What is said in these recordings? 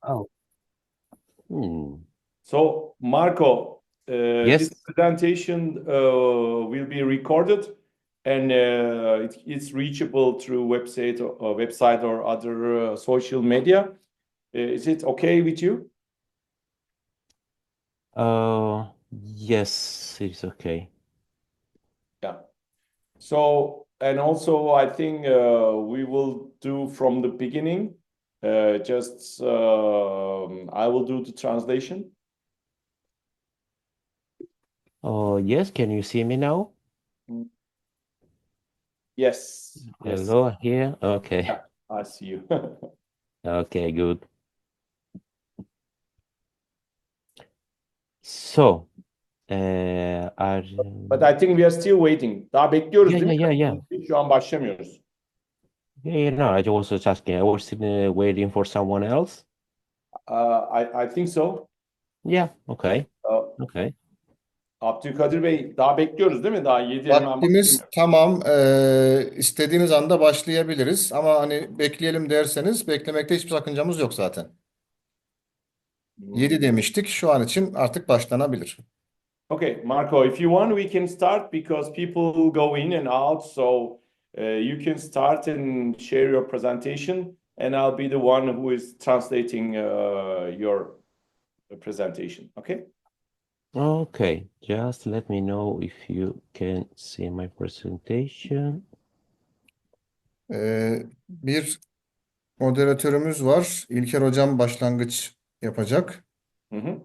Oh, So, Marco, this yes. presentation will be recorded and it's reachable through website or other social media. Is it okay with you? Yes, it's okay. Yeah. So, and also I think we will do from the beginning. I will do the translation. Oh, yes. Can you see me now? Yes, yes. Hello here. Okay. Yeah, I see you. Okay, good. So, are But I think we are still waiting. Daha bekliyoruz yeah, değil yeah, mi? yeah, yeah. Şu an başlamıyoruz. Yeah, no, I was just asking. I was waiting for someone else. I think so. Yeah, okay. Uh, Okay. Abdülkadir Bey daha bekliyoruz değil mi? Daha 7 hemen Vaktimiz başlamıyor. tamam. İstediğiniz anda başlayabiliriz. Ama hani bekleyelim derseniz beklemekte hiçbir sakıncamız yok zaten. 7 demiştik. Şu an için artık başlanabilir. Okay, Marco, if you want, we can start because people go in and out. So you can start and share your presentation, and I'll be the one who is translating your presentation. Okay? Okay. Just let me know if you can see my presentation. Bir moderatörümüz var. İlker Hocam başlangıç yapacak. Hı hı.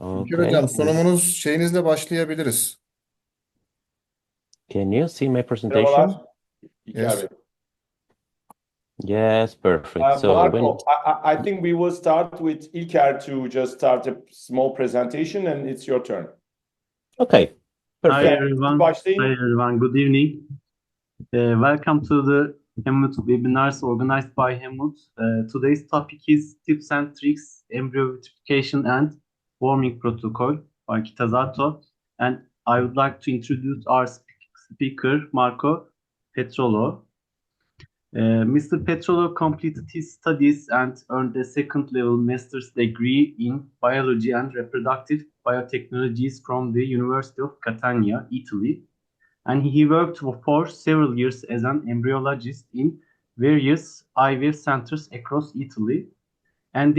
İlker Okay. Hocam sunumunuz şeyinizle başlayabiliriz. Can you see my presentation? Merhabalar İlker Yes. Bey. Yes, perfect. So when Marco, I think we will start with İlker to just start a small presentation, and it's your turn. okay, Hi Okay, perfect. siz everyone. Hi başlayın. everyone. Good evening. Welcome to the Helmut webinars organized by Helmut. Today's topic is tips and tricks, embryo vitrification and warming protocol by Kitazato. And I would like to introduce our speaker, Marco Petrolo. Mr. Petrolo completed his studies and earned a second-level master's degree in biology and reproductive biotechnologies from the University of Catania, Italy. And he worked for several years as an embryologist in various IVF centers across Italy. And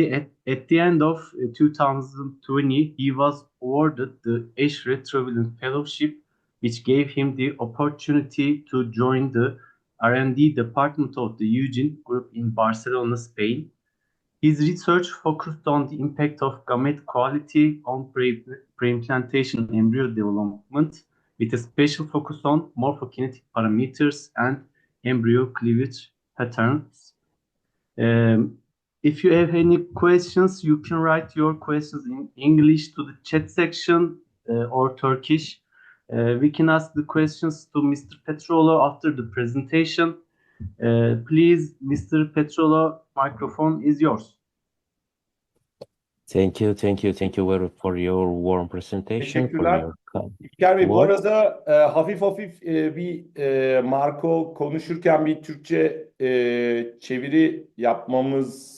at the end of 2020, he was awarded the Escher Traveling Fellowship, which gave him the opportunity to join the R&D department of the Eugene Group in Barcelona, Spain. His research focused on the impact of gamete quality on pre-implantation embryo development, with a special focus on morphokinetic parameters and embryo cleavage patterns. If you have any questions, you can write your questions in English to the chat section or Turkish. We can ask the questions to Mr. Petrolo after the presentation. Please, Mr. Petrolo, microphone is yours. Thank you for your warm presentation, for Teşekkürler. your İlker Bey, bu words. arada hafif bir Marco konuşurken bir Türkçe çeviri yapmamız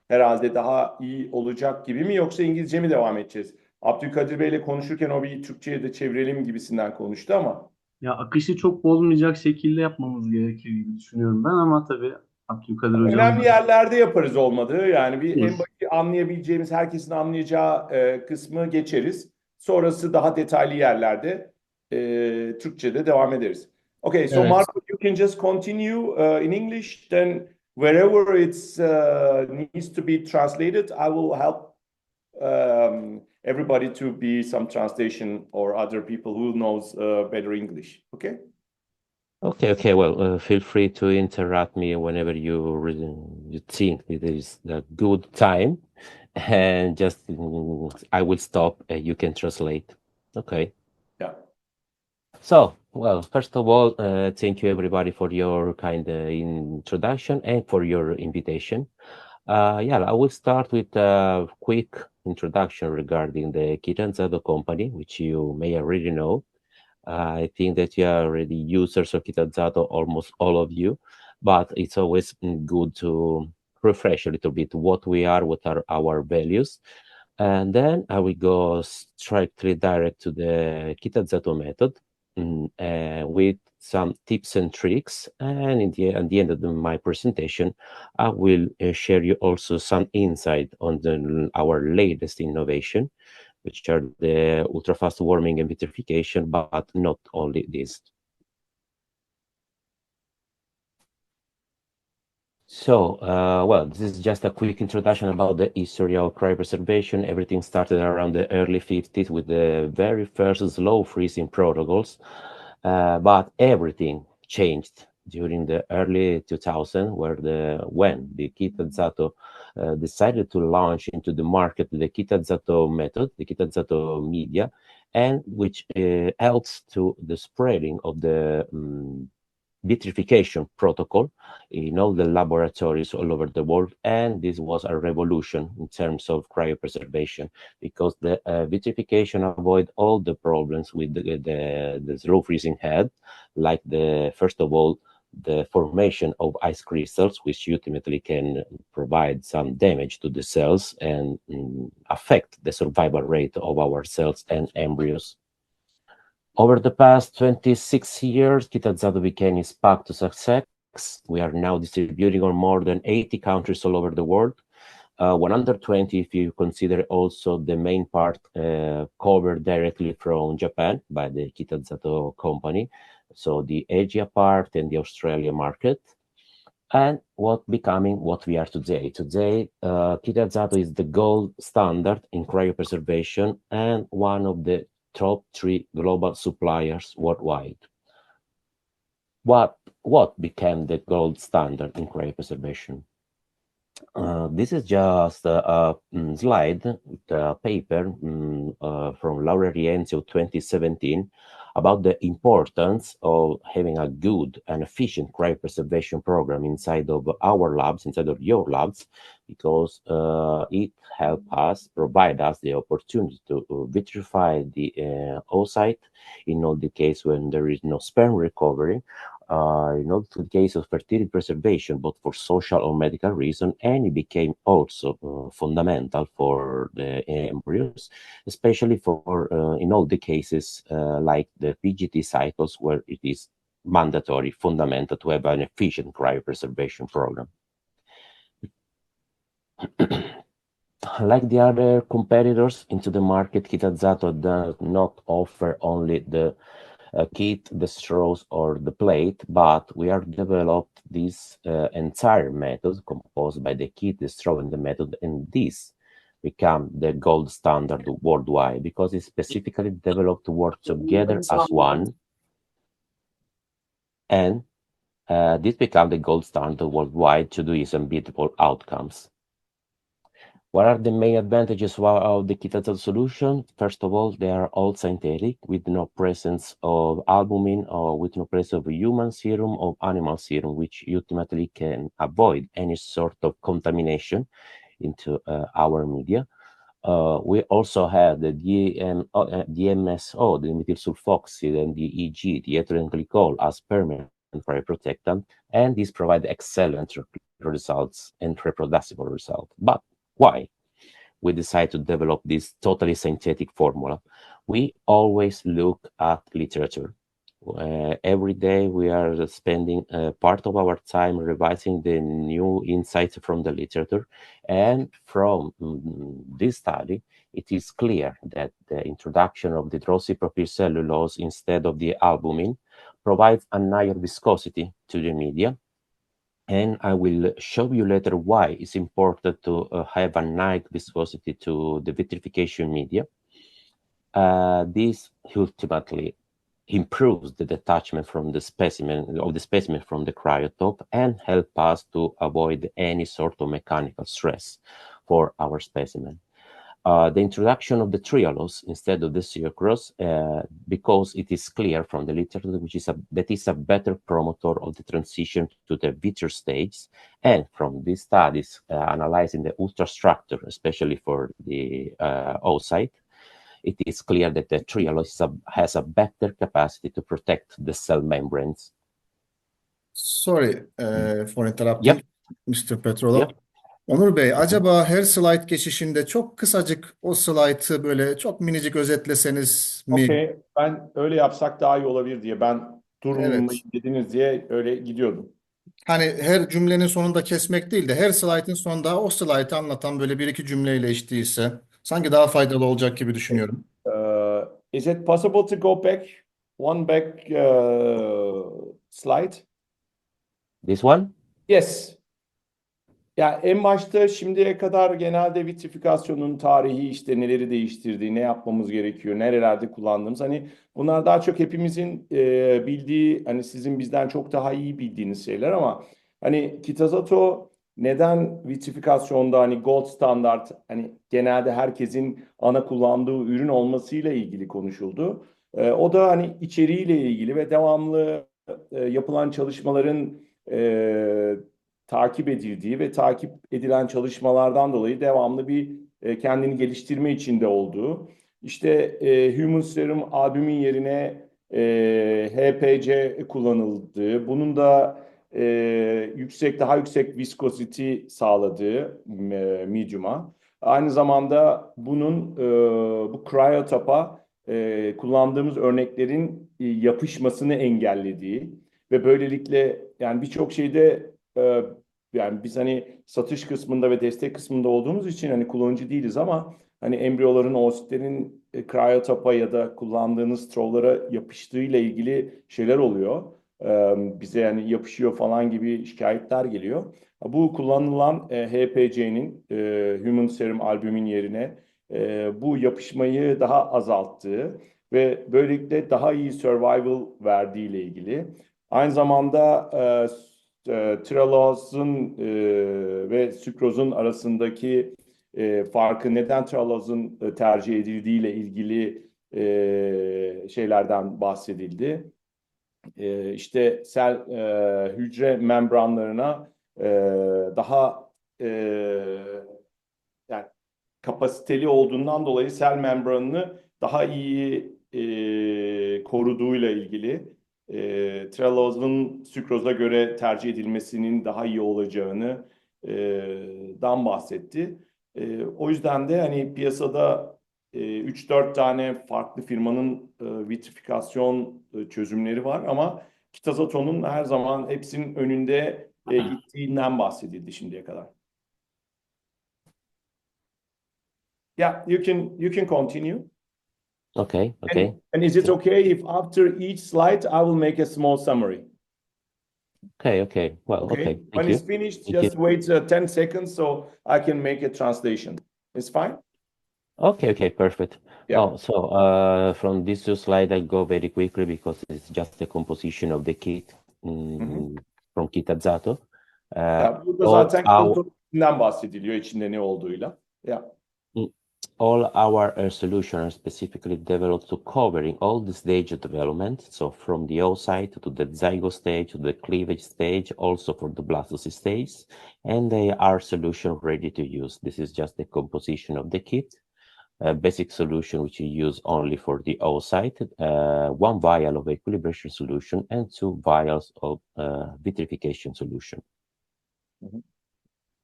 herhalde daha iyi olacak gibi mi, yoksa İngilizce mi devam edeceğiz? Abdülkadir Bey'le konuşurken o bir Türkçe'ye de çevirelim gibisinden konuştu ama. Ya akışı çok bozmayacak şekilde yapmamız gerekir gibi düşünüyorum ben ama tabii Abdülkadir Hocam Önemli yerlerde yaparız olmadı. Yani bir en olur. basit anlayabileceğimiz, herkesin anlayacağı kısmı geçeriz. Sonrası daha detaylı yerlerde Türkçe'de devam ederiz. Okay, so Evet. Marco, you can just continue in English. Then wherever it's needs to be translated, I will help everybody to be some translation or other people who knows better English. Okay? Okay. Well, feel free to interrupt me whenever you think it is a good time, and just I will stop. You can translate. Okay. Yeah. So, well, first of all, thank you everybody for your kind introduction and for your invitation. Yeah, I will start with a quick introduction regarding the Kitazato company, which you may already know. I think that you are already users of Kitazato, almost all of you. but it's always good to refresh a little bit what we are, what are our values. And then I will go strictly direct to the Kitazato method with some tips and tricks. And at the end of my presentation, I will share you also some insight on our latest innovation, which are the ultra-fast warming and vitrification, but not only this. So, well, this is just a quick introduction about the history of cryopreservation. Everything started around the early 50s with the very first slow freezing protocols, but everything changed during the early 2000s, when the Kitazato decided to launch into the market the Kitazato method, the Kitazato media, and which helps to the spreading of the vitrification protocol in all the laboratories all over the world. And this was a revolution in terms of cryopreservation, because the vitrification avoid all the problems with the slow freezing head, like first of all, the formation of ice crystals, which ultimately can provide some damage to the cells and affect the survival rate of our cells and embryos. Over the past 26 years, Kitazato became its path to success. We are now distributing on more than 80 countries all over the world. 120 if you consider also the main part covered directly from Japan by the Kitazato company, so the Asia part and the Australia market. And becoming what we are today. Today, Kitazato is the gold standard in cryopreservation and one of the top 3 global suppliers worldwide. What became the gold standard in cryopreservation? This is just a slide with a paper from Laura Rienzi 2017 about the importance of having a good and efficient cryopreservation program inside of our labs, inside of your labs, because it helps us, provide us the opportunity to vitrify the oocyte in all the case when there is no sperm recovery, in all the case of fertility preservation, both for social or medical reason, and it became also fundamental for the embryos, especially for in all the cases like the PGT cycles, where it is mandatory, fundamental to have an efficient cryopreservation program. Like the other competitors into the market, Kitazato does not offer only the kit, the straws, or the plate, but we are developed this entire method composed by the kit, the straw, and the method, and this become the gold standard worldwide because it's specifically developed to work together as one, and this become the gold standard worldwide to do these unbeatable outcomes. What are the main advantages of the Kitazato solution? First of all, they are all synthetic with no presence of albumin or with no presence of human serum or animal serum, which ultimately can avoid any sort of contamination into our media. We also have the DMSO, the methyl sulfoxide, and the EG, the ethylene glycol, as permanent cryoprotectant, and these provide excellent results and reproducible results. But why we decide to develop this totally synthetic formula? We always look at literature. Every day we are spending part of our time revising the new insights from the literature, and from this study it is clear that the introduction of the hydroxypropyl cellulose instead of the albumin provides a higher viscosity to the media. And I will show you later why it's important to have a high viscosity to the vitrification media. This ultimately improves the detachment from the specimen from the cryotop and help us to avoid any sort of mechanical stress for our specimen. The introduction of the trialose instead of the sucrose, because it is clear from the literature that is a better promoter of the transition to the vitreous stage, and from these studies analyzing the ultrastructure, especially for the oocyte, it is clear that the trialose has a better capacity to protect the cell membranes. Sorry for interrupting, Yep, Mr. Petrolov. yep. Onur Bey, Mhm. acaba her slide geçişinde çok kısacık o slaytı böyle çok minicik özetleseniz mi? Okey. Ben öyle yapsak daha iyi olabilir diye. Ben Evet. durmayın dediniz diye öyle gidiyordum. Hani her cümlenin sonunda kesmek değil de her slaytın sonunda o slaytı anlatan böyle bir iki cümleyle eşliğiyse sanki daha faydalı olacak gibi düşünüyorum. Is it possible to go back one back slide? This one? Yes. Ya en başta şimdiye kadar genelde vitrifikasyonun tarihi işte neleri değiştirdiği, ne yapmamız gerekiyor, nerelerde kullandığımız hani bunlar daha çok hepimizin bildiği hani sizin bizden çok daha iyi bildiğiniz şeyler ama hani Kitazato neden vitrifikasyonda hani gold standart hani genelde herkesin ana kullandığı ürün olmasıyla ilgili konuşuldu. O da hani içeriğiyle ilgili ve devamlı yapılan çalışmaların e, takip edildiği ve takip edilen çalışmalardan dolayı devamlı bir kendini geliştirme içinde olduğu. İşte Human Serum albümün yerine HPC kullanıldığı, bunun da daha yüksek viscosity sağladığı medium'a. Aynı zamanda bunun bu cryotop'a kullandığımız örneklerin yapışmasını engellediği ve böylelikle yani birçok şeyde yani biz hani satış kısmında ve destek kısmında olduğumuz için hani kullanıcı değiliz ama hani embriyoların, oositlerin kriyotapa ya da kullandığınız strovlara yapıştığıyla ilgili şeyler oluyor. Bize yani yapışıyor falan gibi şikayetler geliyor. Bu kullanılan HPC'nin Human Serum albümün yerine bu yapışmayı daha azalttığı ve böylelikle daha iyi survival verdiği ile ilgili. Aynı zamanda tralozun ve sükrozun arasındaki farkı neden tralozun tercih edildiği ile ilgili şeylerden bahsedildi. İşte hücre membranlarına e, daha yani kapasiteli olduğundan dolayı sel membranını daha iyi koruduğuyla ilgili Treloz'un sükroza göre tercih edilmesinin daha iyi olacağını dan bahsetti. O yüzden de hani piyasada 3-4 tane farklı firmanın vitrifikasyon çözümleri var ama Kitazato'nun her zaman hepsinin önünde gittiğinden bahsedildi şimdiye kadar. Yeah, you can continue. Okay, And, okay. and is it okay if after each slide I will make a small summary? Okay, okay. Well, Okay. okay. When Thank it's you. finished, Thank you. just wait 10 seconds so I can make a translation. It's fine? Okay, okay, perfect. Yeah. Oh, so from this two slide, I'll go very quickly because it's just the composition of the kit Hı hı. from Kitazato. Ya burada All zaten our kitato'dan bahsediliyor içinde ne olduğuyla. Yeah. mm, all our solutions are specifically developed to covering all the stage of development. So from the oocyte to the zygote stage to the cleavage stage, also for the blastocyst stage, and they are solution ready to use. This is just the composition of the kit. A basic solution which you use only for the oocyte, one vial of equilibration solution, and two vials of vitrification solution. Hı hı.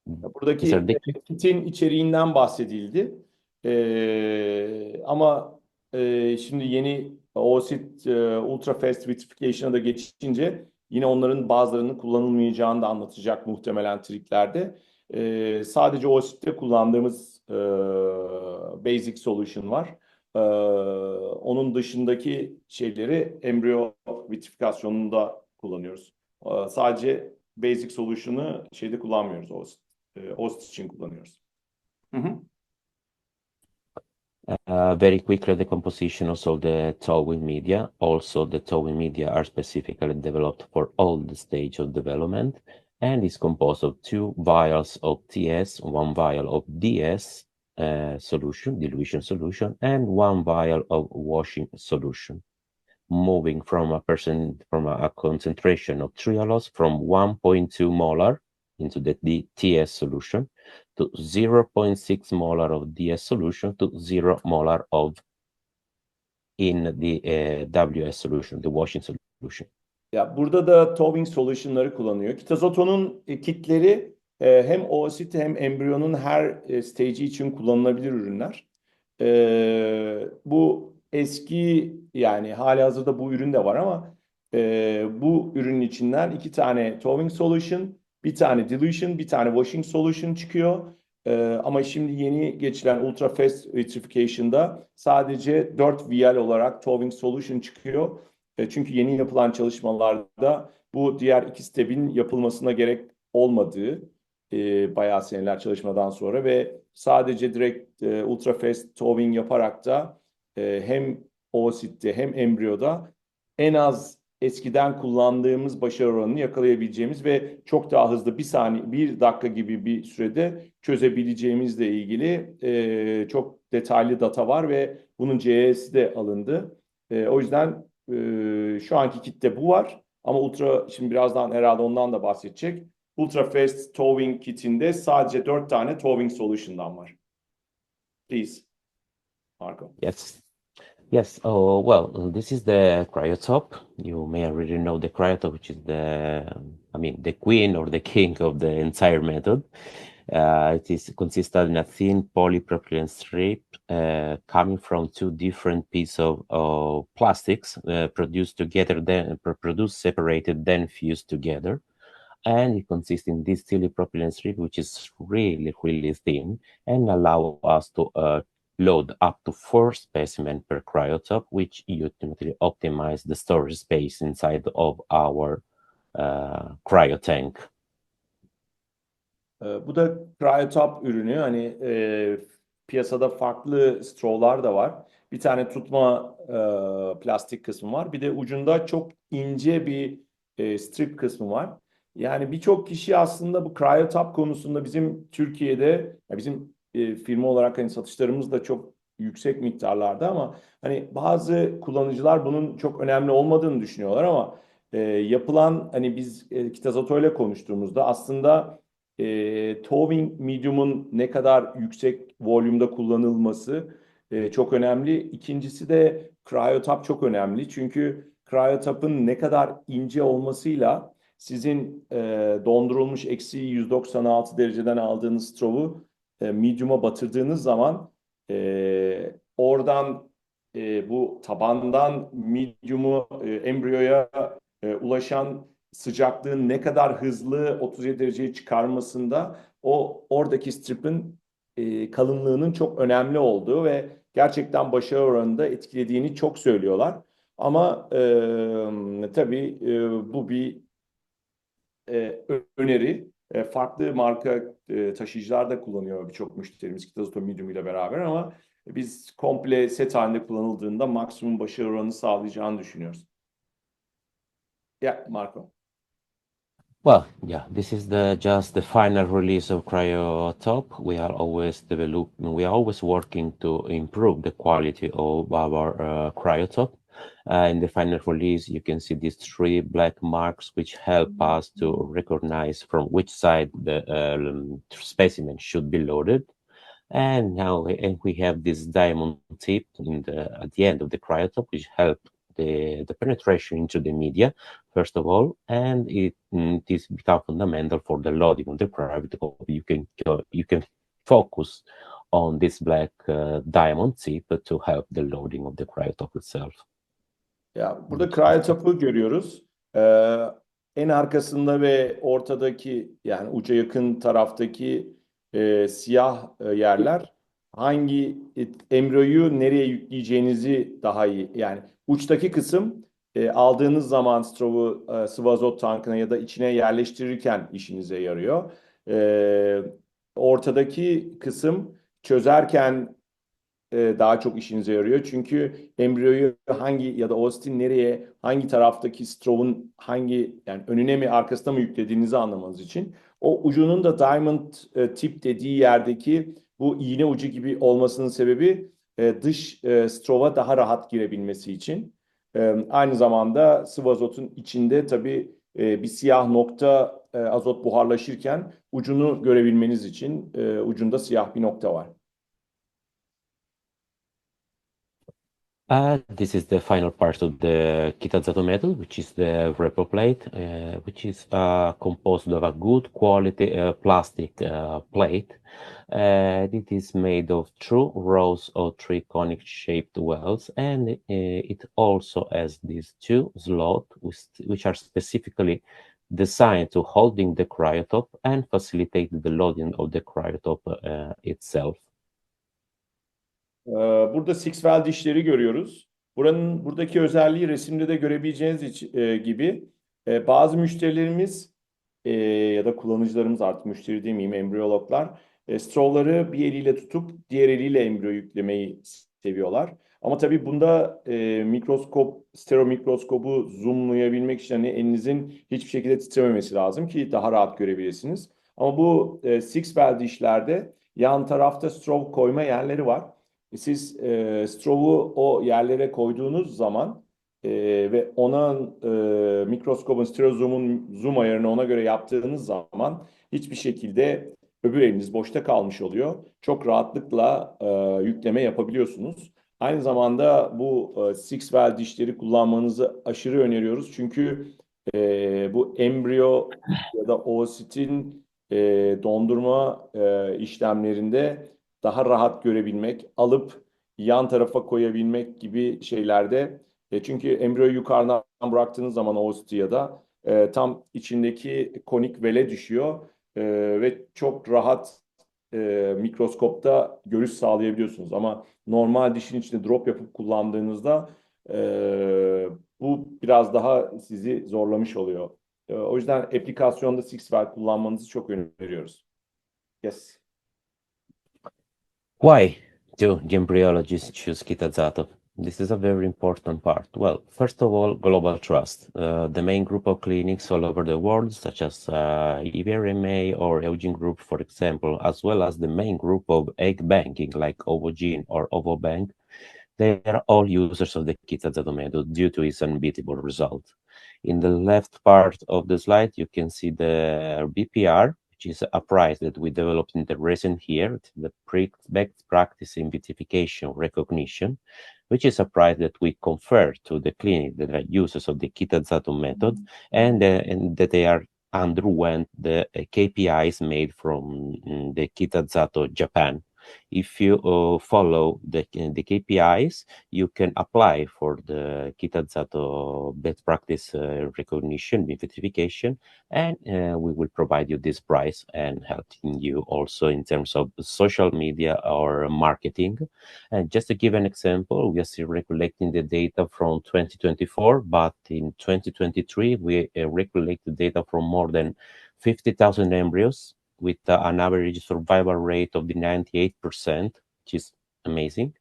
These are Buradaki the kit. kitin içeriğinden bahsedildi. Ama şimdi yeni OSIT Ultra Fast Vitrification'a da geçince yine onların bazılarının kullanılmayacağını da anlatacak muhtemelen triklerde. Sadece OSIT'te kullandığımız Basic Solution var. Onun dışındaki şeyleri embriyo vitrifikasyonunda kullanıyoruz. Sadece Basic Solution'ı şeyde kullanmıyoruz OSIT. Host için kullanıyoruz. Hı hı. Very quickly, the composition of the towing media. Also, the towing media are specifically developed for all the stage of development and is composed of two vials of TS, one vial of DS solution, dilution solution, and one vial of washing solution. Moving from a concentration of trialose from 1.2 molar into the TS solution to 0.6 molar of DS solution to 0 molar of in the WS solution, the washing solution. Ya burada da towing solution'ları kullanıyor. Kitazato'nun kitleri hem Oocity hem Embryo'nun her stage'i için kullanılabilir ürünler. Bu eski yani halihazırda bu ürün de var ama bu ürünün içinden iki tane towing solution, bir tane dilution, bir tane washing solution çıkıyor. Ama şimdi yeni geçilen ultra fast vitrification'da sadece 4 vial olarak towing solution çıkıyor. Çünkü yeni yapılan çalışmalarda bu diğer iki step'in yapılmasına gerek olmadığı bayağı seneler çalışmadan sonra ve sadece direkt ultra fast towing yaparak da hem oositte hem embriyoda en az eskiden kullandığımız başarı oranını yakalayabileceğimiz ve çok daha hızlı bir saniye, bir dakika gibi bir sürede çözebileceğimizle ilgili çok detaylı data var ve bunun CE'si de alındı. O yüzden şu anki kitte bu var. Ama ultra, şimdi birazdan herhalde ondan da bahsedecek. Ultra Fast Towing kitinde sadece 4 tane towing solution'dan var. Please, Marco. Yes. Yes. Oh, well, this is the cryotop. You may already know the cryotop, which is I mean, the queen or the king of the entire method. It is consisted in a thin polypropylene strip coming from two different pieces of plastics produced together, then produced separated, then fused together. And it consists in this polypropylene strip, which is really, really thin and allow us to load up to 4 specimens per cryotop, which ultimately optimize the storage space inside of our cryo tank. Bu da cryotop ürünü. Hani piyasada farklı straw'lar da var. Bir tane tutma plastik kısmı var. Bir de ucunda çok ince bir strip kısmı var. Yani birçok kişi aslında bu cryotop konusunda bizim Türkiye'de, ya bizim firma olarak hani satışlarımız da çok yüksek miktarlarda ama hani bazı kullanıcılar bunun çok önemli olmadığını düşünüyorlar ama yapılan hani biz Kitazato ile konuştuğumuzda aslında towing medium'un ne kadar yüksek volümde kullanılması çok önemli. İkincisi de cryotop çok önemli. Çünkü cryotop'ın ne kadar ince olmasıyla sizin dondurulmuş eksi 196 dereceden aldığınız straw'u medium'a batırdığınız zaman oradan bu tabandan medium'u embriyoya ulaşan sıcaklığın ne kadar hızlı 37 dereceye çıkarmasında o oradaki strip'in kalınlığının çok önemli olduğu ve gerçekten başarı oranında etkilediğini çok söylüyorlar. Ama tabii bu bir öneri. Farklı marka taşıyıcılar da kullanıyor birçok müşterimiz Kitazato Medium ile beraber ama biz komple set halinde kullanıldığında maksimum başarı oranını sağlayacağını düşünüyoruz. Ya Marco. Well, yeah, this is just the final release of Cryotop. We are always working to improve the quality of our Cryotop. In the final release, you can see these 3 black marks, which help us to recognize from which side the specimen should be loaded. And now we have this diamond tip at the end of the cryotop, which help the penetration into the media, first of all, and it is become fundamental for the loading of the cryotop. You can focus on this black diamond tip to help the loading of the cryotop itself. Ya burada cryotop'u görüyoruz. En arkasında ve ortadaki yani uca yakın taraftaki siyah yerler hangi embriyoyu nereye yükleyeceğinizi daha iyi. Yani uçtaki kısım aldığınız zaman straw'u sıvı azot tankına ya da içine yerleştirirken işinize yarıyor. Ortadaki kısım çözerken daha çok işinize yarıyor. Çünkü embriyoyu hangi ya da oostin nereye, hangi taraftaki straw'un hangi yani önüne mi arkasına mı yüklediğinizi anlamanız için. O ucunun da diamond tip dediği yerdeki bu iğne ucu gibi olmasının sebebi dış straw'a daha rahat girebilmesi için. Aynı zamanda sıvı azotun içinde tabii bir siyah nokta azot buharlaşırken ucunu görebilmeniz için ucunda siyah bir nokta var. This is the final part of the Kitazato method, which is the repo plate, which is composed of a good quality plastic plate. It is made of two rows of three conic shaped wells, and it also has these two slots, which are specifically designed to holding the cryotop and facilitate the loading of the cryotop itself. Burada Sixwell dişleri görüyoruz. Buradaki özelliği resimde de görebileceğiniz gibi bazı müşterilerimiz ya da kullanıcılarımız, artık müşteri demeyeyim, embriyologlar strawları bir eliyle tutup diğer eliyle embriyo yüklemeyi seviyorlar. Ama tabii bunda stereo mikroskobu zoomlayabilmek için hani elinizin hiçbir şekilde titrememesi lazım ki daha rahat görebilirsiniz. Ama bu Sixwell dişlerde yan tarafta straw koyma yerleri var. Siz straw'u o yerlere koyduğunuz zaman ve ona mikroskobun, stereo zoom ayarını ona göre yaptığınız zaman hiçbir şekilde öbür eliniz boşta kalmış oluyor. Çok rahatlıkla yükleme yapabiliyorsunuz. Aynı zamanda bu Sixwell dişleri kullanmanızı aşırı öneriyoruz. Çünkü bu embriyo ya da oosit dondurma işlemlerinde daha rahat görebilmek, alıp yan tarafa koyabilmek gibi şeylerde. Çünkü embriyoyu yukarıdan bıraktığınız zaman oosit ya da tam içindeki konik vele düşüyor ve çok rahat mikroskopta görüş sağlayabiliyorsunuz. Ama normal dişin içinde drop yapıp kullandığınızda bu biraz daha sizi zorlamış oluyor. O yüzden aplikasyonda Sixwell kullanmanızı çok öneriyoruz. Yes. Why do the embryologists choose Kitazato? This is a very important part. Well, first of all, global trust. The main group of clinics all over the world, such as IBRMA or Eugene Group, for example, as well as the main group of egg banking like Ovogene or Ovobank, they are all users of the Kitazato method due to its unbeatable result. In the left part of the slide, you can see the BPR, which is a prize that we developed in the recent year, the best practice in vitrification recognition, which is a prize that we confer to the clinic that are users of the Kitazato method and that they are underwent the KPIs made from the Kitazato Japan. If you follow the KPIs, you can apply for the Kitazato best practice recognition, vitrification, and we will provide you this prize and helping you also in terms of social media or marketing. And just to give an example, we are still recollecting the data from 2024, but in 2023, we recollected data from more than 50,000 embryos with an average survival rate of the 98%, which is amazing,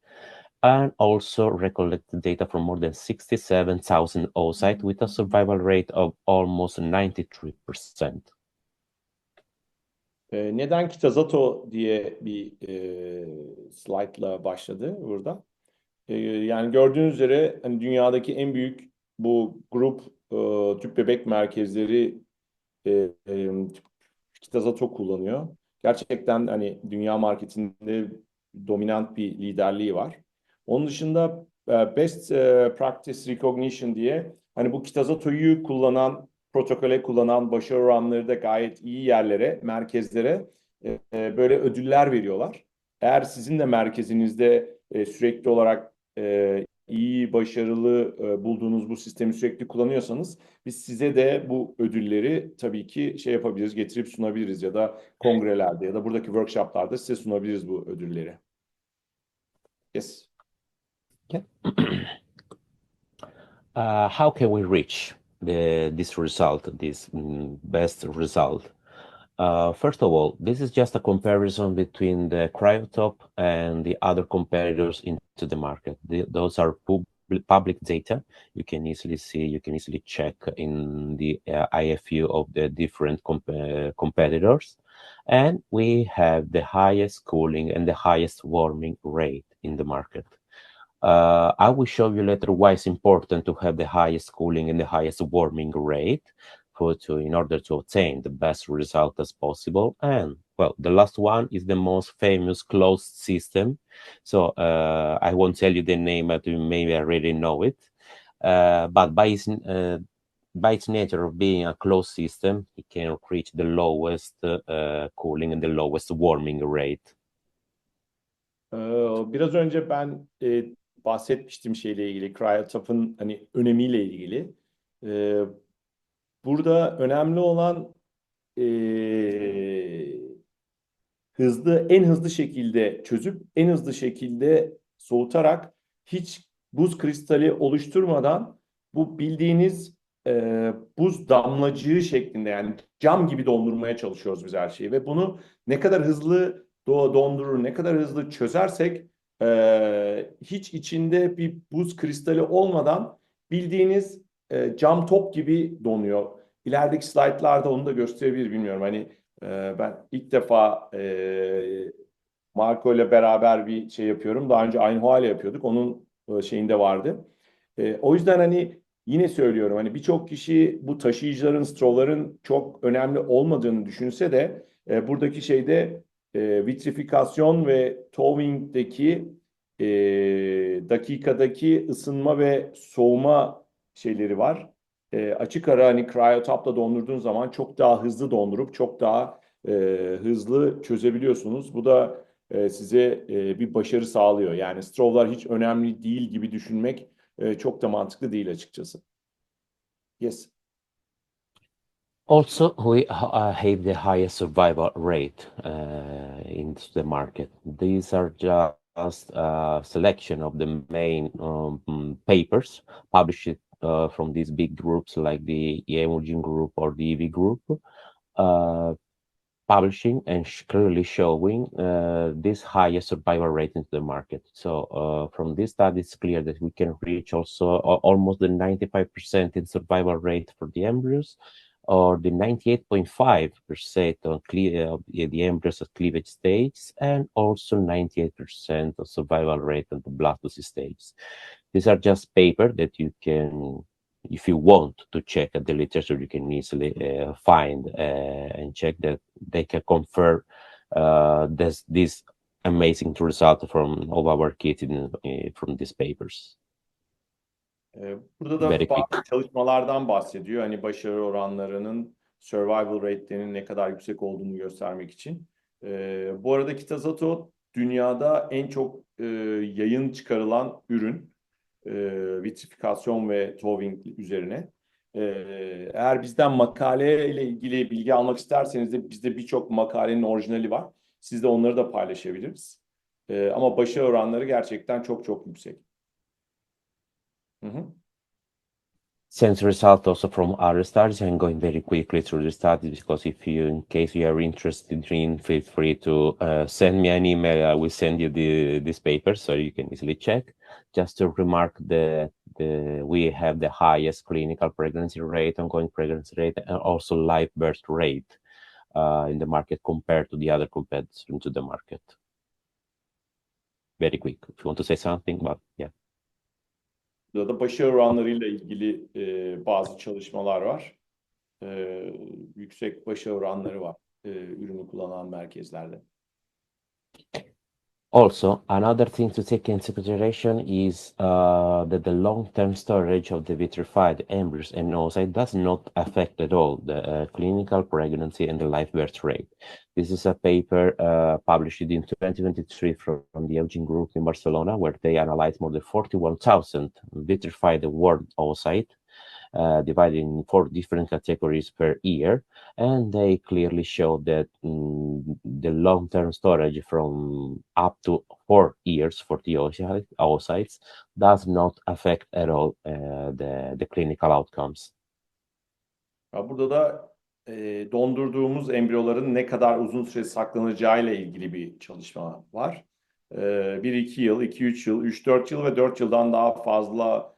and also recollected data from more than 67,000 oocytes with a survival rate of almost 93%. Neden Kitazato diye bir slide'la başladı burada? Yani gördüğünüz üzere hani dünyadaki en büyük bu grup tüp bebek merkezleri Kitazato kullanıyor. Gerçekten hani dünya marketinde dominant bir liderliği var. Onun dışında Best Practice Recognition diye hani bu Kitazato'yu kullanan, protokole kullanan başarı oranları da gayet iyi yerlere, merkezlere böyle ödüller veriyorlar. Eğer sizin de merkezinizde sürekli olarak iyi, başarılı bulduğunuz bu sistemi sürekli kullanıyorsanız biz size de bu ödülleri tabii ki şey yapabiliriz, getirip sunabiliriz ya da kongrelerde ya da buradaki workshoplarda size sunabiliriz bu ödülleri. Yes. Yeah. How can we reach this result, this best result? First of all, this is just a comparison between the cryotop and the other competitors into the market. Those are public data. You can easily see, you can easily check in the IFU of the different competitors. And we have the highest cooling and the highest warming rate in the market. I will show you later why it's important to have the highest cooling and the highest warming rate. output in order to obtain the best result as possible. And well, the last one is the most famous closed system. So I won't tell you the name, but you maybe already know it. But by its nature of being a closed system, it can reach the lowest cooling and the lowest warming rate. Biraz önce ben bahsetmiştim şeyle ilgili, cryotop'un hani önemiyle ilgili. Ee, Burada önemli olan e, en hızlı şekilde çözüp en hızlı şekilde soğutarak hiç buz kristali oluşturmadan bu bildiğiniz buz damlacığı şeklinde, yani cam gibi dondurmaya çalışıyoruz biz her şeyi ve bunu ne kadar hızlı dondurur, ne kadar hızlı çözersek hiç içinde bir buz kristali olmadan bildiğiniz cam top gibi donuyor. İlerideki slaytlarda onu da gösterebilir, bilmiyorum. Hani ben ilk defa Marco ile beraber bir şey yapıyorum. Daha önce aynı hale yapıyorduk. Onun şeyinde vardı. O yüzden hani yine söylüyorum, hani birçok kişi bu taşıyıcıların, strovların çok önemli olmadığını düşünse de buradaki şeyde vitrifikasyon ve towing'deki e, dakikadaki ısınma ve soğuma şeyleri var. Açık ara hani cryotop'la dondurduğun zaman çok daha hızlı dondurup çok daha hızlı çözebiliyorsunuz. Bu da size bir başarı sağlıyor. Yani strovlar hiç önemli değil gibi düşünmek çok da mantıklı değil açıkçası. Yes. Also, we have the highest survival rate into the market. These are just a selection of the main papers published from these big groups like the Emerging Group or the EV Group, uh, publishing and clearly showing this highest survival rate into the market. So from this study, it's clear that we can reach also almost the 95% in survival rate for the embryos, or the 98.5% on the embryos at cleavage stage, and also 98% of survival rate on the blastocyst stage. These are just paper that you can, if you want to check at the literature, you can easily find and check that they can confirm this amazing result from of our kit from these papers. Burada da Very quick. bazı çalışmalardan bahsediyor. Hani başarı oranlarının, survival rate'lerinin ne kadar yüksek olduğunu göstermek için. Bu arada Kitazato dünyada en çok yayın çıkarılan ürün. Vitrifikasyon ve towing üzerine. Eğer bizden makale ile ilgili bilgi almak isterseniz de bizde birçok makalenin orijinali var. Siz de onları da paylaşabiliriz. Ama başarı oranları gerçekten çok çok yüksek. Hı hı. Since result also from our studies, I'm going very quickly through the studies because if you, in case you are interested in, feel free to send me an email. I will send you this paper so you can easily check. Just to remark that we have the highest clinical pregnancy rate, ongoing pregnancy rate, and also live birth rate in the market compared to the other competitors into the market. Very quick. If you want to say something, but yeah. Burada da başarı oranlarıyla ilgili bazı çalışmalar var. Yüksek başarı oranları var ürünü kullanan merkezlerde. Also, another thing to take into consideration is that the long-term storage of the vitrified embryos and oocyte does not affect at all the clinical pregnancy and the live birth rate. This is a paper published in 2023 from the Eugene Group in Barcelona, where they analyzed more than 41,000 vitrified warm oocyte, divided in 4 different categories per year, and they clearly show that the long-term storage from up to 4 years for the oocytes does not affect at all the clinical outcomes. Burada da dondurduğumuz embriyoların ne kadar uzun süre saklanacağıyla ilgili bir çalışma var. 1-2 yıl, 2-3 yıl, 3-4 yıl ve 4 yıldan daha fazla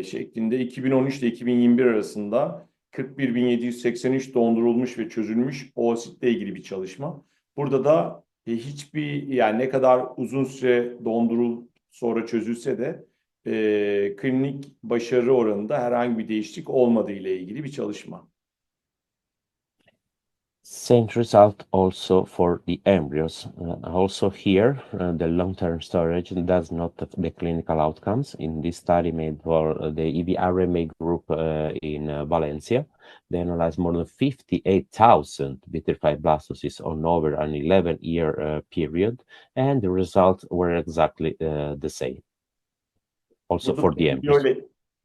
şeklinde 2013 ile 2021 arasında 41.783 dondurulmuş ve çözülmüş oositle ilgili bir çalışma. Burada da hiçbir, yani ne kadar uzun süre sonra çözülse de klinik başarı oranında herhangi bir değişiklik olmadığı ile ilgili bir çalışma. same result also for the embryos. Also here, the long-term storage does not affect the clinical outcomes. In this study made for the EVRMA group in Valencia, they analyzed more than 58,000 vitrified blastocysts on over an 11-year period, and the results were exactly the same. Also Burada for the embryos.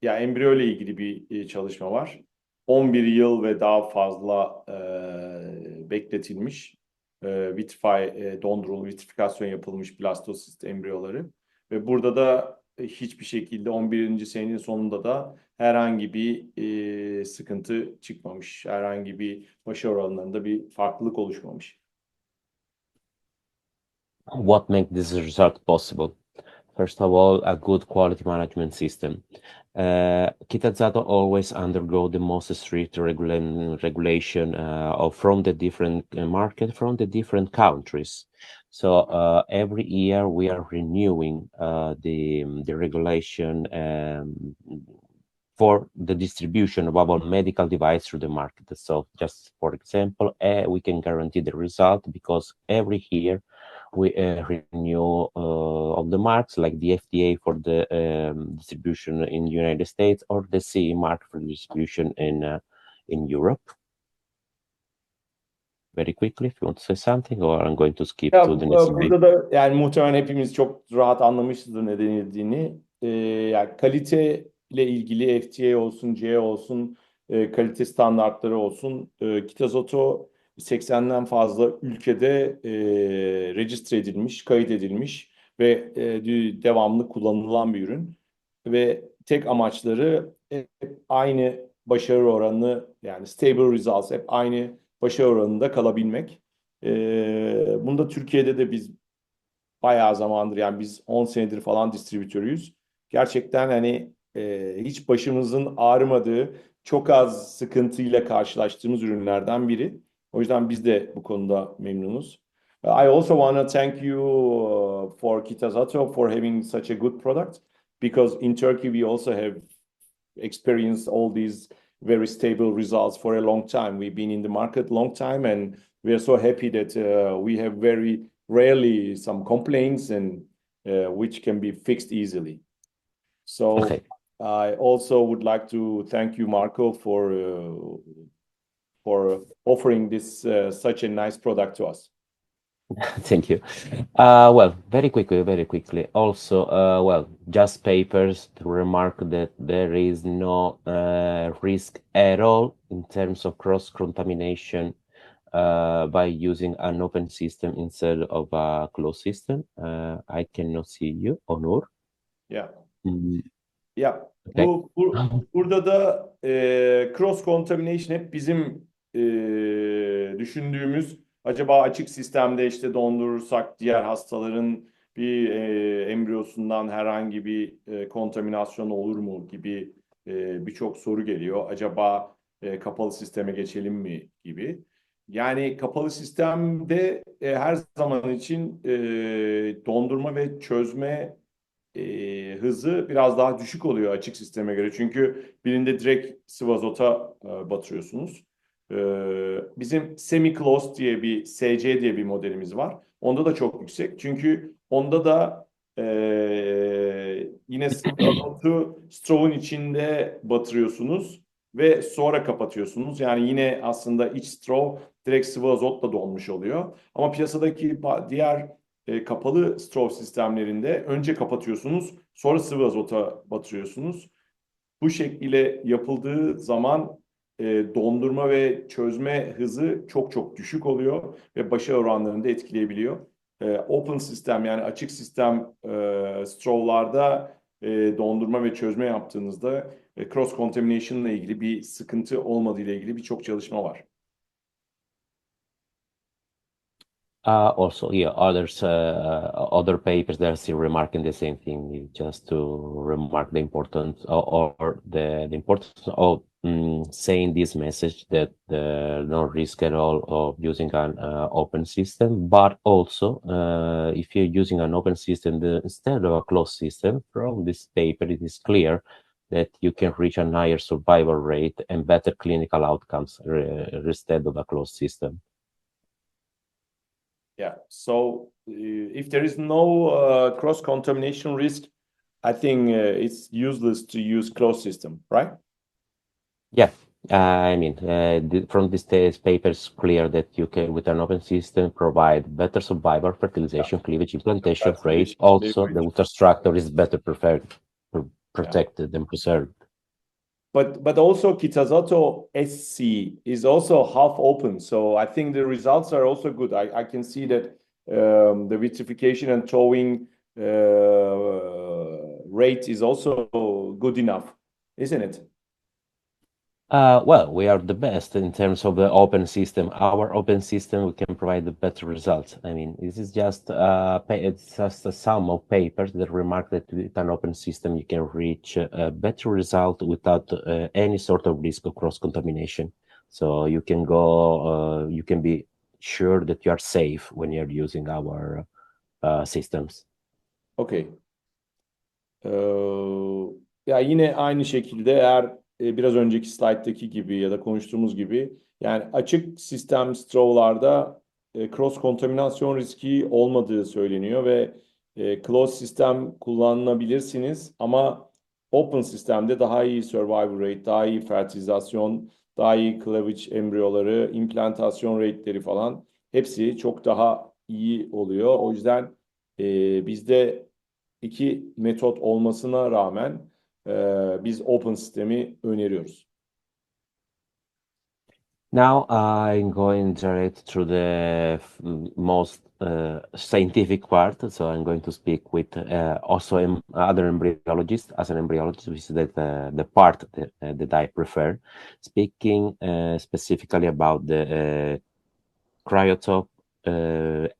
embriyo ile ilgili bir çalışma var. 11 yıl ve daha fazla bekletilmiş, vitrifikasyon yapılmış blastosist embriyoları ve burada da hiçbir şekilde 11. senenin sonunda da herhangi bir sıkıntı çıkmamış, herhangi bir başarı oranlarında bir farklılık oluşmamış. What makes this result possible? First of all, a good quality management system. Kitazato always undergo the most strict regulation from the different market, from the different countries. So every year we are renewing the regulation for the distribution of our medical device through the market. So just for example, we can guarantee the result because every year we renew of the marks, like the FDA for the distribution in the United States, or the CE mark for distribution in Europe. Very quickly, if you want to say something, or I'm going to skip to the next slide. Burada da yani muhtemelen hepimiz çok rahat anlamışızdır ne denildiğini. Yani kalite ile ilgili FDA olsun, CE olsun, kalite standartları olsun. Kitazato 80'den fazla ülkede registre edilmiş, kayıt edilmiş ve devamlı kullanılan bir ürün. Ve tek amaçları hep aynı başarı oranı, yani stable results, hep aynı başarı oranında kalabilmek. Bunu da Türkiye'de de biz bayağı zamandır, yani biz 10 senedir falan distribütörüyüz. Gerçekten hani hiç başımızın ağrımadığı, çok az sıkıntıyla karşılaştığımız ürünlerden biri. O yüzden biz de bu konuda memnunuz. I also want to thank you for Kitazato for having such a good product, because in Turkey we also have experienced all these very stable results for a long time. We've been in the market long time, and we are so happy that we have very rarely some complaints and which can be fixed easily. So Okay. I also would like to thank you, Marco, for offering this such a nice product to us. Thank you. Well, very quickly. Also, well, just papers to remark that there is no risk at all in terms of cross-contamination by using an open system instead of a closed system. I cannot see you, Onur. Yeah. Mm, Ya okay. burada da cross contamination hep bizim düşündüğümüz, acaba açık sistemde işte dondurursak diğer hastaların bir embriyosundan herhangi bir kontaminasyon olur mu gibi birçok soru geliyor. Acaba kapalı sisteme geçelim mi gibi. Yani kapalı sistemde her zaman için dondurma ve çözme hızı biraz daha düşük oluyor açık sisteme göre. Çünkü birinde direkt sıvı azota batırıyorsunuz. Bizim semi-closed diye bir SC diye bir modelimiz var. Onda da çok yüksek. Çünkü onda da yine sıvı azotu straw'un içinde batırıyorsunuz ve sonra kapatıyorsunuz. Yani yine aslında iç straw direkt sıvı azotla dolmuş oluyor. Ama piyasadaki diğer kapalı straw sistemlerinde önce kapatıyorsunuz, sonra sıvı azota batırıyorsunuz. Bu şekilde yapıldığı zaman dondurma ve çözme hızı çok çok düşük oluyor ve başarı oranlarını da etkileyebiliyor. Open sistem, yani açık sistem straw'larda dondurma ve çözme yaptığınızda cross contamination ile ilgili bir sıkıntı olmadığı ile ilgili birçok çalışma var. Also, yeah, other papers they're still remarking the same thing. Just to remark the importance or the importance of saying this message that no risk at all of using an open system. But also, if you're using an open system instead of a closed system, from this paper it is clear that you can reach a higher survival rate and better clinical outcomes instead of a closed system. Yeah. So if there is no cross-contamination risk, I think it's useless to use closed system, right? Yeah, I mean, from this paper, it's clear that you can, with an open system, provide better survival, fertilization, cleavage, implantation That's rates. very, very Also, the good. ultrastructure is better Yeah. protected and preserved. But also Kitazato SC is also half open, so I think the results are also good. I can see that the vitrification and thawing rate is also good enough, isn't it? Well, we are the best in terms of the open system. Our open system, we can provide the better results. I mean, this is just it's just a sum of papers that remark that with an open system you can reach a better result without any sort of risk of cross-contamination. So you can go, you can be sure that you are safe when you're using our systems. Okay. Ya yine aynı şekilde eğer biraz önceki slayttaki gibi ya da konuştuğumuz gibi yani açık sistem straw'larda cross kontaminasyon riski olmadığı söyleniyor ve closed sistem kullanabilirsiniz ama open sistemde daha iyi survival rate, daha iyi fertilizasyon, daha iyi cleavage embriyoları, implantasyon rate'leri falan hepsi çok daha iyi oluyor. O yüzden bizde iki metot olmasına rağmen biz open sistemi öneriyoruz. Now I'm going direct through the most scientific part. So I'm going to speak with also other embryologists as an embryologist, which is the part that I prefer, speaking specifically about the cryotop,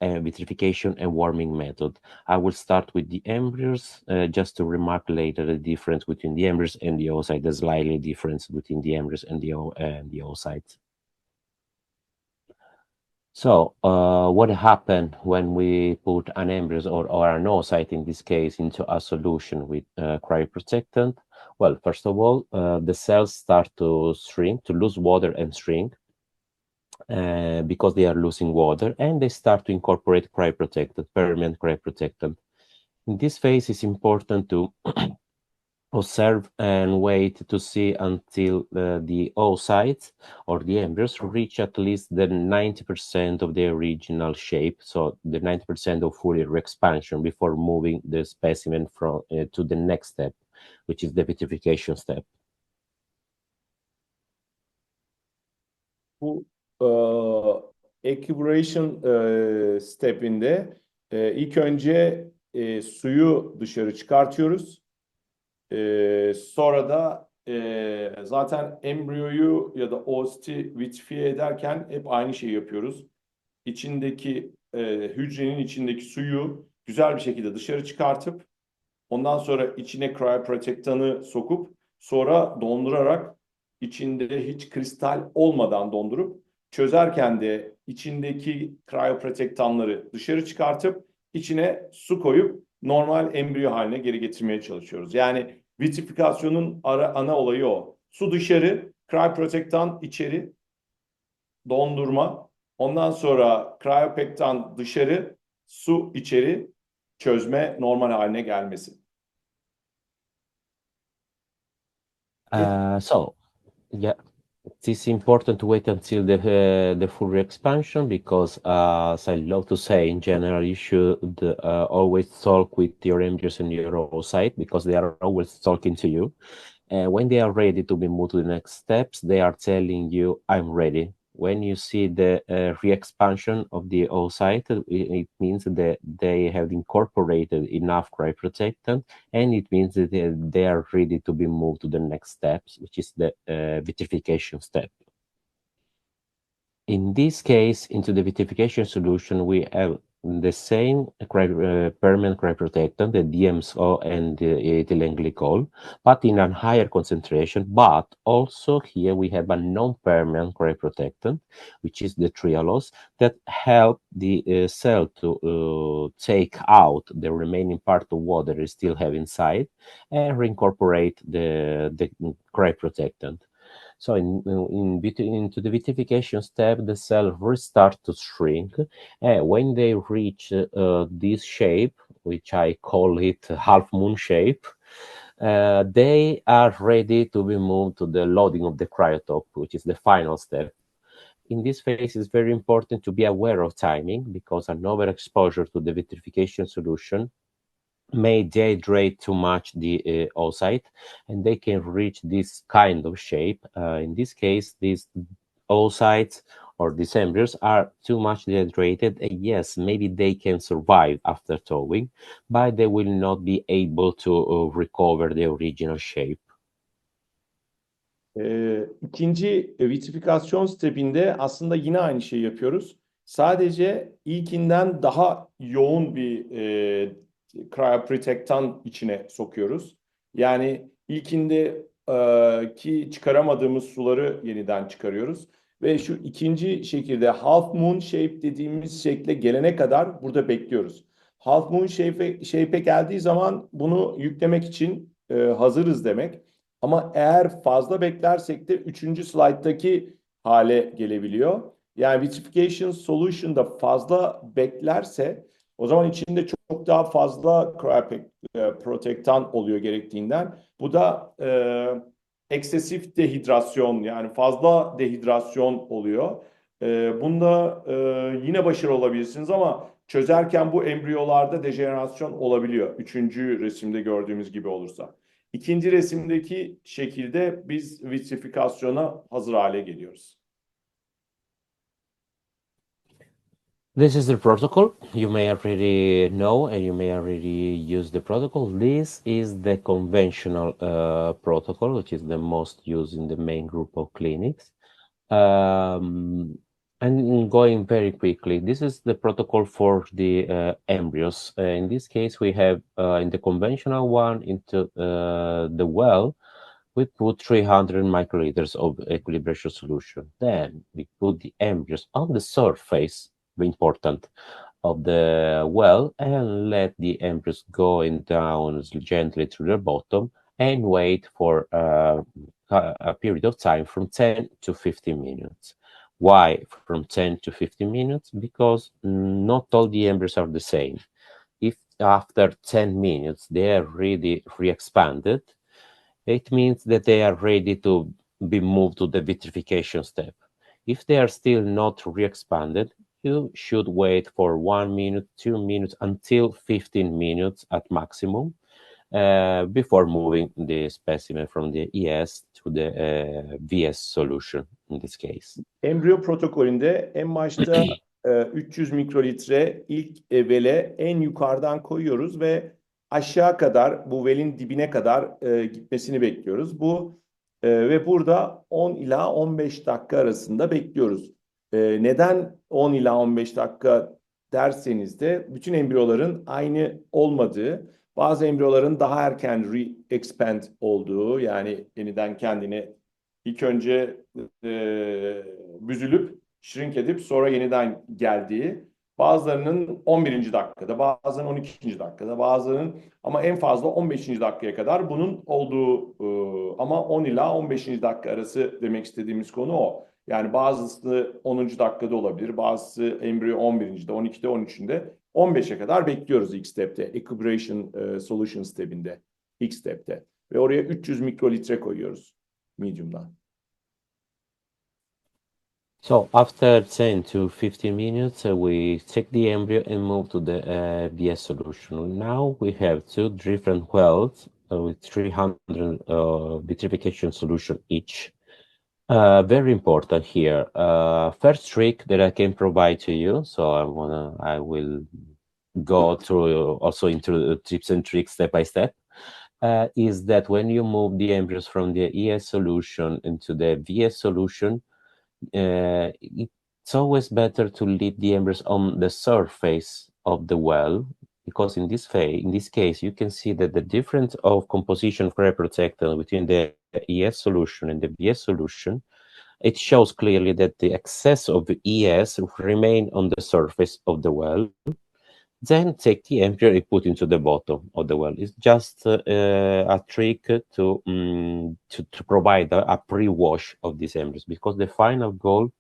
vitrification and warming method. I will start with the embryos, just to remark later the difference between the embryos and the oocyte, the slightly difference between the embryos and the oocytes. So, what happened when we put an embryo or an oocyte in this case into a solution with cryoprotectant? Well, first of all, the cells start to shrink, to lose water and shrink because they are losing water, and they start to incorporate cryoprotectant, permanent cryoprotectant. In this phase, it's important to observe and wait to see until the oocytes or the embryos reach at least the 90% of the original shape, so the 90% of Fourier expansion before moving the specimen from to the next step, which is the vitrification step. Bu equilibration step'inde ilk önce suyu dışarı çıkartıyoruz. Sonra da zaten embriyoyu ya da oocyte'i vitrifiye ederken hep aynı şeyi yapıyoruz. İçindeki hücrenin içindeki suyu güzel bir şekilde dışarı çıkartıp ondan sonra içine cryoprotectanı sokup sonra dondurarak içinde hiç kristal olmadan dondurup çözerken de içindeki cryoprotectanları dışarı çıkartıp içine su koyup normal embriyo haline geri getirmeye çalışıyoruz. Yani vitrifikasyonun ana olayı o. Su dışarı, cryoprotectan içeri, dondurma. Ondan sonra cryopektan dışarı, su içeri, çözme normal haline gelmesi. So, yeah, it's important to wait until the full expansion because, as I love to say, in general, you should always talk with your embryos and your oocyte because they are always talking to you. And when they are ready to be moved to the next steps, they are telling you, "I'm ready." When you see the re-expansion of the oocyte, it means that they have incorporated enough cryoprotectant, and it means that they are ready to be moved to the next steps, which is the vitrification step. In this case, into the vitrification solution, we have the same permanent cryoprotectant, the DMSO and the ethylene glycol, but in a higher concentration. But also here we have a non-permanent cryoprotectant, which is the trialose, that help the cell to take out the remaining part of water it still have inside and reincorporate the cryoprotectant. So into the vitrification step, the cell restart to shrink. And when they reach this shape, which I call it half moon shape, they are ready to be moved to the loading of the cryotop, which is the final step. In this phase, it's very important to be aware of timing because an overexposure to the vitrification solution may dehydrate too much the oocyte, and they can reach this kind of shape. In this case, these oocytes or these embryos are too much dehydrated. And yes, maybe they can survive after thawing, but they will not be able to recover the original shape. İkinci vitrifikasyon stepinde aslında yine aynı şeyi yapıyoruz. Sadece ilkinden daha yoğun bir cryoprotectant içine sokuyoruz. Yani ilkinde ki çıkaramadığımız suları yeniden çıkarıyoruz. Ve şu ikinci şekilde half moon shape dediğimiz şekle gelene kadar burada bekliyoruz. Half moon shape'e geldiği zaman bunu yüklemek için hazırız demek. Ama eğer fazla beklersek de üçüncü slayttaki hale gelebiliyor. Yani vitrification solution'da fazla beklerse o zaman içinde çok daha fazla cryoprotectant oluyor gerektiğinden. Bu da eksesif dehidrasyon yani fazla dehidrasyon oluyor. Bunda yine başarılı olabilirsiniz ama çözerken bu embriyolarda dejenerasyon olabiliyor. Üçüncü resimde gördüğümüz gibi olursa. İkinci resimdeki şekilde biz vitrifikasyona hazır hale geliyoruz. This is the protocol. You may already know and you may already use the protocol. This is the conventional protocol, which is the most used in the main group of clinics. And going very quickly, this is the protocol for the embryos. In this case, we have in the conventional one into the well, we put 300 microliters of equilibration solution. Then we put the embryos on the surface, important, of the well and let the embryos going down gently to the bottom and wait for a period of time from 10 to 15 minutes. Why from 10 to 15 minutes? Because not all the embryos are the same. If after 10 minutes they are really re-expanded, it means that they are ready to be moved to the vitrification step. If they are still not re-expanded, you should wait for 1 minute, 2 minutes, until 15 minutes at maximum before moving the specimen from the ES to the VS solution in this case. Embriyo protokolünde en başta 300 mikrolitre ilk vele en yukarıdan koyuyoruz ve aşağı kadar bu velin dibine kadar gitmesini bekliyoruz. Ve burada 10 ila 15 dakika arasında bekliyoruz. Neden 10 ila 15 dakika derseniz de bütün embriyoların aynı olmadığı, bazı embriyoların daha erken re-expand olduğu yani yeniden kendini ilk önce büzülüp shrink edip sonra yeniden geldiği, bazılarının 11. dakikada, bazılarının 12. dakikada, bazılarının ama en fazla 15. dakikaya kadar bunun olduğu ama 10 ila 15. dakika arası demek istediğimiz konu o. Yani bazısı 10. dakikada olabilir, bazısı embriyo 11.de, 12'de, 13'ünde, 15'e kadar bekliyoruz ilk step'te, equilibration solution step'inde, ilk step'te. Ve oraya 300 mikrolitre koyuyoruz medium'dan. So after 10 to 15 minutes, we take the embryo and move to the VS solution. Now we have two different wells with 300 vitrification solution each. Very important here. First trick that I can provide to you. So I will go through also into the tips and tricks step by step. Is that when you move the embryos from the ES solution into the VS solution, it's always better to leave the embryos on the surface of the well, because in this case, you can see that the difference of composition of cryoprotectant between the ES solution and the VS solution, it shows clearly that the excess of the ES remain on the surface of the well. Then take the embryo and put into the bottom of the well. It's just a trick to provide a pre-wash of these embryos, because the final goal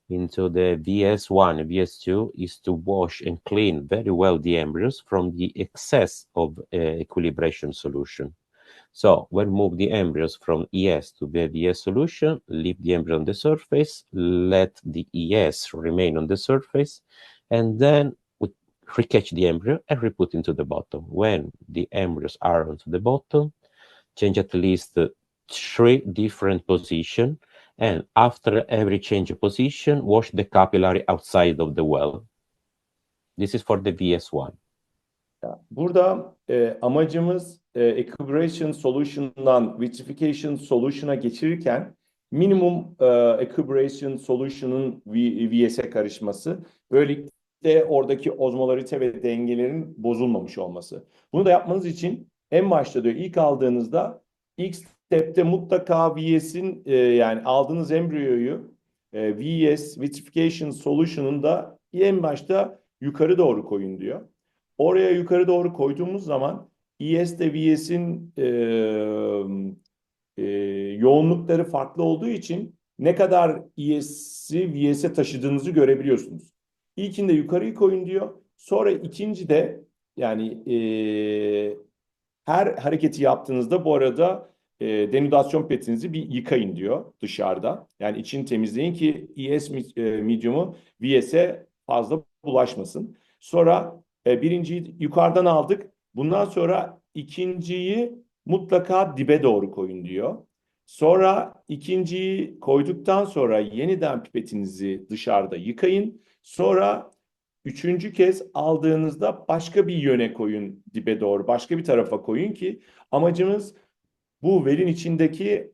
into the VS1 and VS2 is to wash and clean very well the embryos from the excess of equilibration solution. So when move the embryos from ES to the VS solution, leave the embryo on the surface, let the ES remain on the surface, and then we recatch the embryo and re-put into the bottom. When the embryos are onto the bottom, change at least 3 different positions, and after every change of position, wash the capillary outside of the well. This is for the VS1. Burada amacımız equilibration solution'dan vitrification solution'a geçirirken minimum equilibration solution'ın VS'e karışması. Böylelikle oradaki ozmolarite ve dengelerin bozulmamış olması. Bunu da yapmanız için en başta diyor, ilk aldığınızda ilk step'te mutlaka VS'in yani aldığınız embriyoyu VS vitrification solution'ın da en başta yukarı doğru koyun diyor. Oraya yukarı doğru koyduğumuz zaman ES ile VS'in yoğunlukları farklı olduğu için ne kadar ES'i VS'e taşıdığınızı görebiliyorsunuz. İlkinde yukarıyı koyun diyor. Sonra ikinci de yani her hareketi yaptığınızda bu arada denudasyon petinizi bir yıkayın diyor dışarıda. Yani içini temizleyin ki ES medium'u VS'e fazla bulaşmasın. Sonra birinciyi yukarıdan aldık. Bundan sonra ikinciyi mutlaka dibe doğru koyun diyor. Sonra ikinciyi koyduktan sonra yeniden pipetinizi dışarıda yıkayın. Sonra üçüncü kez aldığınızda başka bir yöne koyun, dibe doğru, başka bir tarafa koyun ki amacımız bu velin içindeki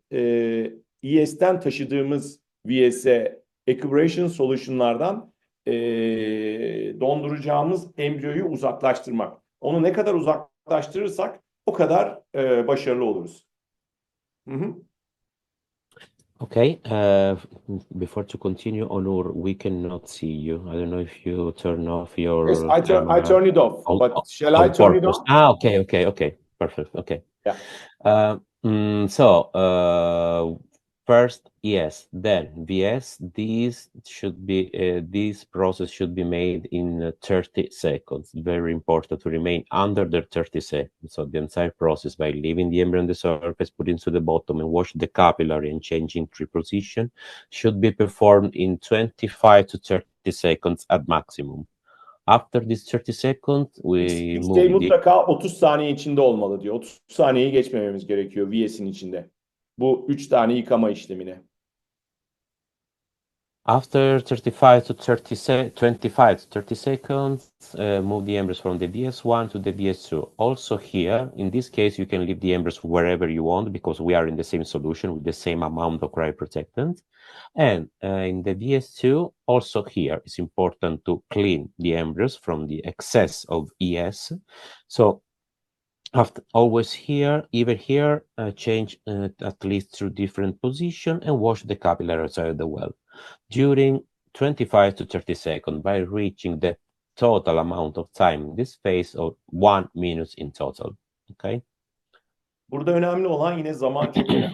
ES'ten taşıdığımız VS'e equilibration solution'lardan donduracağımız embriyoyu uzaklaştırmak. Onu ne kadar uzaklaştırırsak o kadar başarılı oluruz. Hı hı. Okay, before to continue, Onur, we cannot see you. I don't know if you turn off your Yes, I camera turn it off. But shall I on turn it purpose. on? Okay, perfect. Okay. Yeah. First, yes, then VS. This process should be made in 30 seconds. Very important to remain under the 30 seconds. So the entire process, by leaving the embryo on the surface, put into the bottom and wash the capillary and changing tree position, should be performed in 25 to 30 seconds at maximum. After this 30 seconds, we İsteği move the mutlaka 30 saniye içinde olmalı diyor. 30 saniyeyi geçmememiz gerekiyor VS'in içinde. Bu 3 tane yıkama işlemine. After 25 to 25 to 30 seconds, move the embryos from the VS1 to the VS2. Also here, in this case, you can leave the embryos wherever you want because we are in the same solution with the same amount of cryoprotectant. And in the VS2, also here, it's important to clean the embryos from the excess of ES. So after always here, even here, change at least through different position and wash the capillary outside of the well during 25 to 30 seconds by reaching the total amount of time in this phase of 1 minute in total. Okay. Burada önemli olan yine zaman çok önemli.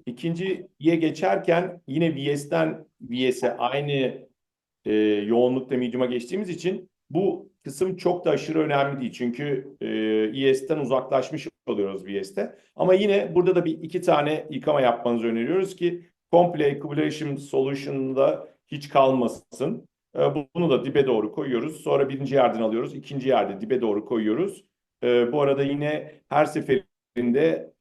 İkinciye geçerken yine VS'ten VS'e aynı yoğunlukta medium'a geçtiğimiz için bu kısım çok da aşırı önemli değil. Çünkü ES'ten uzaklaşmış oluyoruz VS'te. Ama yine burada da bir iki tane yıkama yapmanızı öneriyoruz ki komple equilibration solution'da hiç kalmasın. Bunu da dibe doğru koyuyoruz. Sonra birinci yerden alıyoruz. İkinci yerde dibe doğru koyuyoruz. Bu arada yine her seferinde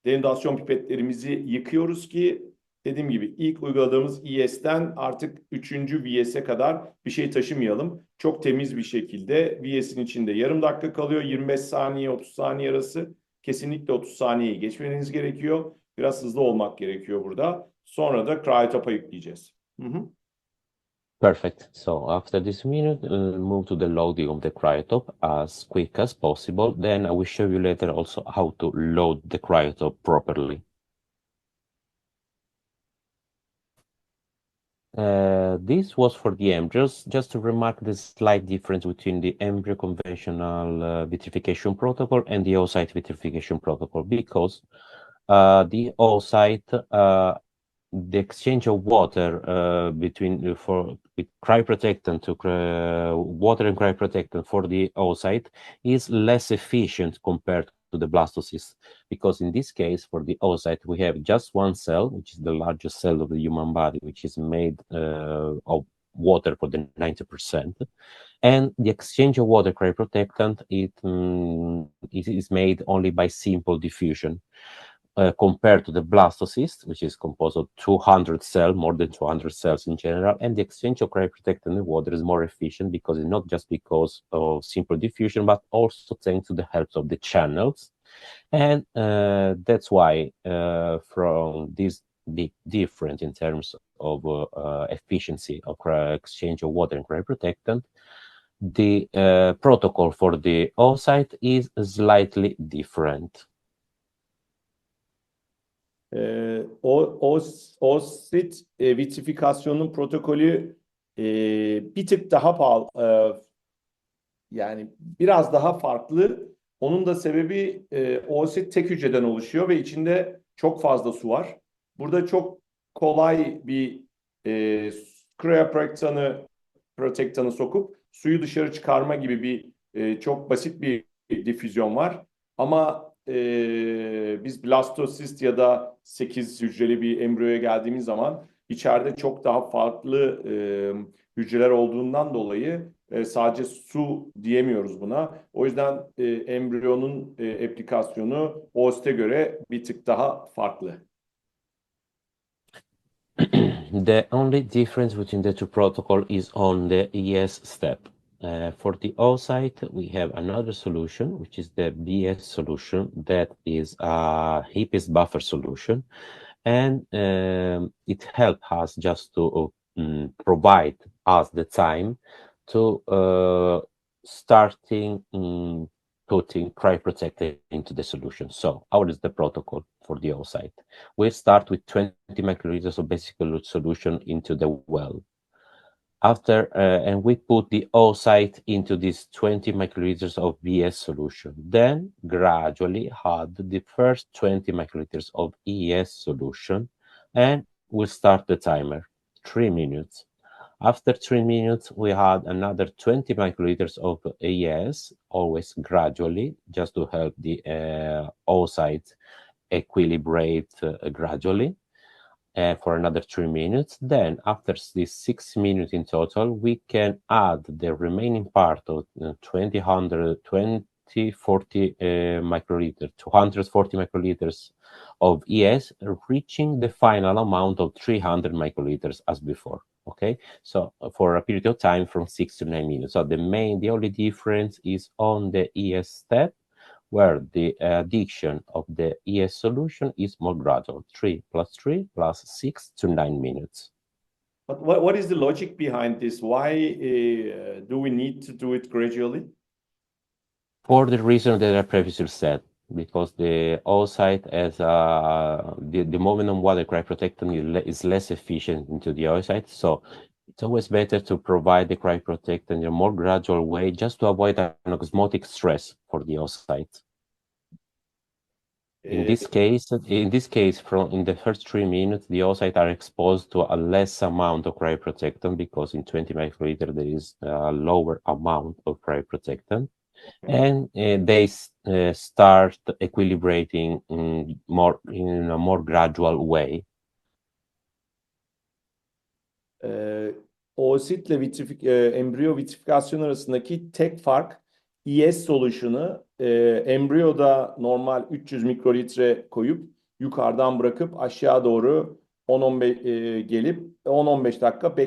denudasyon pipetlerimizi yıkıyoruz ki dediğim gibi ilk uyguladığımız ES'ten artık 3. VS'e kadar bir şey taşımayalım. Çok temiz bir şekilde VS'in içinde yarım dakika kalıyor. 25 saniye 30 saniye arası. Kesinlikle 30 saniyeyi geçmeniz gerekiyor. Biraz hızlı olmak gerekiyor burada. Sonra da cryotop'a yükleyeceğiz. Hı hı. Perfect. So after this minute, move to the loading of the cryotop as quick as possible. Then I will show you later also how to load the cryotop properly. This was for the embryos. Just to remark the slight difference between the embryo conventional vitrification protocol and the oocyte vitrification protocol, because the oocyte, the exchange of water between for with cryoprotectant to water and cryoprotectant for the oocyte is less efficient compared to the blastocyst, because in this case for the oocyte we have just one cell, which is the largest cell of the human body, which is made of water for the 90%, and the exchange of water cryoprotectant it is made only by simple diffusion. Compared to the blastocyst, which is composed of 200 cells, more than 200 cells in general, and the exchange of cryoprotectant in the water is more efficient because it's not just because of simple diffusion, but also thanks to the help of the channels. And that's why from this big difference in terms of efficiency of exchange of water and cryoprotectant, the protocol for the oocyte is slightly different. Oosit vitrifikasyonun protokolü bir tık daha pahalı, yani biraz daha farklı. Onun da sebebi oosit tek hücreden oluşuyor ve içinde çok fazla su var. Burada çok kolay bir cryoprotectanı sokup suyu dışarı çıkarma gibi bir çok basit bir difüzyon var. Ama biz blastocyst ya da 8 hücreli bir embriyoya geldiğimiz zaman içeride çok daha farklı hücreler olduğundan dolayı sadece su diyemiyoruz buna. O yüzden embriyonun aplikasyonu OST'e göre bir tık daha farklı. The only difference between the two protocols is on the ES step. For the oocyte, we have another solution, which is the BS solution, that is a HIPS buffer solution, and it helps us just to provide us the time to starting putting cryoprotectant into the solution. So, what is the protocol for the oocyte? We start with 20 microliters of basic solution into the well. After, and we put the oocyte into this 20 microliters of BS solution. Then gradually add the first 20 microliters of ES solution, and we'll start the timer, 3 minutes. After 3 minutes, we add another 20 microliters of AES, always gradually, just to help the oocyte equilibrate gradually for another 3 minutes. Then, after these 6 minutes in total, we can add the remaining part of 40 microliters, 240 microliters of ES, reaching the final amount of 300 microliters as before. Okay, so for a period of time from 6 to 9 minutes. So the only difference is on the ES step, where the addition of the ES solution is more gradual, 3 plus 3 plus 6 to 9 minutes. But what is the logic behind this? Why do we need to do it gradually? For the reason that I previously said, because the oocyte has the momentum water cryoprotectant is less efficient into the oocyte, so it's always better to provide the cryoprotectant in a more gradual way, just to avoid an osmotic stress for the oocyte. In this case, in the first 3 minutes, the oocyte are exposed to a less amount of cryoprotectant, because in 20 microliter there is a lower amount of cryoprotectant, and they start equilibrating in a more gradual way. Oositle embriyo vitrifikasyon arasındaki tek fark ES soluşunu embriyoda normal 300 mikrolitre koyup yukarıdan bırakıp aşağı doğru 10-15 gelip 10-15 dakika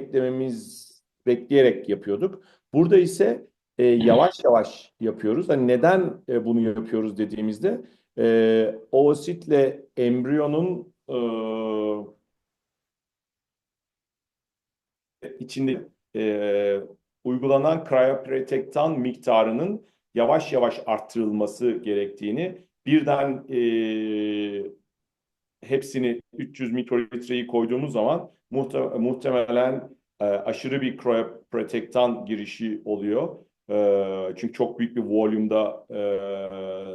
bekleyerek yapıyorduk. Burada ise yavaş yavaş yapıyoruz. Hani neden bunu yapıyoruz dediğimizde oositle embriyonun içinde uygulanan cryoprotectant miktarının yavaş yavaş arttırılması gerektiğini, birden hepsini 300 mikrolitreyi koyduğumuz zaman muhtemelen aşırı bir cryoprotektan girişi oluyor. Çünkü çok büyük bir volümda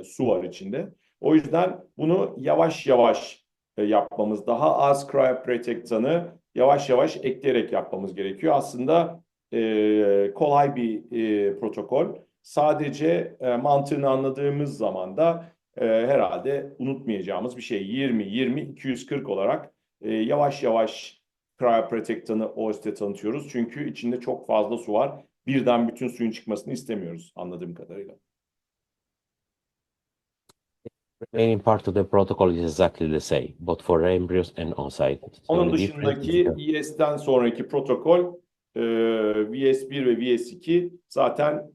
su var içinde. O yüzden bunu yavaş yavaş yapmamız, daha az cryoprotektanı yavaş yavaş ekleyerek yapmamız gerekiyor. Aslında kolay bir protokol. Sadece mantığını anladığımız zaman da herhalde unutmayacağımız bir şey. 20-20-240 olarak yavaş yavaş cryoprotektanı OST tanıtıyoruz. Çünkü içinde çok fazla su var. Birden bütün suyun çıkmasını istemiyoruz anladığım kadarıyla. Remaining part of the protocol is exactly the same, both for embryos and oocyte. The Onun only difference is dışındaki ES'ten sonraki protokol VS1 ve VS2 zaten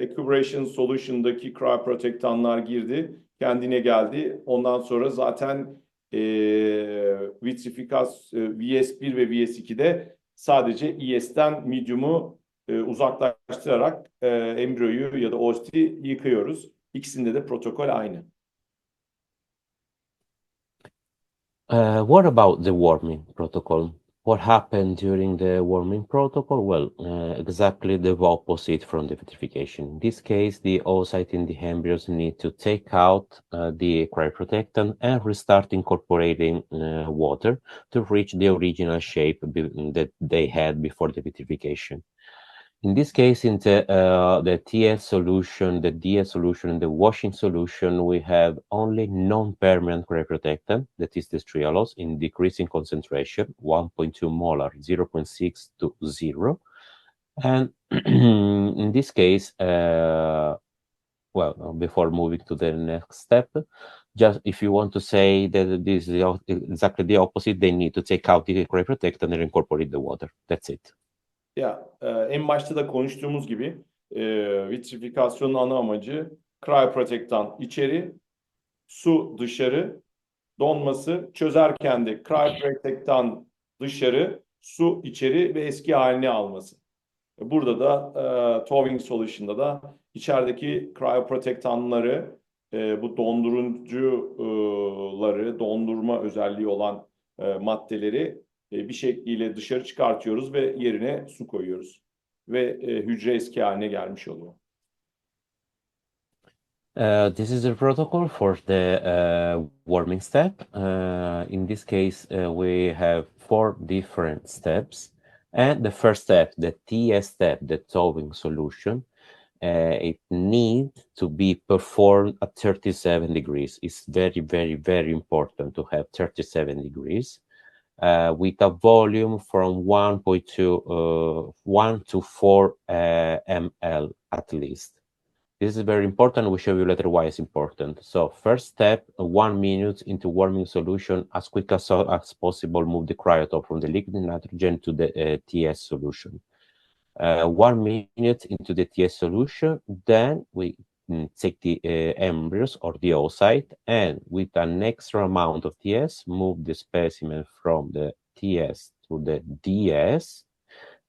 Equilibration Solution'daki cryoprotectanlar girdi. Kendine geldi. Ondan sonra zaten VS1 ve VS2'de sadece ES'ten medium'u uzaklaştırarak embriyoyu ya da OST'i yıkıyoruz. İkisinde de protokol aynı. What about the warming protocol? What happened during the warming protocol? Well, exactly the opposite from the vitrification. In this case, the oocyte in the embryos need to take out the cryoprotectant and restart incorporating water to reach the original shape that they had before the vitrification. In this case, in the TS solution, the DS solution, and the washing solution, we have only non-permanent cryoprotectant, that is the striolose, in decreasing concentration, 1.2 molar, 0.6 to 0. And in this case, well, before moving to the next step, just if you want to say that this is exactly the opposite, they need to take out the cryoprotectant and incorporate the water. That's it. Ya en başta da konuştuğumuz gibi vitrifikasyonun ana amacı cryoprotectan içeri, su dışarı, donması çözerken de cryoprotectan dışarı, su içeri ve eski halini alması. Burada da Thawing Solution'da da içerideki cryoprotectanları bu dondurucuları, dondurma özelliği olan maddeleri bir şekliyle dışarı çıkartıyoruz ve yerine su koyuyoruz. Ve hücre eski haline gelmiş oluyor. This is the protocol for the warming step. In this case, we have 4 different steps. And the first step, the TS step, the thawing solution, it needs to be performed at 37 degrees. It's very, very, very important to have 37 degrees. With a volume from 1 to 4 ml at least. This is very important. We show you later why it's important. So first step, 1 minute into warming solution. As quick as possible, move the cryotop from the liquid nitrogen to the TS solution. 1 minute into the TS solution, then we take the embryos or the oocyte, and with an extra amount of TS, move the specimen from the TS to the DS,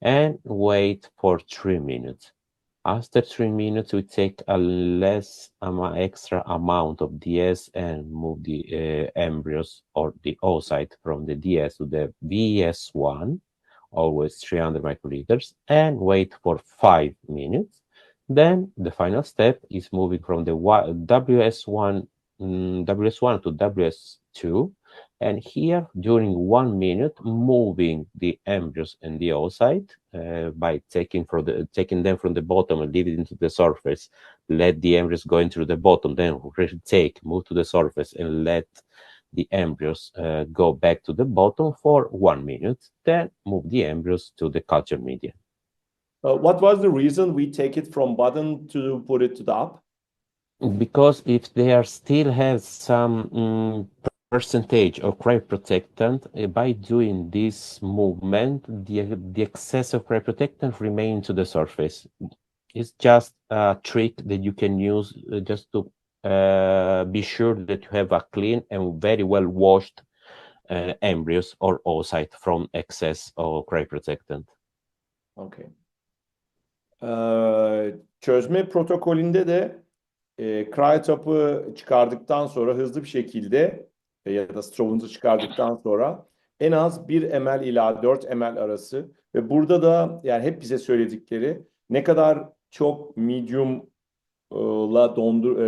and wait for 3 minutes. After 3 minutes, we take a extra amount of DS and move the embryos or the oocyte from the DS to the VS1, always 300 microliters, and wait for 5 minutes. Then the final step is moving from the WS1 to WS2, and here during 1 minute, moving the embryos and the oocyte by taking them from the bottom and leave it into the surface. Let the embryos go into the bottom, then move to the surface and let the embryos go back to the bottom for 1 minute. Then move the embryos to the culture media. What was the reason we take it from bottom to put it to the up? Because if they still have some percentage of cryoprotectant, by doing this movement, the excess of cryoprotectant remains to the surface. It's just a trick that you can use just to be sure that you have a clean and very well washed embryos or oocyte from excess of cryoprotectant. Okay. Çözme protokolünde de cryotop'u çıkardıktan sonra hızlı bir şekilde ya da strob'unuzu çıkardıktan sonra en az 1 ml ila 4 ml arası ve burada da yani hep bize söyledikleri ne kadar çok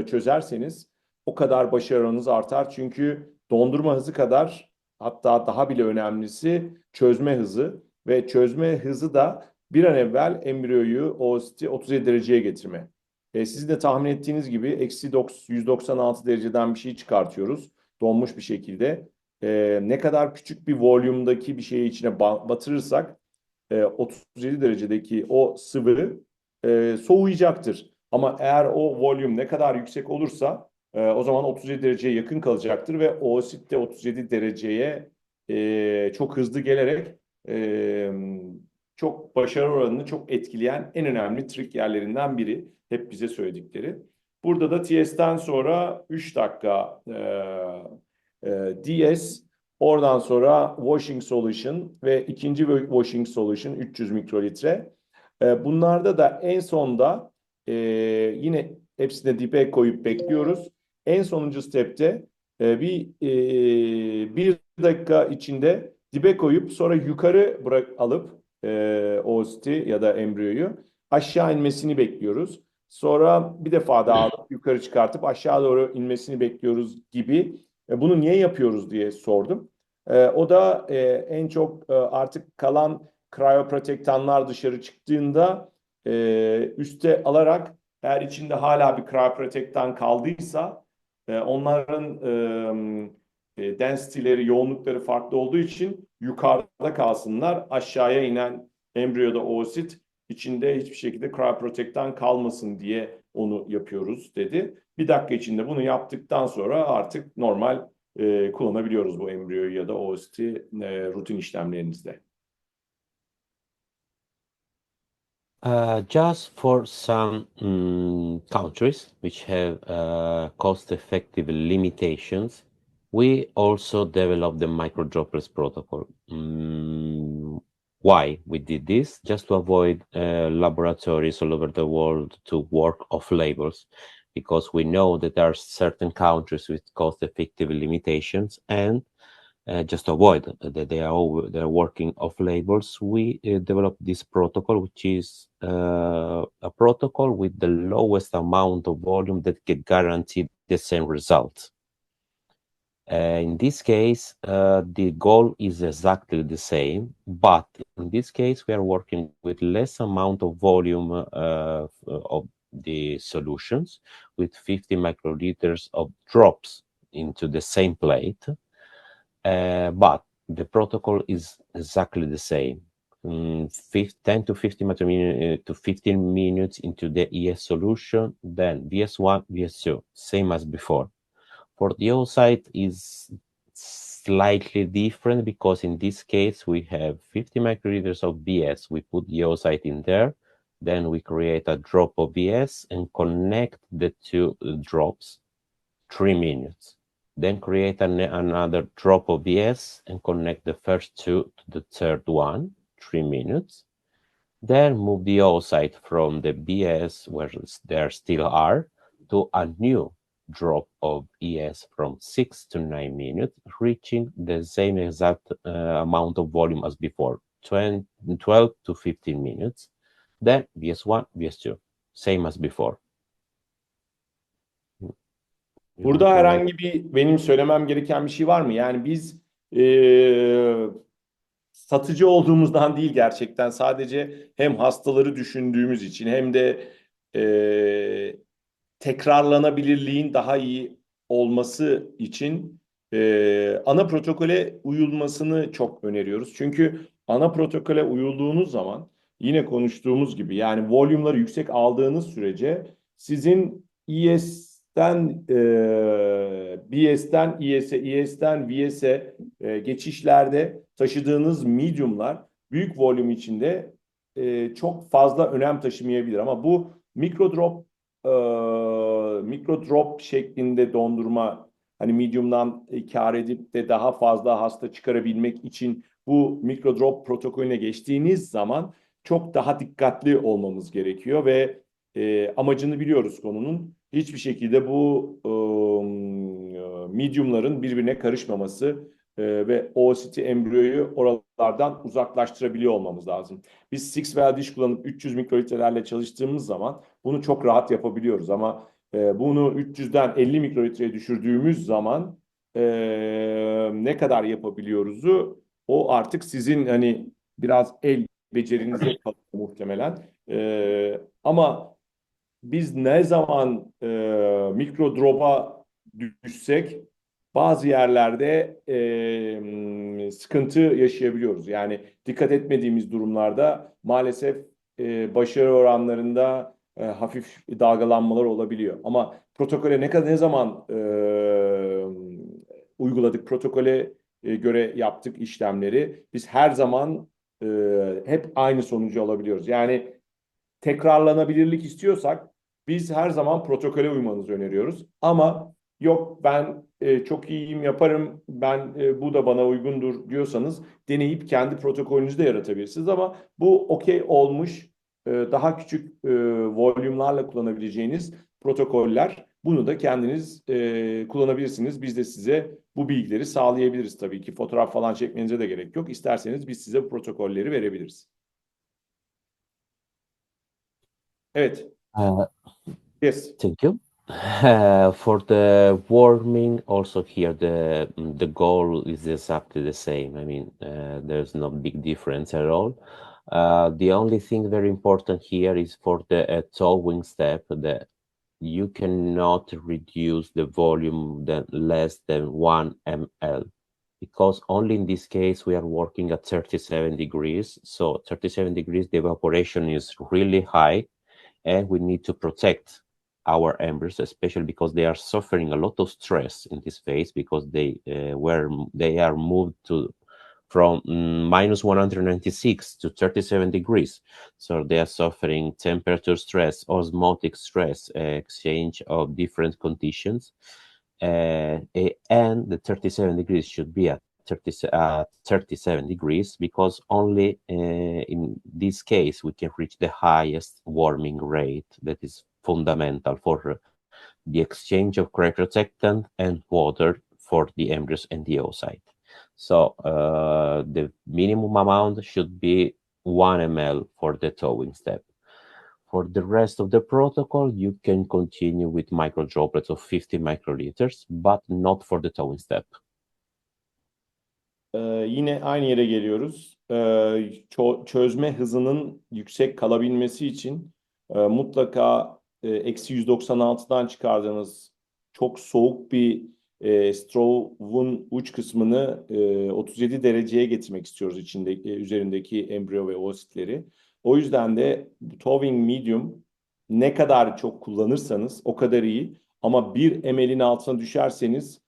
çözerseniz o kadar başarınız artar. Çünkü dondurma hızı kadar hatta daha bile önemlisi çözme hızı ve çözme hızı da bir an evvel embriyoyu OST 37 dereceye getirme. Sizin de tahmin ettiğiniz gibi eksi 196 dereceden bir şey çıkartıyoruz donmuş bir şekilde. Ne kadar küçük bir volümdaki bir şeyi içine batırırsak 37 derecedeki o sıvı soğuyacaktır. Ama eğer o volüm ne kadar yüksek olursa o zaman 37 dereceye yakın kalacaktır ve o asit de 37 dereceye çok hızlı gelerek e, çok başarı oranını çok etkileyen en önemli trik yerlerinden biri. Hep bize söyledikleri. Burada da TS'ten sonra 3 dakika DS, oradan sonra washing solution ve ikinci washing solution 300 mikrolitre. Bunlarda da en sonda yine hepsine dibe koyup bekliyoruz. En sonuncu stepte bir dakika içinde dibe koyup sonra yukarı alıp oocyte ya da embriyoyu aşağı inmesini bekliyoruz. Sonra bir defa daha alıp yukarı çıkartıp aşağı doğru inmesini bekliyoruz gibi. Bunu niye yapıyoruz diye sordum. O da en çok artık kalan cryoprotektanlar dışarı çıktığında üste alarak eğer içinde hala bir cryoprotektan kaldıysa onların density'leri, yoğunlukları farklı olduğu için yukarıda kalsınlar. Aşağıya inen embriyoda oosit içinde hiçbir şekilde cryoprotektan kalmasın diye onu yapıyoruz dedi. Bir dakika içinde bunu yaptıktan sonra artık normal kullanabiliyoruz bu embriyoyu ya da oositi rutin işlemlerinizde. Just for some countries which have cost-effective limitations, we also developed the microdroplets protocol. Why we did this? Just to avoid laboratories all over the world to work off labels, because we know that there are certain countries with cost-effective limitations, and just to avoid that they're working off labels, we developed this protocol, which is a protocol with the lowest amount of volume that can guarantee the same result. In this case, the goal is exactly the same, but in this case, we are working with less amount of volume of the solutions, with 50 microliters of drops into the same plate. But the protocol is exactly the same. 10 to 15 minutes into the ES solution, then VS1, VS2, same as before. For the oocyte is slightly different because in this case we have 50 microliters of VS. We put the oocyte in there, then we create a drop of VS and connect the two drops 3 minutes. Then create another drop of VS and connect the first two to the third one, 3 minutes. Then move the oocyte from the VS, where there still are, to a new drop of ES from 6 to 9 minutes, reaching the same exact amount of volume as before, 12 to 15 minutes. Then VS1, VS2, same as before. Burada herhangi bir benim söylemem gereken bir şey var mı? Yani biz satıcı olduğumuzdan değil gerçekten sadece hem hastaları düşündüğümüz için hem de tekrarlanabilirliğin daha iyi olması için ana protokole uyulmasını çok öneriyoruz. Çünkü ana protokole uyulduğunuz zaman yine konuştuğumuz gibi yani volümleri yüksek aldığınız sürece sizin ES'ten BS'ten ES'e, ES'ten VS'e geçişlerde taşıdığınız medium'lar büyük volüm içinde çok fazla önem taşımayabilir. Ama bu mikrodrop şeklinde dondurma hani medium'dan kar edip de daha fazla hasta çıkarabilmek için bu mikrodrop protokolüne geçtiğiniz zaman çok daha dikkatli olmamız gerekiyor ve amacını biliyoruz konunun. Hiçbir şekilde bu medium'ların birbirine karışmaması. ve OCT embriyoyu oralardan uzaklaştırabiliyor olmamız lazım. Biz 6-well diş kullanıp 300 mikrolitrelerle çalıştığımız zaman bunu çok rahat yapabiliyoruz ama bunu 300'den 50 mikrolitreye düşürdüğümüz zaman ne kadar yapabiliyoruzu o artık sizin hani biraz el becerinize kalıyor muhtemelen. Ama biz ne zaman mikro drop'a düşsek bazı yerlerde sıkıntı yaşayabiliyoruz. Yani dikkat etmediğimiz durumlarda maalesef başarı oranlarında hafif dalgalanmalar olabiliyor. Ama protokole ne zaman uyguladık, protokole göre yaptık işlemleri. Biz her zaman hep aynı sonucu alabiliyoruz. Yani tekrarlanabilirlik istiyorsak biz her zaman protokole uymanızı öneriyoruz. Ama yok ben çok iyiyim yaparım ben bu da bana uygundur diyorsanız deneyip kendi protokolünüzü de yaratabilirsiniz. Ama bu okey olmuş daha küçük volümlerle kullanabileceğiniz protokoller. Bunu da kendiniz kullanabilirsiniz. Biz de size bu bilgileri sağlayabiliriz tabii ki. Fotoğraf falan çekmenize de gerek yok. İsterseniz biz size bu protokolleri verebiliriz. Evet. Uh, Yes. Thank you. For the warming, also here the goal is exactly the same. I mean, there's no big difference at all. The only thing very important here is for the towing step that you cannot reduce the volume than less than 1 ml, because only in this case we are working at 37 degrees. So 37 degrees, the evaporation is really high, and we need to protect our embryos, especially because they are suffering a lot of stress in this phase, because they are moved to from minus 196 to 37 degrees. So they are suffering temperature stress, osmotic stress, exchange of different conditions. And the 37 degrees should be at 37 degrees, because only in this case we can reach the highest warming rate that is fundamental for the exchange of cryoprotectant and water for the embryos and the oocyte. So the minimum amount should be 1 ml for the towing step. For the rest of the protocol, you can continue with micro droplets of 50 microliters, but not for the towing step. Yine aynı yere geliyoruz. Çözme hızının yüksek kalabilmesi için mutlaka eksi 196'dan çıkardığınız çok soğuk bir Strove'un uç kısmını 37 dereceye getirmek istiyoruz üzerindeki embriyo ve oositleri. O yüzden de towing medium ne kadar çok kullanırsanız o kadar iyi. Ama 1 ml'in altına düşerseniz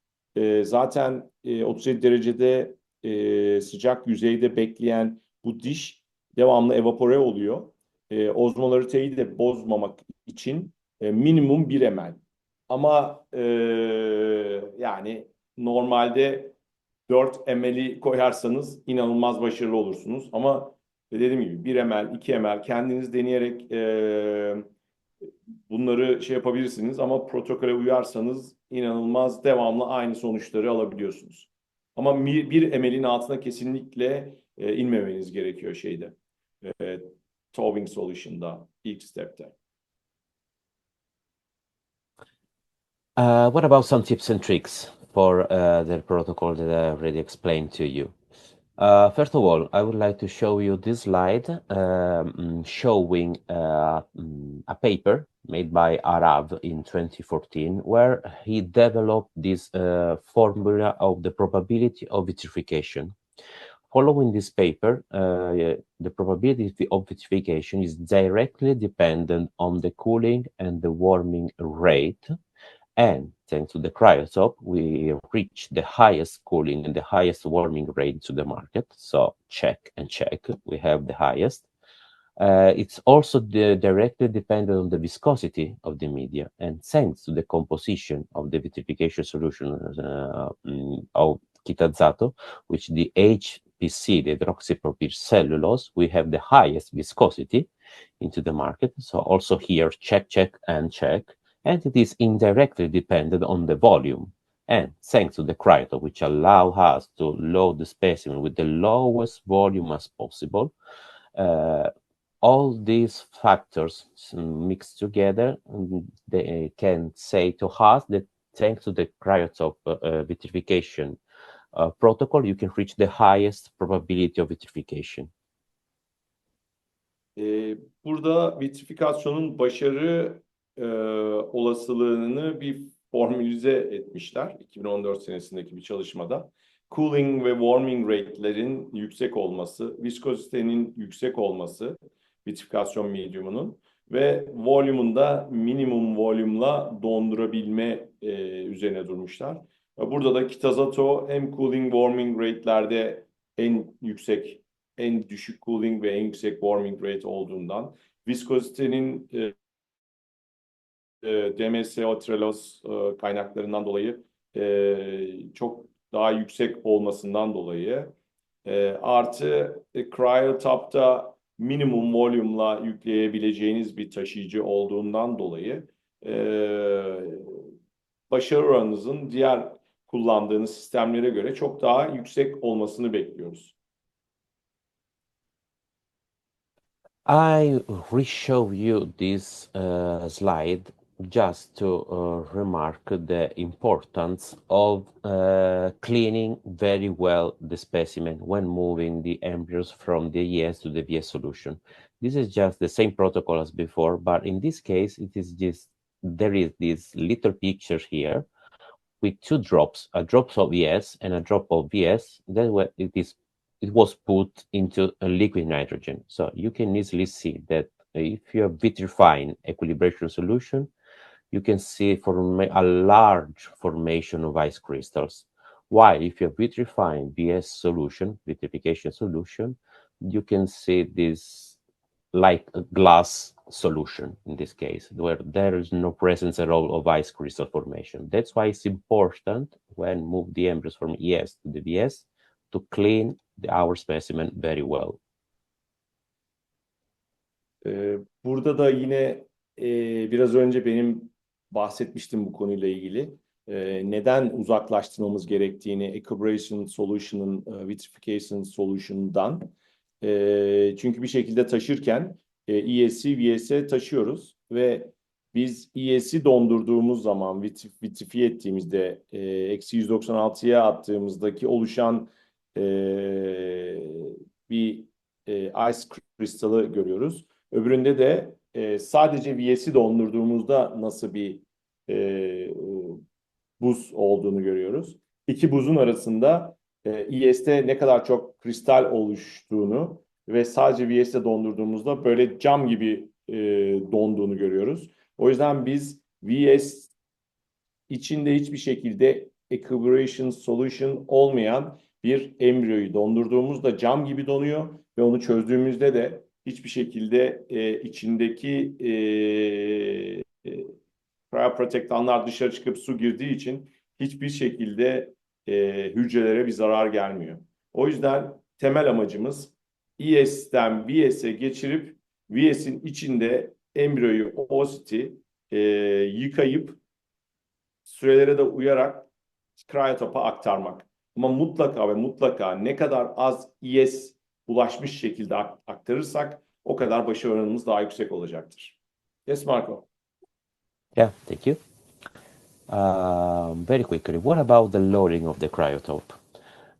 zaten 37 derecede sıcak yüzeyde bekleyen bu diş devamlı evapore oluyor. Ozmolariteyi de bozmamak için minimum 1 ml. Ama yani normalde 4 ml'i koyarsanız inanılmaz başarılı olursunuz. Ama dediğim gibi 1 ml, 2 ml kendiniz deneyerek bunları şey yapabilirsiniz. Ama protokole uyarsanız inanılmaz devamlı aynı sonuçları alabiliyorsunuz. Ama bir ml'in altına kesinlikle inmemeniz gerekiyor şeyde. Towing solution'da ilk step'te. What about some tips and tricks for the protocol that I already explained to you? First of all, I would like to show you this slide showing a paper made by Arav in 2014, where he developed this formula of the probability of vitrification. Following this paper, the probability of vitrification is directly dependent on the cooling and the warming rate. And thanks to the cryotop, we reach the highest cooling and the highest warming rate to the market. So check and check, we have the highest. It's also directly dependent on the viscosity of the media, and thanks to the composition of the vitrification solution of Kitazato, which the HPC, the hydroxypropyl cellulose, we have the highest viscosity into the market. So also here, check, check, and check. And it is indirectly dependent on the volume. And thanks to the cryotop, which allow us to load the specimen with the lowest volume as possible, all these factors mixed together, they can say to us that thanks to the cryotop vitrification protocol, you can reach the highest probability of vitrification. Burada vitrifikasyonun başarı olasılığını bir formülize etmişler 2014 senesindeki bir çalışmada. Cooling ve warming rate'lerin yüksek olması, viskozitenin yüksek olması vitrifikasyon mediumunun ve volume'un da minimum volume'la dondurabilme üzerine durmuşlar. Burada da Kitazato hem cooling warming rate'lerde en yüksek, en düşük cooling ve en yüksek warming rate olduğundan, viskozitenin DMSO, trelos kaynaklarından dolayı çok daha yüksek olmasından dolayı artı cryotop'ta minimum volume'la yükleyebileceğiniz bir taşıyıcı olduğundan dolayı başarı oranınızın diğer kullandığınız sistemlere göre çok daha yüksek olmasını bekliyoruz. I re-show you this slide just to remark the importance of cleaning very well the specimen when moving the embryos from the ES to the VS solution. This is just the same protocol as before, but in this case, it is just, there is this little picture here with two drops, a drop of ES and a drop of VS. Then it was put into a liquid nitrogen. So you can easily see that if you're vitrifying equilibration solution, you can see a large formation of ice crystals. While if you're vitrifying VS solution, vitrification solution, you can see this like a glass solution in this case, where there is no presence at all of ice crystal formation. That's why it's important when move the embryos from ES to the VS to clean our specimen very well. Burada da yine biraz önce benim bahsetmiştim bu konuyla ilgili. Neden uzaklaştırmamız gerektiğini Equilibration Solution'ın Vitrification Solution'dan. Çünkü bir şekilde taşırken ES'i VS'e taşıyoruz ve biz ES'i dondurduğumuz zaman vitrifiye ettiğimizde eksi 196'ya attığımızdaki oluşan bir ice kristalı görüyoruz. Öbüründe de sadece VS'i dondurduğumuzda nasıl bir buz olduğunu görüyoruz. İki buzun arasında ES'te ne kadar çok kristal oluştuğunu ve sadece VS'te dondurduğumuzda böyle cam gibi donduğunu görüyoruz. O yüzden biz VS içinde hiçbir şekilde equilibration solution olmayan bir embriyoyu dondurduğumuzda cam gibi donuyor ve onu çözdüğümüzde de hiçbir şekilde içindeki cryoprotektanlar dışarı çıkıp su girdiği için hiçbir şekilde hücrelere bir zarar gelmiyor. O yüzden temel amacımız ES'ten VS'e geçirip VS'in içinde embriyoyu oosity yıkayıp sürelere de uyarak cryotop'a aktarmak. Ama mutlaka ve mutlaka ne kadar az ES ulaşmış şekilde aktarırsak o kadar başarı oranımız daha yüksek olacaktır. Yes, Marco. Yeah, thank you. Very quickly, what about the loading of the cryotope?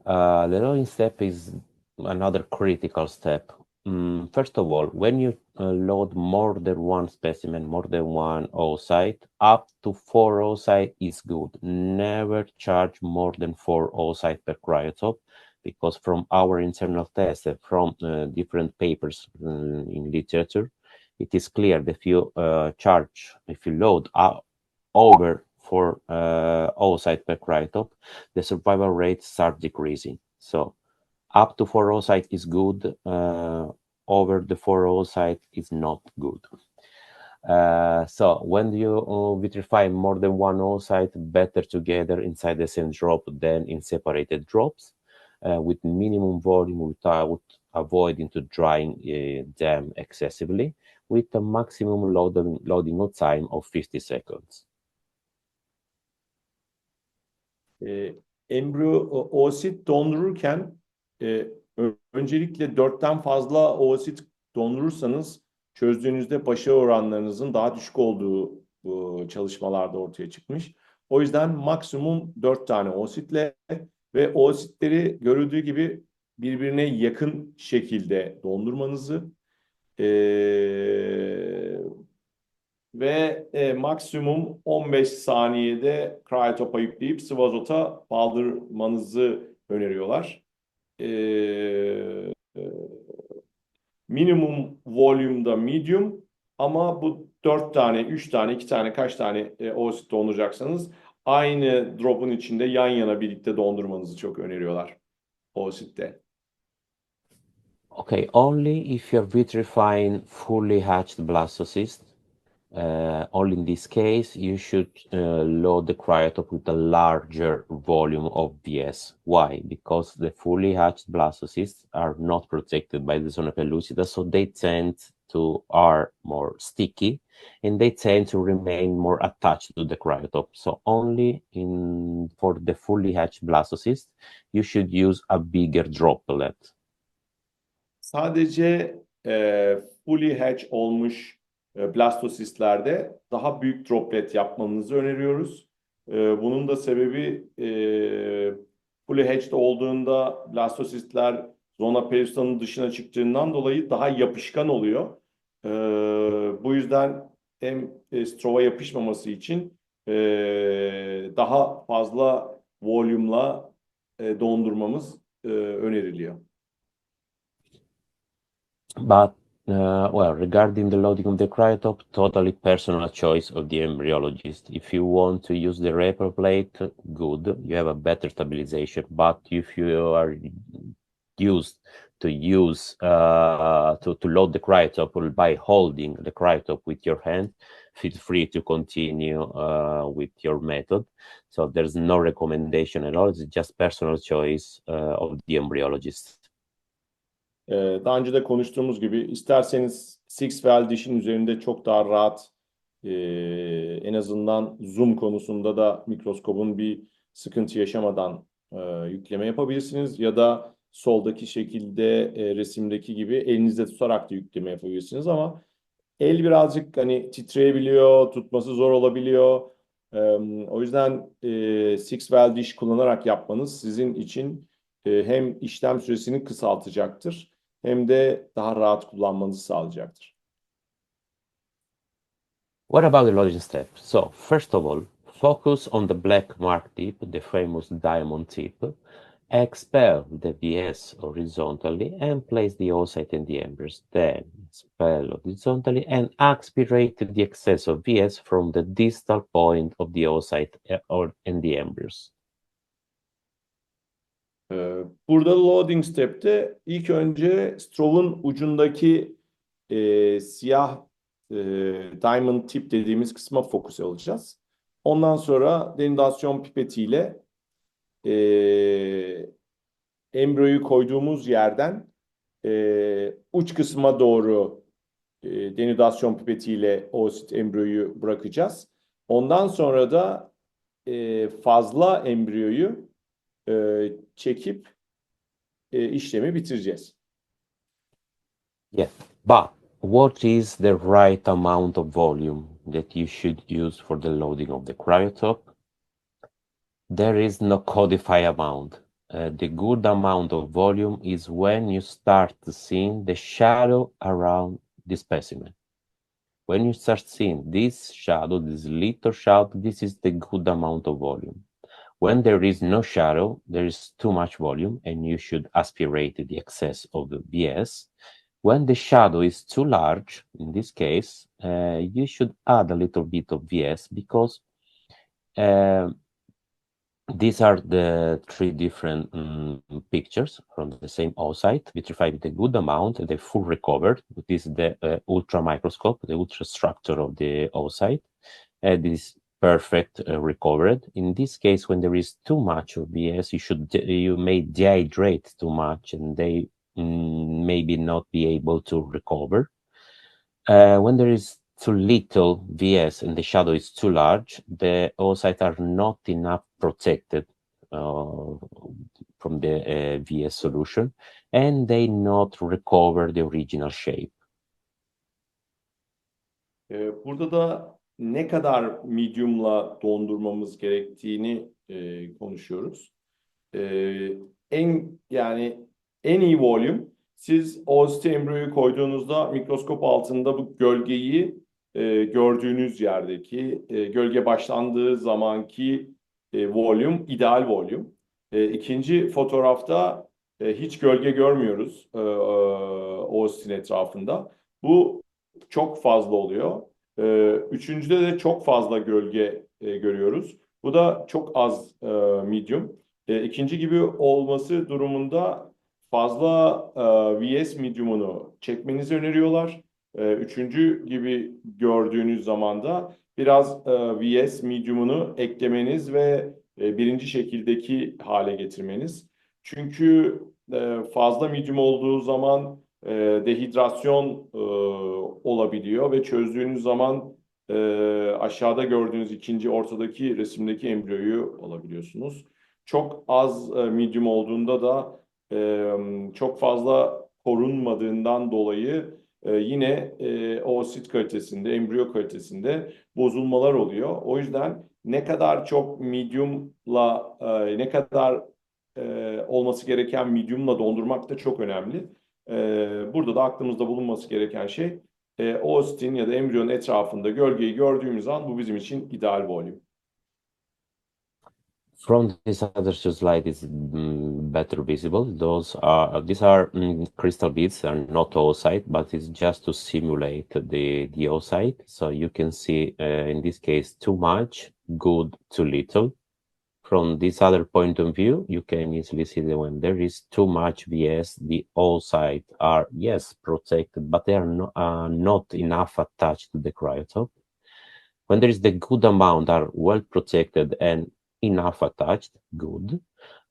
The loading step is another critical step. First of all, when you load more than one specimen, more than one oocyte, up to 4 oocyte is good. Never charge more than 4 oocyte per cryotope, because from our internal tests and from different papers in literature, it is clear that if you load over 4 oocyte per cryotope, the survival rates start decreasing. So up to 4 oocyte is good. Over the 4 oocyte is not good. So when you vitrify more than one oocyte, better together inside the same drop than in separated drops, with minimum volume without avoiding to drying them excessively, with a maximum loading time of 50 seconds. Embryo oosit dondururken öncelikle 4'ten fazla oosit dondurursanız çözdüğünüzde başarı oranlarınızın daha düşük olduğu çalışmalarda ortaya çıkmış. O yüzden maksimum 4 tane oositle ve oositleri görüldüğü gibi birbirine yakın şekilde dondurmanızı ve maksimum 15 saniyede kryotopa yükleyip sıvı azota baldırmanızı öneriyorlar. Minimum volümda medium ama bu 4 tane, 3 tane, 2 tane kaç tane oosit donduracaksanız aynı drop'un içinde yan yana birlikte dondurmanızı çok öneriyorlar oositte. Okay, only if you're vitrifying fully hatched blastocysts. Only in this case, you should load the cryotop with a larger volume of VS. Why? Because the fully hatched blastocysts are not protected by the zona pellucida, so they are more sticky and they tend to remain more attached to the cryotop. So only for the fully hatched blastocysts, you should use a bigger droplet. Sadece fully hatch olmuş blastosistlerde daha büyük droplet yapmanızı öneriyoruz. Bunun da sebebi fully hatched olduğunda blastosistler zona pellucida'nın dışına çıktığından dolayı daha yapışkan oluyor. Bu yüzden hem strova yapışmaması için daha fazla volümla dondurmamız öneriliyor. But, regarding the loading of the cryotop, totally personal choice of the embryologist. If you want to use the Reaper plate, good, you have a better stabilization. But if you are used to load the cryotop by holding the cryotop with your hand, feel free to continue with your method. So there's no recommendation at all. It's just personal choice of the embryologist. Daha önce de konuştuğumuz gibi isterseniz six well dish'in üzerinde çok daha rahat en azından zoom konusunda da mikroskobun bir sıkıntı yaşamadan yükleme yapabilirsiniz ya da soldaki şekilde resimdeki gibi elinizde tutarak da yükleme yapabilirsiniz ama el birazcık hani titreyebiliyor, tutması zor olabiliyor. O yüzden six well dish kullanarak yapmanız sizin için hem işlem süresini kısaltacaktır hem de daha rahat kullanmanızı sağlayacaktır. What about the loading step? So, first of all, focus on the black mark tip, the famous diamond tip. Expel the VS horizontally and place the oocyte in the embryos. Then expel horizontally and aspirate the excess of VS from the distal point of the oocyte in the embryos. Burada loading step'te ilk önce strovun ucundaki siyah diamond tip dediğimiz kısma fokus alacağız. Ondan sonra denudasyon pipetiyle embriyoyu koyduğumuz yerden uç kısma doğru denudasyon pipetiyle oosit embriyoyu bırakacağız. Ondan sonra da fazla embriyoyu çekip işlemi bitireceğiz. Yeah, but what is the right amount of volume that you should use for the loading of the cryotop? There is no codified amount. The good amount of volume is when you start seeing the shadow around the specimen. When you start seeing this shadow, this little shadow, this is the good amount of volume. When there is no shadow, there is too much volume and you should aspirate the excess of the VS. When the shadow is too large, in this case, you should add a little bit of VS because these are the three different pictures from the same oocyte, vitrified with a good amount, and they full recovered. This is the ultra microscope, the ultra structure of the oocyte. This perfect recovered. In this case, when there is too much of VS, you may dehydrate too much, and they maybe not be able to recover. When there is too little VS and the shadow is too large, the oocytes are not enough protected from the VS solution, and they not recover the original shape. Burada da ne kadar medium'la dondurmamız gerektiğini konuşuyoruz. En iyi volume, siz o embriyoyu koyduğunuzda mikroskop altında bu gölgeyi gördüğünüz yerdeki gölge başlandığı zamanki volume ideal volume. İkinci fotoğrafta hiç gölge görmüyoruz Austin etrafında. Bu çok fazla oluyor. Üçüncüde de çok fazla gölge görüyoruz. Bu da çok az medium. İkinci gibi olması durumunda fazla VS medium'unu çekmenizi öneriyorlar. Üçüncü gibi gördüğünüz zaman da biraz VS medium'unu eklemeniz ve birinci şekildeki hale getirmeniz. Çünkü fazla medium olduğu zaman dehidrasyon olabiliyor ve çözdüğünüz zaman aşağıda gördüğünüz ikinci ortadaki resimdeki embriyoyu alabiliyorsunuz. Çok az medium olduğunda da çok fazla korunmadığından dolayı yine o sit kalitesinde, embriyo kalitesinde bozulmalar oluyor. O yüzden ne kadar çok medium'la ne kadar olması gereken medium'la dondurmak da çok önemli. Burada da aklımızda bulunması gereken şey Austin ya da embriyonun etrafında gölgeyi gördüğümüz an bu bizim için ideal volüm. From this other slide is better visible. These are crystal beads, are not oocyte, but it's just to simulate the oocyte. So you can see in this case too much, good, too little. From this other point of view, you can easily see that when there is too much VS, the oocytes are, yes, protected, but they are not enough attached to the cryotop. When there is the good amount, are well protected and enough attached, good.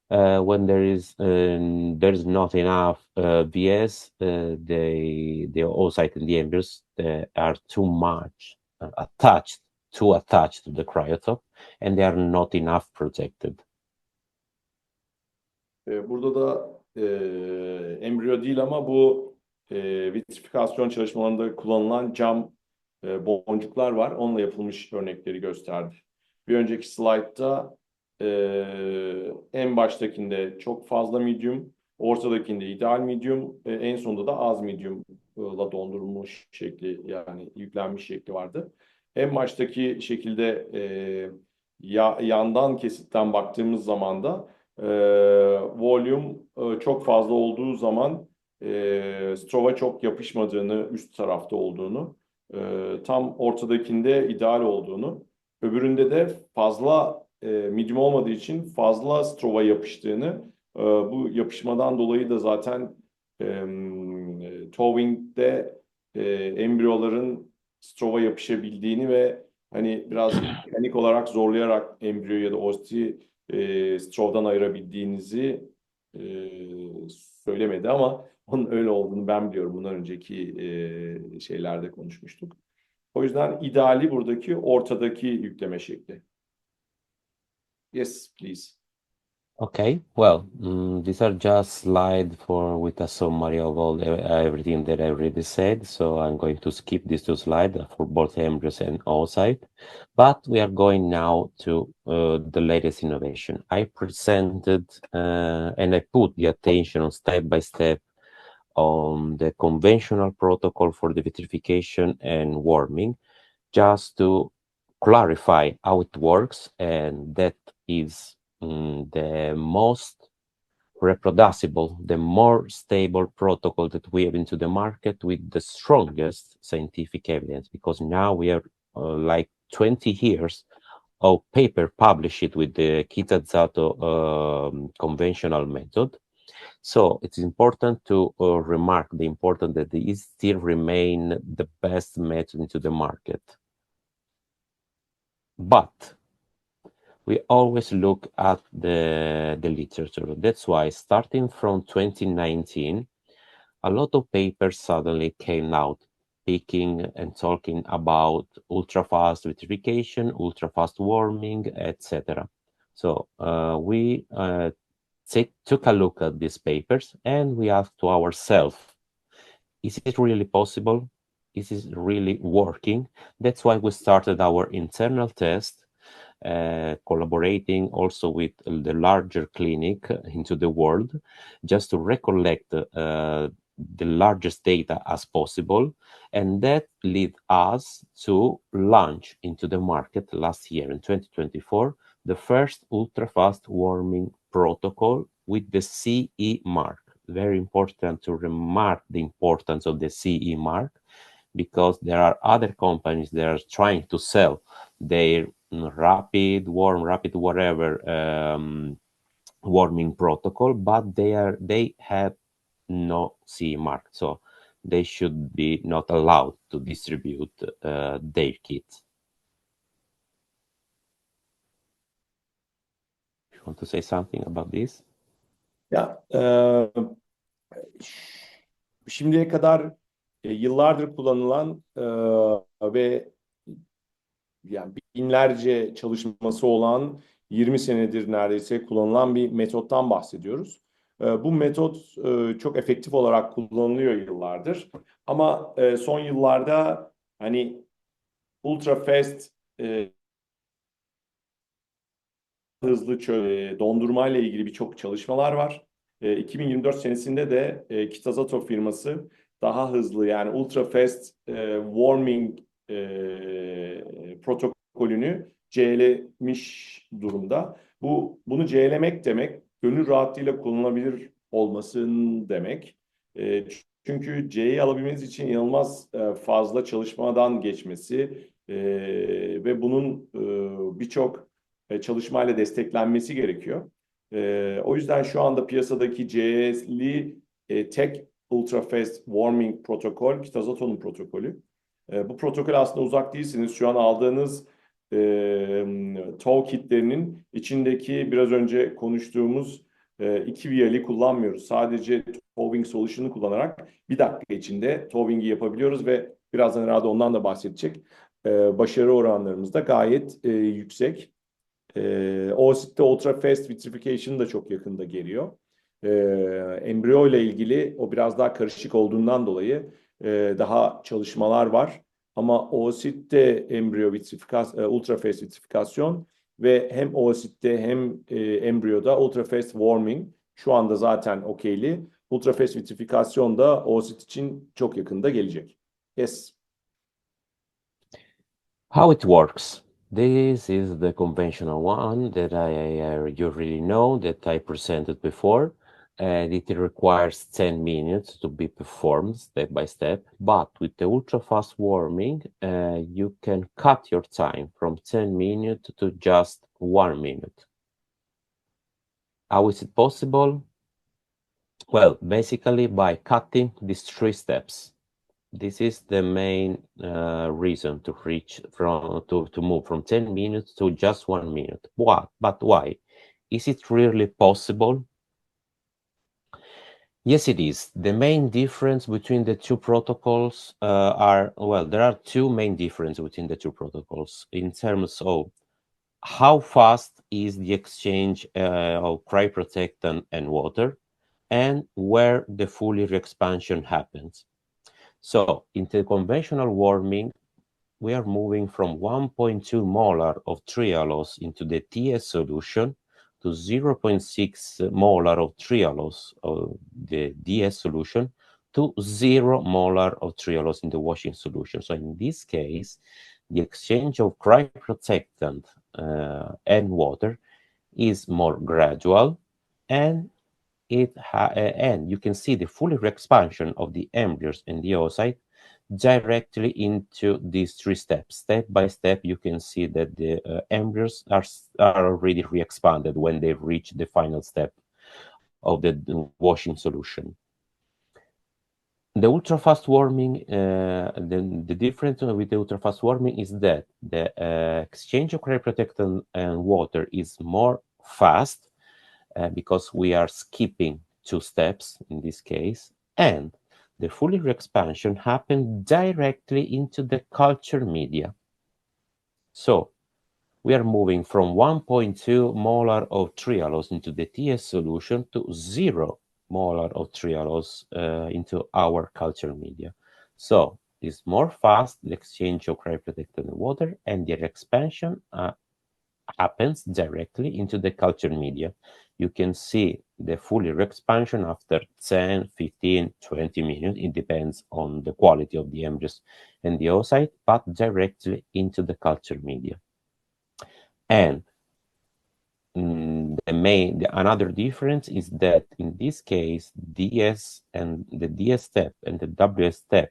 When there's not enough VS, the oocyte and the embryos are too much attached to the cryotop, and they are not enough protected. Burada da embriyo değil ama bu vitrifikasyon çalışmalarında kullanılan cam boncuklar var. Onunla yapılmış örnekleri gösterdi. Bir önceki slaytta en baştakinde çok fazla medium, ortadakinde ideal medium, en sonunda da az medium'la dondurulmuş şekli, yani yüklenmiş şekli vardı. En baştaki şekilde yandan kesitten baktığımız zaman da volume çok fazla olduğu zaman strova çok yapışmadığını, üst tarafta olduğunu, tam ortadakinde ideal olduğunu, öbüründe de fazla medium olmadığı için fazla strova yapıştığını, bu yapışmadan dolayı da zaten towing'de embriyoların strova yapışabildiğini ve hani biraz mekanik olarak zorlayarak embriyo ya da osti strovdan ayırabildiğinizi söylemedi ama onun öyle olduğunu ben biliyorum. Bundan önceki şeylerde konuşmuştuk. O yüzden ideali buradaki ortadaki yükleme şekli. Yes, please. Okay, well, these are just slides with a summary of everything that I already said. So I'm going to skip these two slides for both embryos and oocyte. But we are going now to the latest innovation. I presented and I put the attention on step by step on the conventional protocol for the vitrification and warming, just to clarify how it works, and that is the most reproducible, the more stable protocol that we have into the market with the strongest scientific evidence, because now we are like 20 years of paper published with the Kitazato conventional method. So it's important to remark the importance that it still remain the best method into the market. But we always look at the literature. That's why starting from 2019, a lot of papers suddenly came out speaking and talking about ultra-fast vitrification, ultra-fast warming, etc. So we took a look at these papers and we asked to ourselves, is it really possible? Is it really working? That's why we started our internal test, collaborating also with the larger clinic into the world, just to recollect the largest data as possible. And that led us to launch into the market last year in 2024, the first ultra-fast warming protocol with the CE mark. Very important to remark the importance of the CE mark, because there are other companies that are trying to sell their rapid, whatever warming protocol, but they have no CE mark, so they should be not allowed to distribute their kits. You want to say something about this? Ya şimdiye kadar yıllardır kullanılan ve yani binlerce çalışması olan 20 senedir neredeyse kullanılan bir metottan bahsediyoruz. Bu metot çok efektif olarak kullanılıyor yıllardır. Ama son yıllarda hani ultra fast hızlı dondurma ile ilgili birçok çalışmalar var. 2024 senesinde de Kitazato firması daha hızlı yani ultra fast warming protokolünü CL'miş durumda. Bunu CL'lemek demek gönül rahatlığıyla kullanılabilir olmasın demek. Çünkü C'yi alabilmeniz için inanılmaz fazla çalışmadan geçmesi ve bunun birçok çalışmayla desteklenmesi gerekiyor. O yüzden şu anda piyasadaki CS'li tek Ultra Fast Warming protokol Kitazato'nun protokolü. Bu protokol aslında uzak değilsiniz. Şu an aldığınız TOW kitlerinin içindeki biraz önce konuştuğumuz iki viyali kullanmıyoruz. Sadece Towing Solution'u kullanarak bir dakika içinde Towing'i yapabiliyoruz ve birazdan herhalde ondan da bahsedecek. Başarı oranlarımız da gayet yüksek. OSIT'te Ultra Fast Vitrification da çok yakında geliyor. Embryo ile ilgili o biraz daha karışık olduğundan dolayı daha çalışmalar var. Ama OSIT'te embriyo ultra fast vitrifikasyon ve hem OSIT'te hem embriyoda ultra fast warming şu anda zaten okeyli. Ultra fast vitrifikasyon da OSIT için çok yakında gelecek. Yes. How it works. This is the conventional one that you really know, that I presented before, and it requires 10 minutes to be performed step by step. But with the ultra fast warming, you can cut your time from 10 minutes to just 1 minute. How is it possible? Well, basically by cutting these 3 steps. This is the main reason to move from 10 minutes to just 1 minute. What? But why? Is it really possible? Yes, it is. The main difference between the two protocols there are 2 main differences between the 2 protocols in terms of how fast is the exchange of cryoprotectant and water, and where the Fourier expansion happens. So in the conventional warming, we are moving from 1.2 molar of trialose into the TS solution to 0.6 molar of trialose of the DS solution to 0 molar of trialose in the washing solution. So in this case, the exchange of cryoprotectant and water is more gradual, and and you can see the Fourier expansion of the embryos and the oocyte directly into these 3 steps. Step by step, you can see that the embryos are already re-expanded when they reach the final step of the washing solution. The ultra-fast warming, the difference with the ultra-fast warming is that the exchange of cryoprotectant and water is more fast, because we are skipping 2 steps in this case, and the Fourier expansion happened directly into the culture media. So we are moving from 1.2 molar of trialose into the TS solution to 0 molar of trialose into our culture media. So it's more fast, the exchange of cryoprotected water, and their expansion happens directly into the culture media. You can see the full expansion after 10, 15, 20 minutes. It depends on the quality of the embryos and the oocyte, but directly into the culture media. And another difference is that in this case, DS and the DS step and the WS step,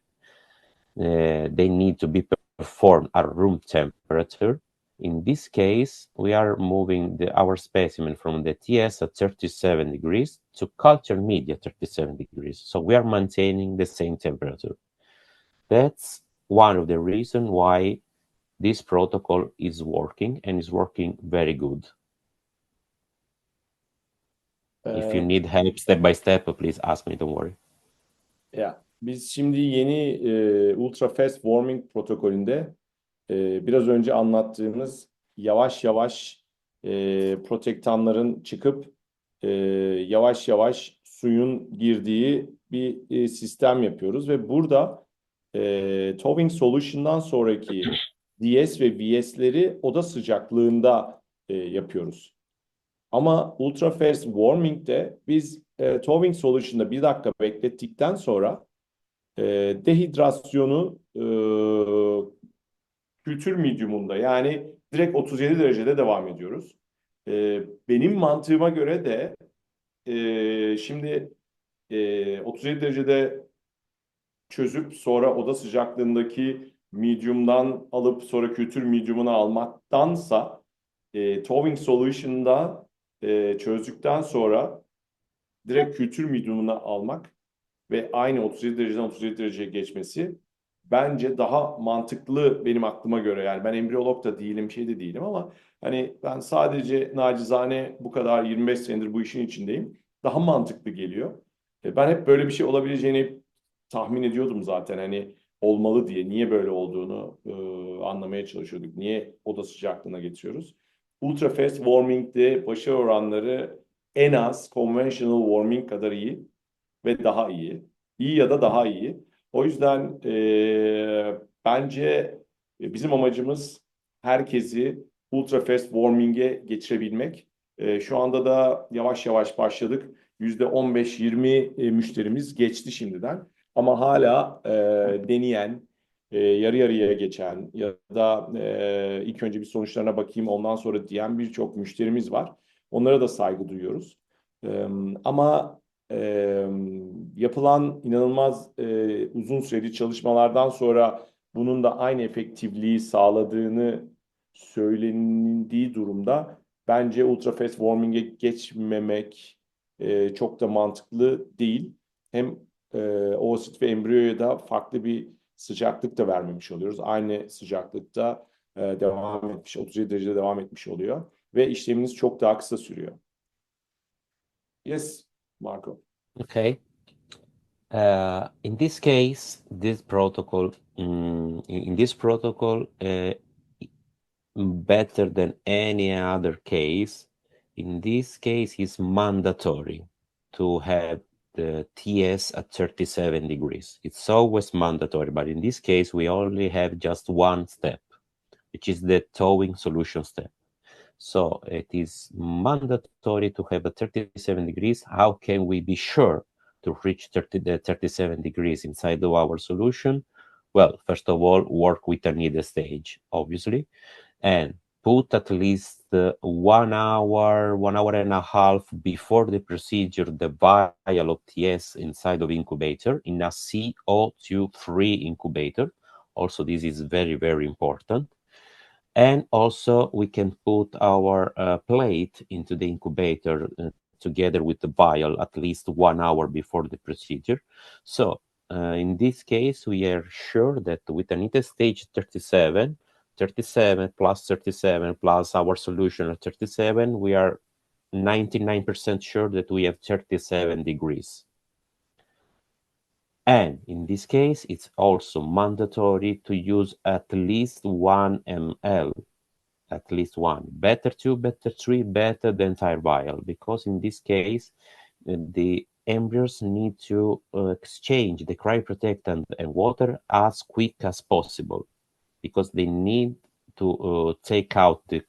they need to be performed at room temperature. In this case, we are moving our specimen from the TS at 37 degrees to culture media 37 degrees. So we are maintaining the same temperature. That's one of the reasons why this protocol is working and is working very good. If you need help step by step, please ask me, don't worry. Ya biz şimdi yeni ultra fast warming protokolünde biraz önce anlattığımız yavaş yavaş protektanların çıkıp yavaş yavaş suyun girdiği bir sistem yapıyoruz ve burada Towing Solution'dan sonraki DS ve VS'leri oda sıcaklığında yapıyoruz. Ama Ultra Fast Warming'de biz Towing Solution'da bir dakika beklettikten sonra dehidrasyonu kültür medium'unda yani direkt 37 derecede devam ediyoruz. Benim mantığıma göre de şimdi 37 derecede çözüp sonra oda sıcaklığındaki medium'dan alıp sonra kültür medium'una almaktansa Towing Solution'da çözdükten sonra direkt kültür medium'una almak ve aynı 37 dereceden 37 dereceye geçmesi bence daha mantıklı benim aklıma göre. Yani ben embriyolog da değilim, şey de değilim ama hani ben sadece nacizane bu kadar 25 senedir bu işin içindeyim. Daha mantıklı geliyor. Ben hep böyle bir şey olabileceğini tahmin ediyordum zaten hani olmalı diye. Niye böyle olduğunu anlamaya çalışıyorduk. Niye oda sıcaklığına getiriyoruz? Ultra fast warming'de başarı oranları en az conventional warming kadar iyi ve daha iyi. İyi ya da daha iyi. O yüzden bence bizim amacımız herkesi ultra fast warming'e geçirebilmek. Şu anda da yavaş yavaş başladık. %15-20 müşterimiz geçti şimdiden. Ama hala deneyen, yarı yarıya geçen ya da ilk önce bir sonuçlarına bakayım ondan sonra diyen birçok müşterimiz var. Onlara da saygı duyuyoruz. Ama yapılan inanılmaz uzun süreli çalışmalardan sonra bunun da aynı efektifliği sağladığını söylendiği durumda bence ultrafast warming'e geçmemek çok da mantıklı değil. Hem oosit ve embriyoya da farklı bir sıcaklık da vermemiş oluyoruz. Aynı sıcaklıkta devam etmiş, 37 derecede devam etmiş oluyor ve işlemimiz çok daha kısa sürüyor. Yes, Marco. Okay. In this case, this protocol, in this protocol, better than any other case, in this case, it's mandatory to have the TS at 37 degrees. It's always mandatory, but in this case, we only have just one step, which is the towing solution step. So it is mandatory to have a 37 degrees. How can we be sure to reach 37 degrees inside of our solution? Well, first of all, work with a needle stage, obviously, and put at least 1 hour, 1 hour and a half before the procedure, the vial of TS inside of incubator in a CO2-free incubator. Also, this is very, very important. And also we can put our plate into the incubator together with the vial at least 1 hour before the procedure. So in this case, we are sure that with an ITA stage 37 plus 37 plus our solution at 37, we are 99% sure that we have 37 degrees. And in this case, it's also mandatory to use at least 1 ml at least one. Better two, better three, better the entire vial, because in this case, the embryos need to exchange the cryoprotectant and water as quick as possible, because they need to take out the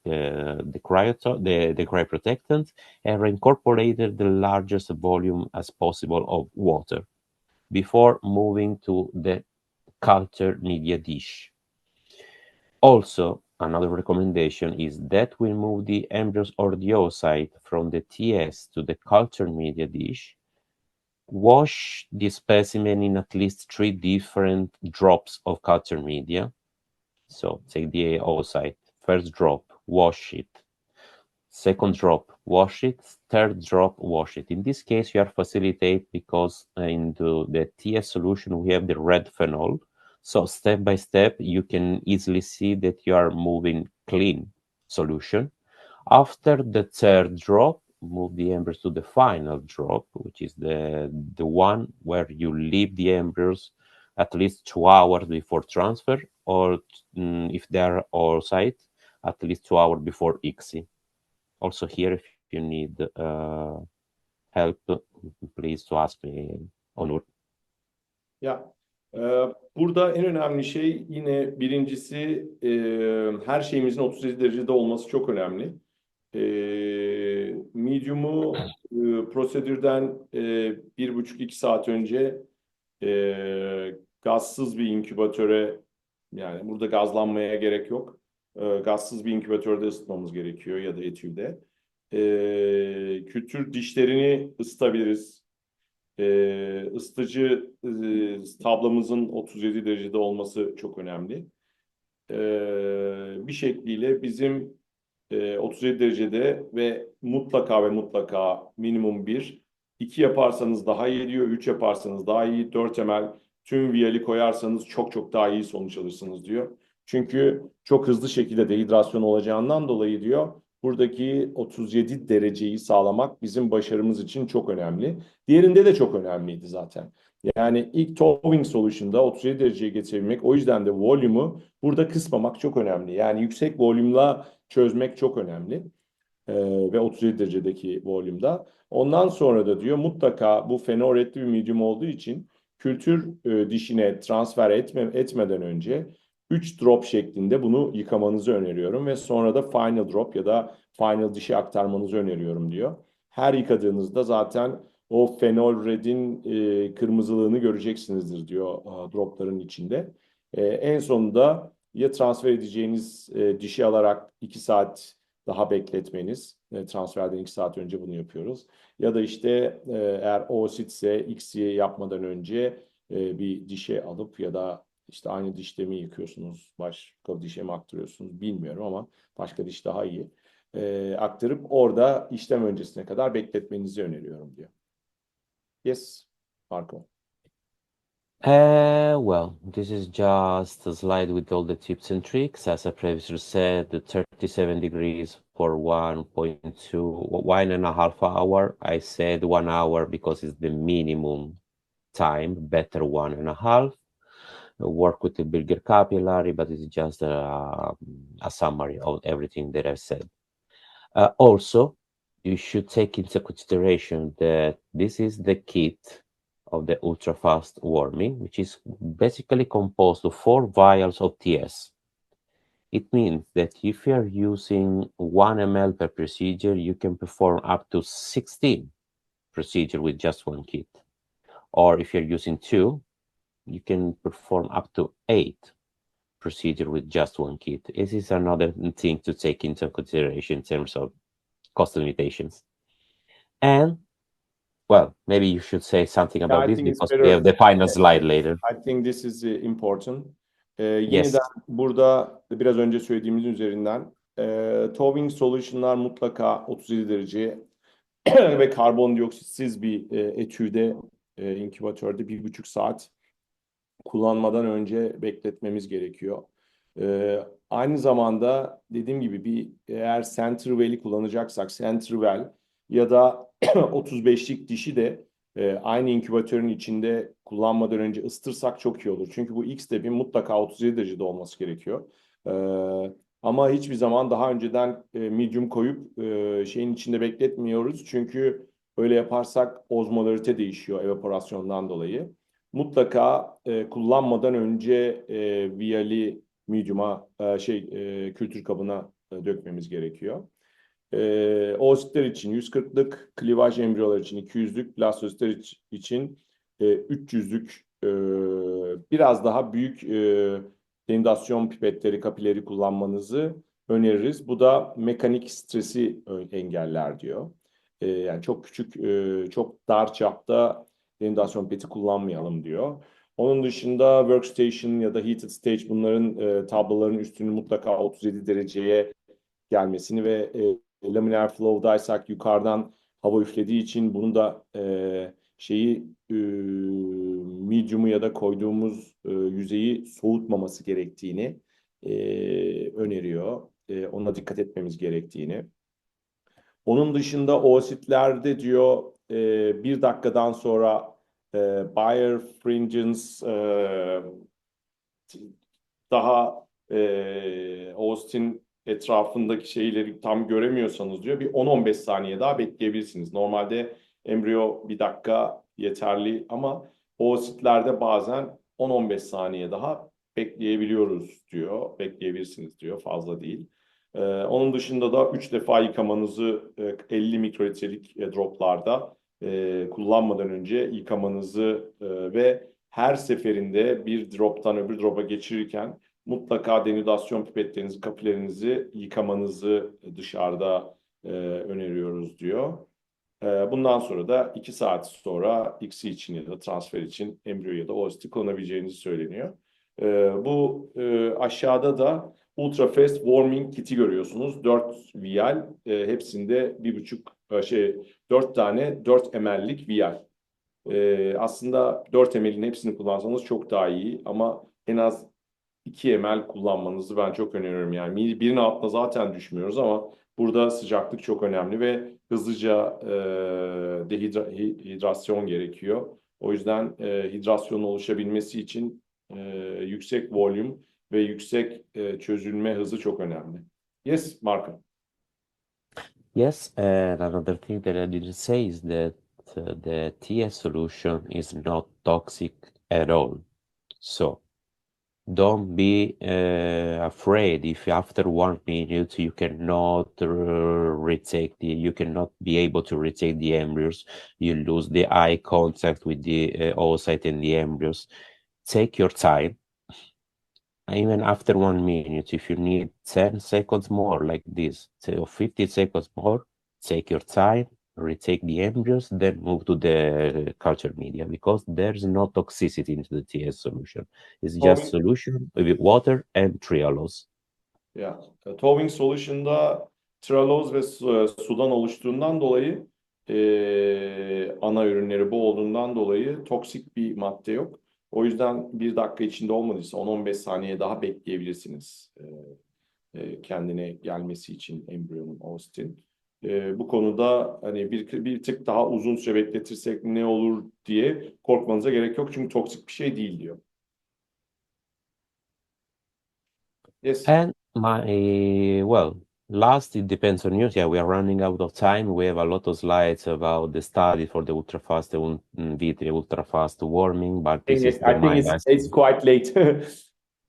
cryoprotectant and reincorporate the largest volume as possible of water before moving to the culture media dish. Also, another recommendation is that we move the embryos or the oocyte from the TS to the culture media dish. Wash the specimen in at least 3 different drops of culture media. So take the oocyte, first drop, wash it. Second drop, wash it. Third drop, wash it. In this case, you are facilitate because into the TS solution, we have the red phenol. So step by step, you can easily see that you are moving clean solution. After the third drop, move the embryos to the final drop, which is the one where you leave the embryos at least 2 hours before transfer, or if they are oocyte, at least 2 hours before ICSI. Also here, if you need help, please to ask me, Onur. Ya burada en önemli şey yine birincisi her şeyimizin 37 derecede olması çok önemli. Medium'u prosedürden 1,5-2 saat önce gazsız bir inkübatöre, yani burada gazlanmaya gerek yok. Gazsız bir inkübatörde ısıtmamız gerekiyor ya da etüde. Kültür dişlerini ısıtabiliriz. Isıtıcı tablamızın 37 derecede olması çok önemli. Bir şekliyle bizim 37 derecede ve mutlaka minimum 1, 2 yaparsanız daha iyi diyor, 3 yaparsanız daha iyi, 4 ml tüm viyali koyarsanız çok daha iyi sonuç alırsınız diyor. Çünkü çok hızlı şekilde dehidrasyon olacağından dolayı diyor, buradaki 37 dereceyi sağlamak bizim başarımız için çok önemli. Diğerinde de çok önemliydi zaten. Yani ilk Towing Solution'da 37 dereceye getirebilmek, o yüzden de volume'u burada kısmamak çok önemli. Yani yüksek volümla çözmek çok önemli. Ve 37 derecedeki volümda. Ondan sonra da diyor mutlaka bu fenoretli bir medium olduğu için kültür dişine transfer etmeden önce 3 drop şeklinde bunu yıkamanızı öneriyorum ve sonra da final drop ya da final dişe aktarmanızı öneriyorum diyor. Her yıkadığınızda zaten o fenol redin kırmızılığını göreceksinizdir diyor dropların içinde. En sonunda ya transfer edeceğiniz dişi alarak 2 saat daha bekletmeniz. Transferden 2 saat önce bunu yapıyoruz. Ya da işte eğer oosit ise XY yapmadan önce bir dişe alıp ya da işte aynı dişte mi yıkıyorsunuz, başka dişe mi aktarıyorsunuz bilmiyorum ama başka diş daha iyi. Aktarıp orada işlem öncesine kadar bekletmenizi öneriyorum diyor. Yes, Marco. Well, this is just a slide with all the tips and tricks. As I previously said, the 37 degrees for 1.5 hour. I said 1 hour because it's the minimum time, better 1.5. Work with the bigger capillary, but it's just a summary of everything that I've said. Also, you should take into consideration that this is the kit of the ultra-fast warming, which is basically composed of 4 vials of TS. It means that if you are using 1 ml per procedure, you can perform up to 16 procedures with just one kit. Or if you're using 2, you can perform up to 8 procedures with just one kit. This is another thing to take into consideration in terms of cost limitations. And well, maybe you should say something about I this think it's because we better. have the final slide later. I think this is important. Yes. Yeniden burada biraz önce söylediğimiz üzerinden Towing Solution'lar mutlaka 37 derece ve karbondioksitsiz bir etüde, inkübatörde 1,5 saat kullanmadan önce bekletmemiz gerekiyor. Aynı zamanda dediğim gibi eğer center well'i kullanacaksak center well ya da 35'lik dişi de aynı inkübatörün içinde kullanmadan önce ısıtırsak çok iyi olur. Çünkü bu X step'in mutlaka 37 derecede olması gerekiyor. Ama hiçbir zaman daha önceden medium koyup şeyin içinde bekletmiyoruz. Çünkü öyle yaparsak ozmolarite değişiyor evaporasyondan dolayı. Mutlaka kullanmadan önce viyali medium'a kültür kabına dökmemiz gerekiyor. Oositler için 140'lık, klivaj embriyolar için 200'lük, blastositler için 300'lük biraz daha büyük denidasyon pipetleri, kapileri kullanmanızı öneririz. Bu da mekanik stresi engeller diyor. Yani çok küçük, çok dar çapta denidasyon pipeti kullanmayalım diyor. Onun dışında workstation ya da heated stage bunların tabloların üstünü mutlaka 37 dereceye gelmesini ve laminar flow daysak yukarıdan hava üflediği için bunu da medium'u ya da koyduğumuz yüzeyi soğutmaması gerektiğini öneriyor. Ona dikkat etmemiz gerektiğini. Onun dışında oositlerde diyor 1 dakikadan sonra Bayer Fringens daha Austin etrafındaki şeyleri tam göremiyorsanız diyor bir 10-15 saniye daha bekleyebilirsiniz. Normalde embriyo 1 dakika yeterli ama oositlerde bazen 10-15 saniye daha bekleyebiliyoruz diyor. Bekleyebilirsiniz diyor. Fazla değil. Onun dışında da 3 defa yıkamanızı 50 mikrolitrelik droplarda kullanmadan önce yıkamanızı ve her seferinde bir droptan öbür drop'a geçirirken mutlaka denudasyon pipetlerinizi, kapilerinizi yıkamanızı dışarıda öneriyoruz diyor. Bundan sonra da 2 saat sonra XC için ya da transfer için embriyo ya da oositi kullanabileceğinizi söyleniyor. Bu aşağıda da Ultra Fast Warming Kit'i görüyorsunuz. 4 vial, hepsinde 4 tane 4 ml'lik vial. Aslında 4 ml'in hepsini kullansanız çok daha iyi ama en az 2 ml kullanmanızı ben çok öneriyorum. Yani birinin altına zaten düşmüyoruz ama burada sıcaklık çok önemli ve hızlıca hidrasyon gerekiyor. O yüzden hidrasyonun oluşabilmesi için yüksek volüm ve yüksek çözülme hızı çok önemli. Yes, Marco. Yes, and another thing that I didn't say is that the TS solution is not toxic at all. So don't be afraid if after 1 minute you cannot you cannot be able to retake the embryos. You lose the eye contact with the oocyte and the embryos. Take your time. Even after 1 minute, if you need 10 seconds more like this, or 50 seconds more, take your time, retake the embryos, then move to the culture media because there's no toxicity into the TS solution. It's just solution with water and trialose. Ya, Towing Solution'da traloz ve sudan oluştuğundan dolayı ana ürünleri bu olduğundan dolayı toksik bir madde yok. O yüzden 1 dakika içinde olmadıysa 10-15 saniye daha bekleyebilirsiniz kendine gelmesi için embriyonun Austin. Bu konuda hani bir tık daha uzun süre bekletirsek ne olur diye korkmanıza gerek yok çünkü toksik bir şey değil diyor. Yes. And last, it depends on you. Yeah, we are running out of time. We have a lot of slides about the study for the ultra-fast Vitri ultra-fast warming, but this is I think it's quite late.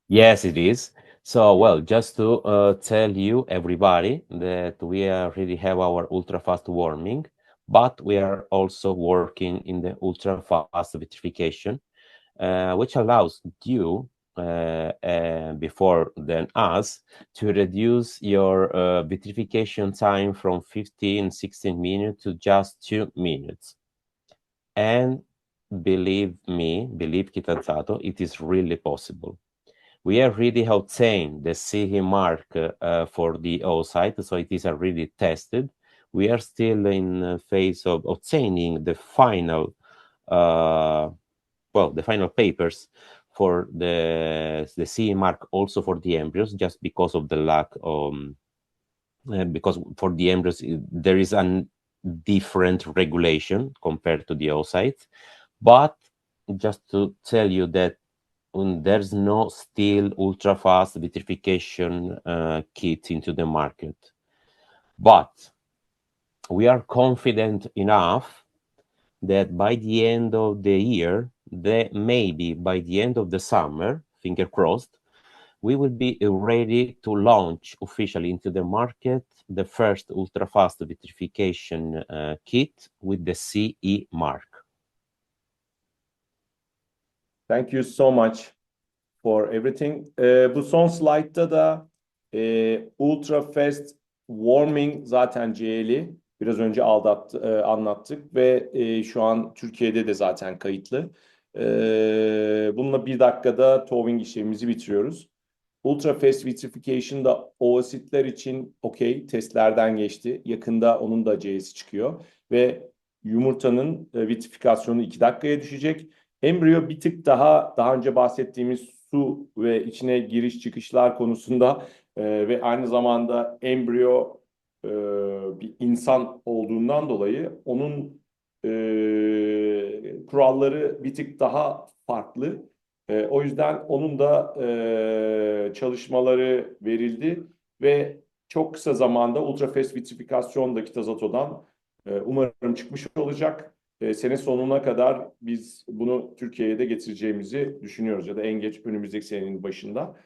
Yes, it is. So, just to tell you, everybody, that we already have our ultra-fast warming, but we are also working in the ultra-fast vitrification, which allows you, before then us, to reduce your vitrification time from 15, 16 minutes to just 2 minutes. And believe me, believe Kitazato, it is really possible. We already obtained the CE mark for the oocyte, so it is already tested. We are still in phase of obtaining the final, the final papers for the CE mark also for the embryos, just because of the lack of, because for the embryos there is a different regulation compared to the oocyte. But just to tell you that and there's no still ultra-fast vitrification kit into the market. But we are confident enough that by the end of the year, maybe by the end of the summer, finger crossed, we will be ready to launch officially into the market the first ultra-fast vitrification kit with the CE mark. Thank you so much for everything. Bu son slaytta da ultra fast warming zaten CL'i biraz önce anlattık ve şu an Türkiye'de de zaten kayıtlı. Bununla bir dakikada towing işlemimizi bitiriyoruz. Ultra fast vitrification da o asitler için okey, testlerden geçti. Yakında onun da C'si çıkıyor ve yumurtanın vitrifikasyonu 2 dakikaya düşecek. Embryo bir tık daha önce bahsettiğimiz su ve içine giriş çıkışlar konusunda ve aynı zamanda embryo bir insan olduğundan dolayı onun kuralları bir tık daha farklı. O yüzden onun da çalışmaları verildi ve çok kısa zamanda ultrafast vitrifikasyon da Kitazato'dan umarım çıkmış olacak. Sene sonuna kadar biz bunu Türkiye'ye de getireceğimizi düşünüyoruz ya da en geç önümüzdeki senenin başında.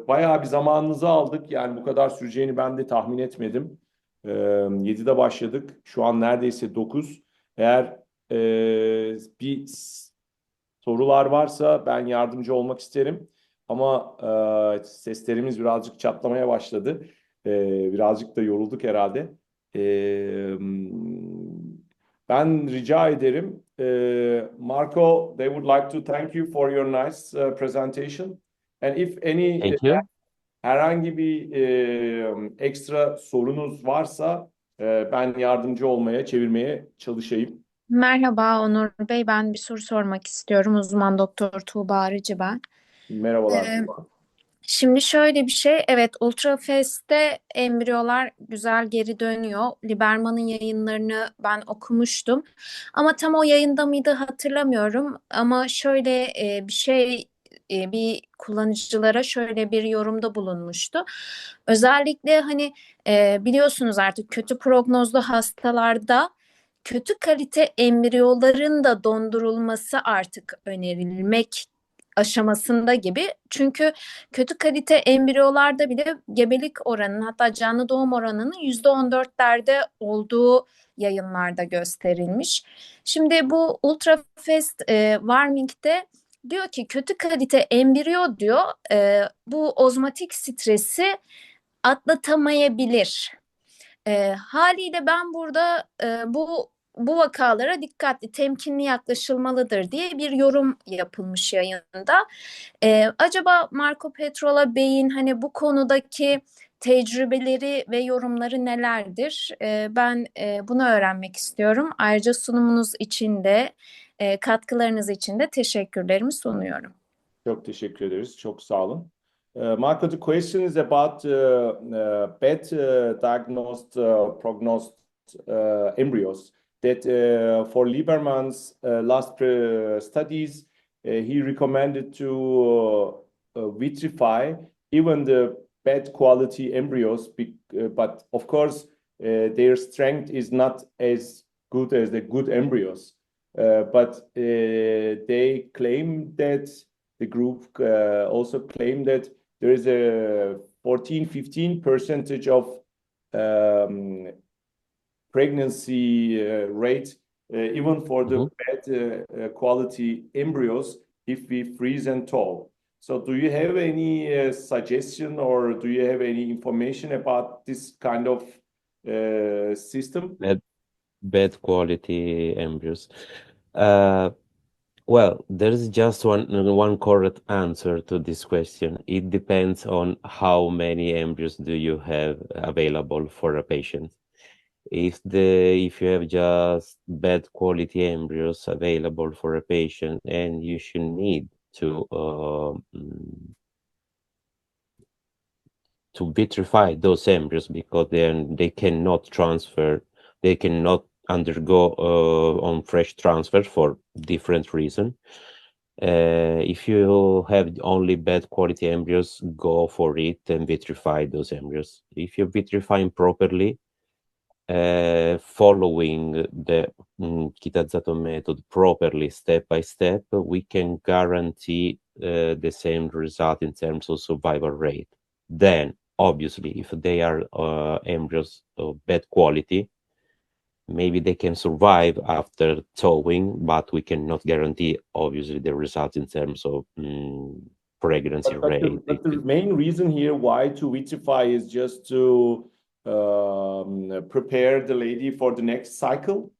Bayağı bir zamanınızı aldık. Yani bu kadar süreceğini ben de tahmin etmedim. 7'de başladık. Şu an neredeyse 9. Eğer bir sorular varsa ben yardımcı olmak isterim. Ama seslerimiz birazcık çatlamaya başladı. Birazcık da yorulduk herhalde. Ben rica ederim. Marco, they would like to thank you for your nice presentation. And if any Thank you. herhangi bir ekstra sorunuz varsa ben yardımcı olmaya, çevirmeye çalışayım. Merhaba Onur Bey, ben bir soru sormak istiyorum. Uzman Doktor Tuğba Arıcı ben. Merhabalar. Şimdi şöyle bir şey, evet Ultrafast'te embriyolar güzel geri dönüyor. Liberman'ın yayınlarını ben okumuştum. Ama tam o yayında mıydı hatırlamıyorum. Ama şöyle bir şey, bir kullanıcılara şöyle bir yorumda bulunmuştu. Özellikle hani biliyorsunuz artık kötü prognozlu hastalarda kötü kalite embriyoların da dondurulması artık önerilmek aşamasında gibi. Çünkü kötü kalite embriyolarda bile gebelik oranının hatta canlı doğum oranının %14'lerde olduğu yayınlarda gösterilmiş. Şimdi bu ultrafast warming'de diyor ki kötü kalite embriyo diyor bu ozmotik stresi atlatamayabilir. Haliyle ben burada bu vakalara dikkatli, temkinli yaklaşılmalıdır diye bir yorum yapılmış yayında. Acaba Marco Petrola Bey'in hani bu konudaki tecrübeleri ve yorumları nelerdir? Ben bunu öğrenmek istiyorum. Ayrıca sunumunuz için de katkılarınız için de teşekkürlerimi sunuyorum. Çok teşekkür ederiz. Çok sağ olun. Marco, the question is about bad diagnosed, prognosed embryos that for Lieberman's last studies, he recommended to vitrify even the bad quality embryos, but of course their strength is not as good as the good embryos. But they claim that the group also claimed that there is a 14-15% of pregnancy rate even for the bad quality embryos if we freeze and thaw. So do you have any suggestion or do you have any information about this kind of system? Bad quality embryos. Well, there is just one correct answer to this question. It depends on how many embryos do you have available for a patient. If you have just bad quality embryos available for a patient and you should need to vitrify those embryos because then they cannot transfer, they cannot undergo on fresh transfer for different reasons. If you have only bad quality embryos, go for it and vitrify those embryos. If you vitrify them properly, following the Kitazato method properly, step by step, we can guarantee the same result in terms of survival rate. Then, obviously, if they are embryos of bad quality, maybe they can survive after thawing, but we cannot guarantee, obviously, the results in terms of pregnancy rate. But the main reason here why to vitrify is just to prepare the lady for the next cycle.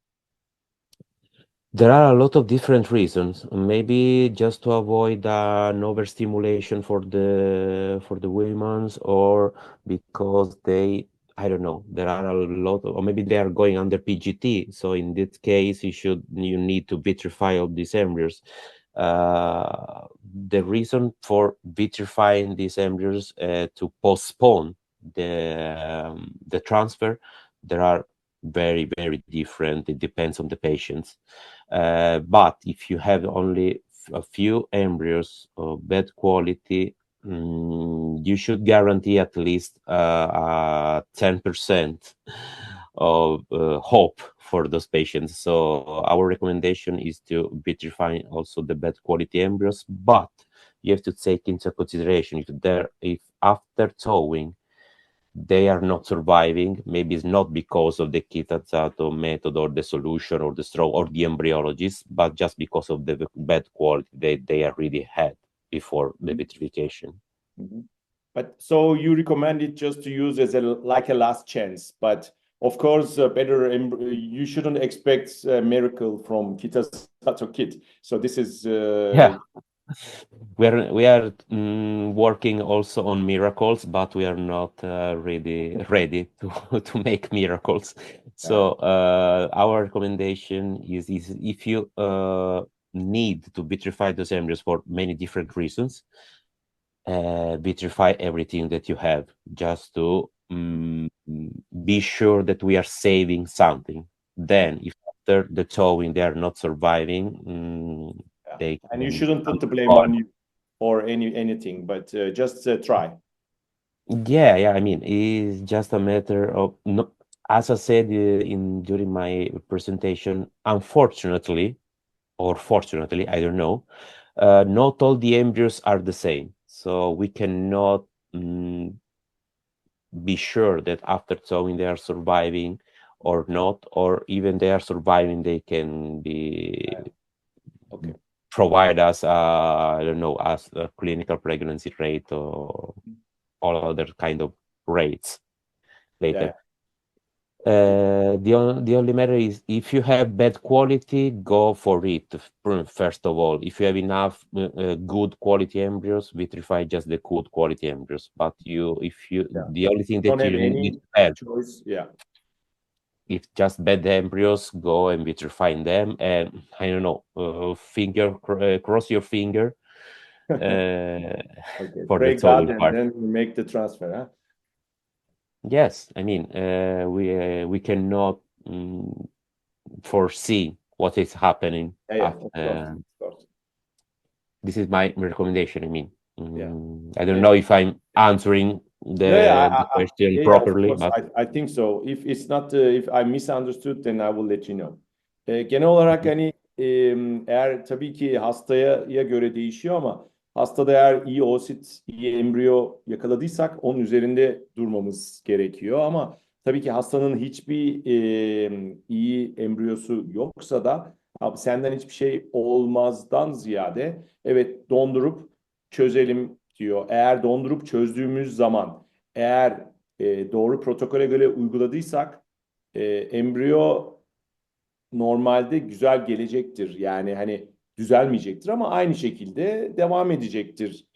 There are a lot of different reasons. Maybe just to avoid an overstimulation for the women's, or because they, I don't know, there are a lot of, or maybe they are going under PGT. So in this case, you need to vitrify all these embryos. The reason for vitrifying these embryos to postpone the transfer, there are very, very different. It depends on the patients. But if you have only a few embryos of bad quality, you should guarantee at least 10% of hope for those patients. So our recommendation is to vitrify also the bad quality embryos, but you have to take into consideration if after thawing they are not surviving, maybe it's not because of the Kitazato method or the solution or the stroke or the embryologist, but just because of the bad quality they already had before the vitrification. Mm-hmm. But so you recommend it just to use as like a last chance. But of course, you shouldn't expect a miracle from Kitazato kit. So this is Yeah, we are working also on miracles, but we are not ready to to make miracles. So our recommendation is if you need to vitrify those embryos for many different reasons, vitrify everything that you have, just to be sure that we are saving something. Then, if after the thawing they are not surviving, they and you can shouldn't put the blame on you or anything, but just try. Yeah. I mean, it's just a matter of no, as I said during my presentation. Unfortunately, or fortunately, I don't know. Not all the embryos are the same, so we cannot be sure that after thawing they are surviving or not, or even they are surviving, they can be provide us, I don't know, as a clinical pregnancy rate or all other kind of rates later. The only matter is if you have bad quality, go for it first of all. If you have enough good quality embryos, vitrify just the good quality embryos. But the only thing that Don't have you need any to have, choice. if just bad embryos, go and vitrify them. And I don't know, cross your finger Okay, for the pray God towing and part. then make the transfer, huh? Yes, I mean, we cannot foresee what is happening after. Of course. This is my recommendation. I mean, I don't Yeah. know if I'm answering the question Of properly, course. but I think so. If it's not, if I misunderstood, then I will let you know. Genel olarak hani eğer tabii ki hastaya göre değişiyor ama hastada eğer iyi oosit, iyi embriyo yakaladıysak onun üzerinde durmamız gerekiyor. Ama tabii ki hastanın hiçbir iyi embriyosu yoksa da abi senden hiçbir şey olmazdan ziyade evet dondurup çözelim diyor. Eğer dondurup çözdüğümüz zaman eğer doğru protokole göre uyguladıysak embriyo normalde güzel gelecektir. Yani hani düzelmeyecektir ama aynı şekilde devam edecektir.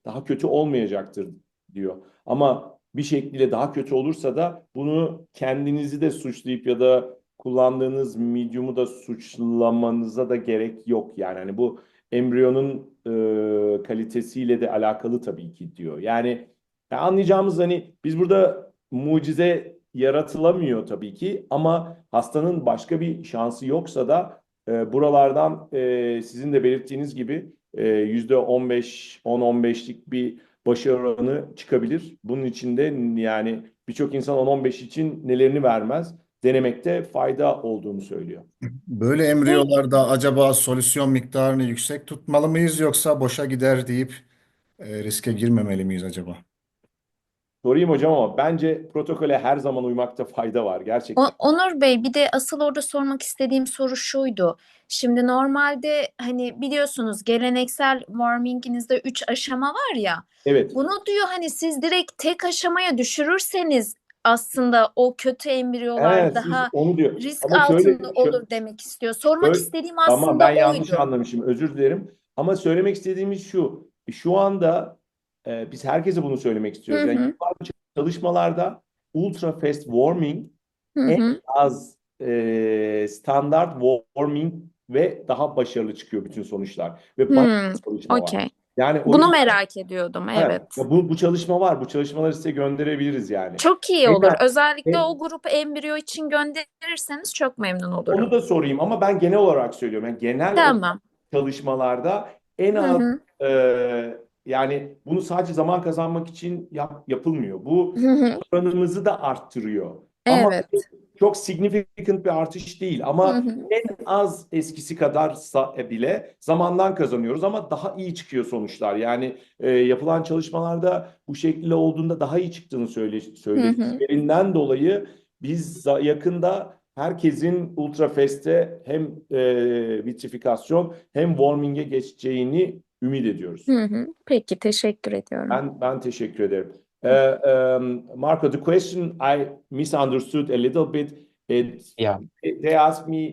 Daha kötü olmayacaktır diyor. Ama bir şekilde daha kötü olursa da bunu kendinizi de suçlayıp ya da kullandığınız medium'u da suçlamanıza da gerek yok. Yani hani bu embriyonun kalitesiyle de alakalı tabii ki diyor. Yani anlayacağımız hani biz burada mucize yaratılamıyor tabii ki ama hastanın başka bir şansı yoksa da Buralardan sizin de belirttiğiniz gibi %15, 10-15'lik bir başarı oranı çıkabilir. Bunun için de yani birçok insan 10-15 için nelerini vermez. Denemekte fayda olduğunu söylüyor. Böyle embriyolarda acaba solüsyon miktarını yüksek tutmalı mıyız yoksa boşa gider deyip riske girmemeli miyiz acaba? Sorayım hocam ama bence protokole her zaman uymakta fayda var gerçekten. Onur Bey, bir de asıl orada sormak istediğim soru şuydu. Şimdi normalde hani biliyorsunuz geleneksel warminginizde 3 aşama var ya. Evet. Bunu diyor hani siz direkt tek aşamaya düşürürseniz aslında o kötü embriyolar Siz daha onu diyor. risk Ama altında olur demek istiyor. Sormak istediğim Tamam, ben aslında yanlış oydu. anlamışım. Özür dilerim. Ama söylemek istediğimiz şu. Şu anda biz herkese bunu söylemek Hı istiyoruz. Yani hı, yapılan çalışmalarda ultra fast warming hı en hı. az standart warming ve daha başarılı çıkıyor bütün sonuçlar. Ve bayağı bir çalışma var. Okey. Yani o Bunu yüzden merak ediyordum, evet. ya bu çalışma var. Bu çalışmaları size gönderebiliriz yani. Çok iyi En olur. az, Özellikle en- o grup embriyo için gönderirseniz çok memnun Onu olurum. da sorayım ama ben genel olarak söylüyorum. Yani genel Tamam. çalışmalarda en Hı az hı. yani bunu sadece zaman kazanmak için yapılmıyor. Bu Hı hı. oranımızı da arttırıyor. Ama Evet. çok significant bir artış değil. Hı Ama hı. en az eskisi kadarsa bile zamandan kazanıyoruz ama daha iyi çıkıyor sonuçlar. Yani yapılan çalışmalarda bu şekilde olduğunda daha iyi çıktığını Hı hı. söylediklerinden dolayı biz yakında herkesin ultrafast'e hem vitrifikasyon hem warming'e geçeceğini ümit ediyoruz. Hı hı. Peki, teşekkür ediyorum. Ben teşekkür ederim. Marco, the question I misunderstood a little bit. Yeah. They asked me,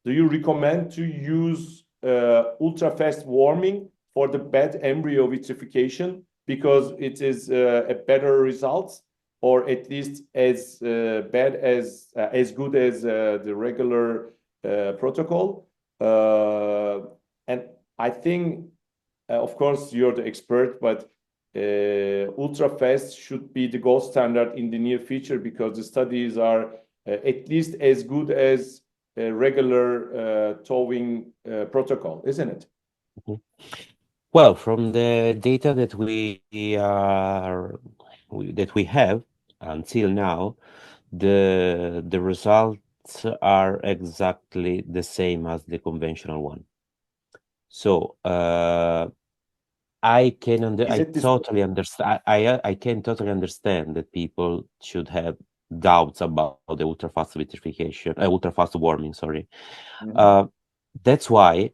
do you recommend to use ultra fast warming for the bad embryo vitrification because it is a better result, or at least bad as good as the regular protocol? And I think of course, you're the expert, but ultra fast should be the gold standard in the near future because the studies are at least as good as a regular towing protocol, isn't it? Mhm. Well, from the data that we have until now, the results are exactly the same as the conventional one. So I totally understand. I can totally understand that people should have doubts about the ultra-fast vitrification, ultra-fast warming. Sorry. Mhm. That's why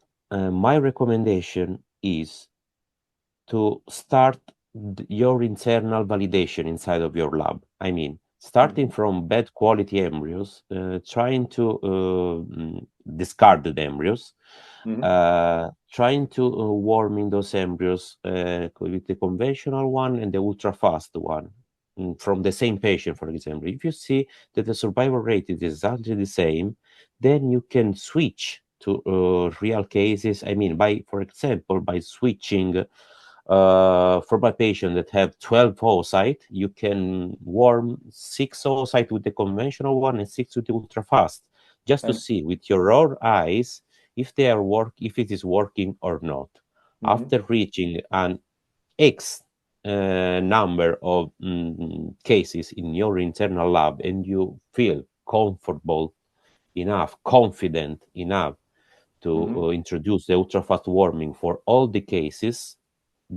my recommendation is to start your internal validation inside of your lab. I mean, starting from bad quality embryos, trying to discard the embryos, trying to warming those embryos with the conventional one and the ultra fast one from the same patient, for example. If you see that the survival rate is exactly the same, then you can switch to real cases. I mean, for example, by switching for my patient that have 12 oocyte, you can warm 6 oocyte with the conventional one and 6 with the ultra fast, just to see with your own eyes if it is working or not. After reaching an X number of cases in your internal lab and you feel comfortable enough, confident enough to introduce the ultra fast warming for all the cases,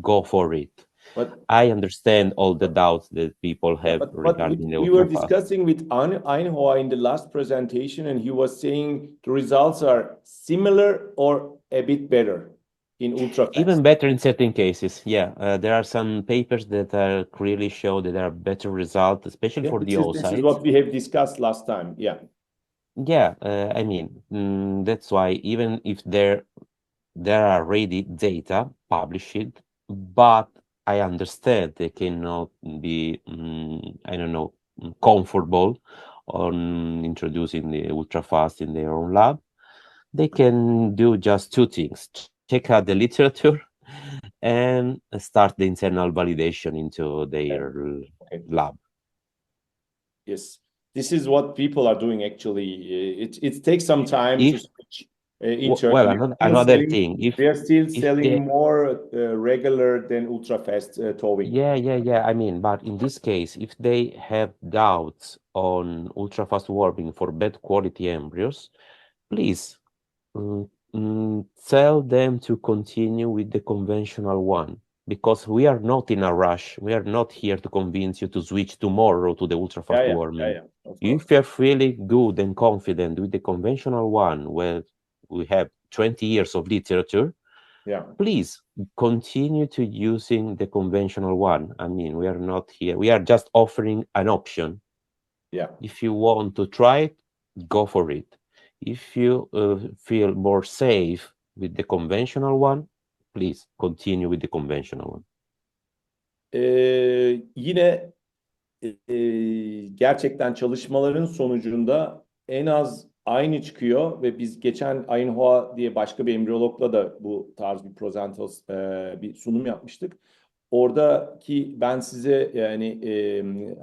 go for it. But I understand all the doubts that people yeah, have but regarding the we were ultra fast. discussing with Einhua in the last presentation, and he was saying the results are similar or a bit better in ultra fast. Even better in certain cases. Yeah, there are some papers that clearly show that there are better results, especially for the This is oocytes. what we have discussed last time. Yeah. Yeah, I mean, that's why even if there are already data published, but I understand they cannot be, I don't know, comfortable on introducing the ultra fast in their own lab. They can do just two things: check out the literature and start the internal validation into their Okay. lab. Yes. this is what people are doing actually. It takes some time to If switch well, internally. another thing, We are still if selling they more regular than ultra fast towing. yeah. I mean, but in this case, if they have doubts on ultra fast warming for bad quality embryos, please tell them to continue with the conventional one because we are not in a rush. We are not here to convince you to switch tomorrow to the ultra fast warming. Of course. If you're really good and confident with the conventional one, where we have 20 years of literature, Yeah. please continue to using the conventional one. I mean, we are not here. We are just offering an option. Yeah. If you want to try it, go for it. If you feel more safe with the conventional one, please continue with the conventional one. Yine gerçekten çalışmaların sonucunda en az aynı çıkıyor ve biz geçen Ayn Hoa diye başka bir embriyologla da bu tarz bir prozentos bir sunum yapmıştık. Oradaki ben size yani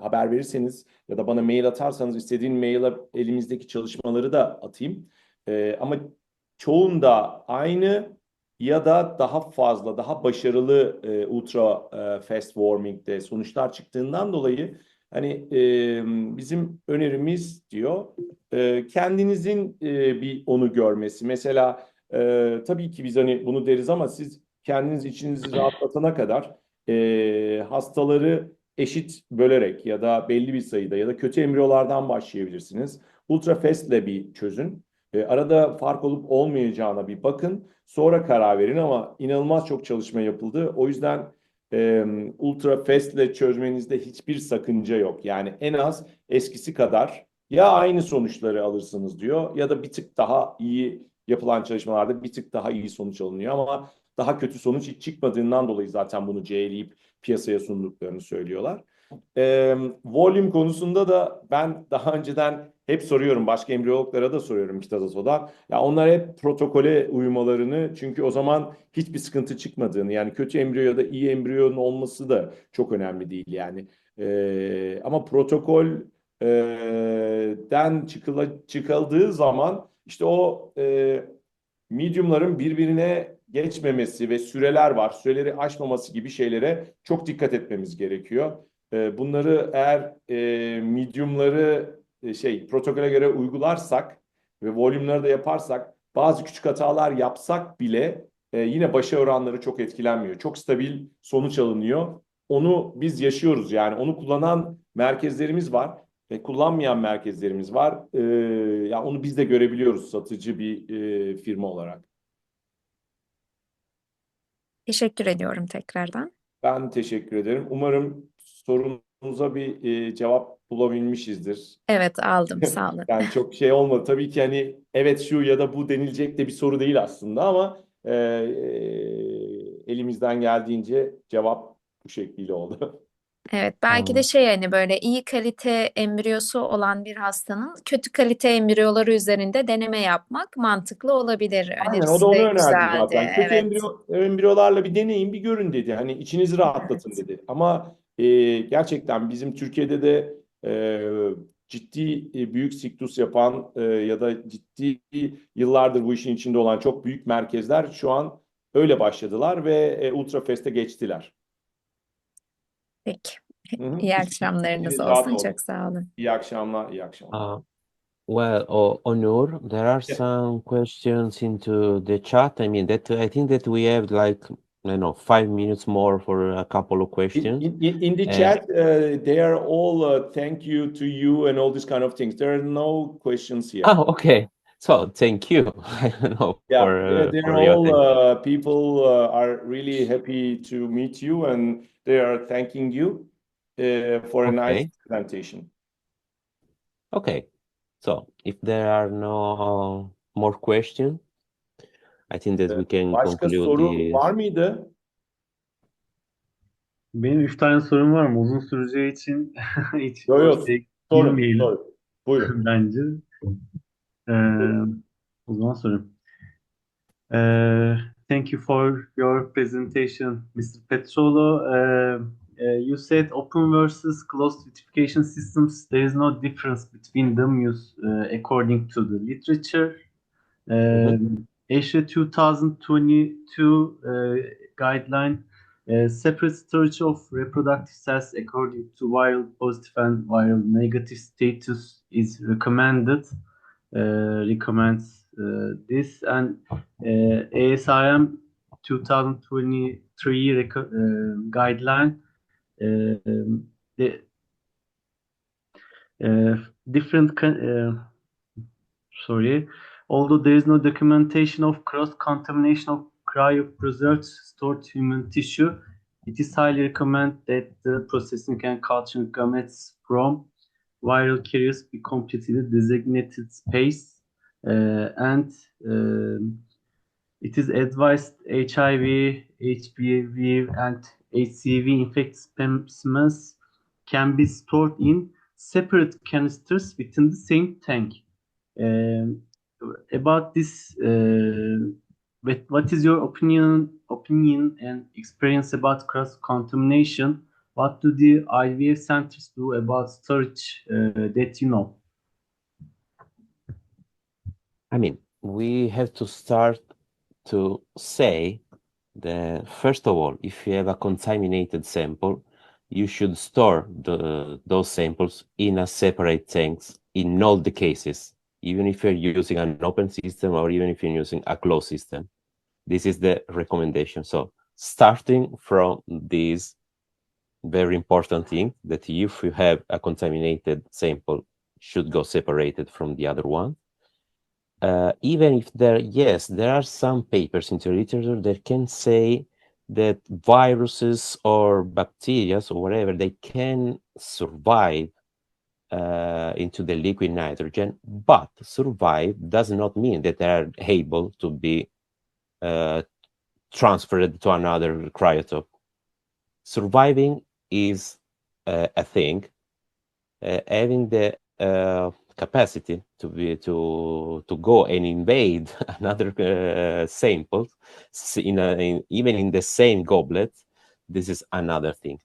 haber verirseniz ya da bana mail atarsanız istediğin maile elimizdeki çalışmaları da atayım. Ama çoğunda aynı ya da daha fazla, daha başarılı ultra fast warming'de sonuçlar çıktığından dolayı hani bizim önerimiz diyor kendinizin bir onu görmesi. Mesela tabii ki biz hani bunu deriz ama siz kendiniz içinizi rahatlatana kadar hastaları eşit bölerek ya da belli bir sayıda ya da kötü embriyolardan başlayabilirsiniz. Ultra fast ile bir çözün. Arada fark olup olmayacağına bir bakın. Sonra karar verin ama inanılmaz çok çalışma yapıldı. O yüzden ultra fast ile çözmenizde hiçbir sakınca yok. Yani en az eskisi kadar ya aynı sonuçları alırsınız diyor ya da bir tık daha iyi yapılan çalışmalarda bir tık daha iyi sonuç alınıyor ama daha kötü sonuç hiç çıkmadığından dolayı zaten bunu C'leyip piyasaya sunduklarını söylüyorlar. Volume konusunda da ben daha önceden hep soruyorum. Başka embriyologlara da soruyorum Kitazato'da. Ya onlar hep protokole uymalarını çünkü o zaman hiçbir sıkıntı çıkmadığını yani kötü embriyo ya da iyi embriyonun olması da çok önemli değil yani. Ama protokol den çıkıldığı zaman işte o medium'ların birbirine geçmemesi ve süreler var. Süreleri aşmaması gibi şeylere çok dikkat etmemiz gerekiyor. Bunları eğer medium'ları protokole göre uygularsak ve volümleri de yaparsak bazı küçük hatalar yapsak bile yine başarı oranları çok etkilenmiyor. Çok stabil sonuç alınıyor. Onu biz yaşıyoruz yani. Onu kullanan merkezlerimiz var ve kullanmayan merkezlerimiz var. Ya onu biz de görebiliyoruz satıcı bir firma olarak. Teşekkür ediyorum tekrardan. Ben teşekkür ederim. Umarım sorunuza bir cevap bulabilmişizdir. Evet, aldım, sağ olun. Yani çok şey olmadı. Tabii ki hani evet şu ya da bu denilecek de bir soru değil aslında ama elimizden geldiğince cevap bu şekliyle oldu. Evet, belki de hani böyle iyi kalite embriyosu olan bir hastanın kötü kalite embriyoları üzerinde deneme yapmak mantıklı olabilir. Aynen o da Önerisi onu de önerdi güzeldi. zaten. Kötü Evet. embriyolarla bir deneyin, bir görün dedi. Hani içinizi rahatlatın Evet. dedi. Ama gerçekten bizim Türkiye'de de ciddi büyük siktus yapan ya da ciddi yıllardır bu işin içinde olan çok büyük merkezler şu an öyle başladılar ve Ultrafest'e geçtiler. Peki. Hı hı. İyi İçiniz akşamlarınız rahat olsun. olsun. Çok sağ olun. İyi akşamlar, iyi akşamlar. Well, Onur, there are Yeah. some questions into the chat. I mean, that I think that we have like, I don't know, 5 minutes more for a couple of questions. In the chat, they are all thank you to you and all these kind of things. There are no questions here. Oh, okay. So thank you. I don't know Yeah, they're for your all thank. people are really happy to meet you and they are thanking you for a nice Okay. presentation. Okay. So if there are no more questions, I think that we can Başka conclude soru this. var mıydı? Benim 3 tane sorum var ama uzun süreceği için hiç Yok o yok. şeye Sorun, girmeyelim sorun. Buyurun. bence. Ee, Buyurun. O zaman sorayım. Thank you for your presentation, Mr. Petrolo. you said open versus closed vitrification systems. There is no difference between them according to the literature. ASHRAE 2022 guideline, separate storage of reproductive cells according to viral positive and viral negative status is recommended. Recommends this, and ASIM 2023 guideline, the different sorry, although there is no documentation of cross-contamination of cryopreserved stored human tissue, it is highly recommended that the processing and culturing gametes from viral carriers be completely designated space, and it is advised HIV, HPV, and HCV infected specimens can be stored in separate canisters within the same tank. About this, what is your opinion and experience about cross-contamination? What do the IVF centers do about storage that you know? I mean, we have to start to say that, first of all, if you have a contaminated sample, you should store those samples in a separate tanks in all the cases, even if you're using an open system or even if you're using a closed system. This is the recommendation. So starting from this very important thing, that if you have a contaminated sample, should go separated from the other one. Even if there are some papers in the literature that can say that viruses or bacteria or whatever, they can survive into the liquid nitrogen, but survive does not mean that they are able to be transferred to another cryotop. Surviving is a thing. Having the capacity to go and invade another sample, even in the same goblet, this is another thing.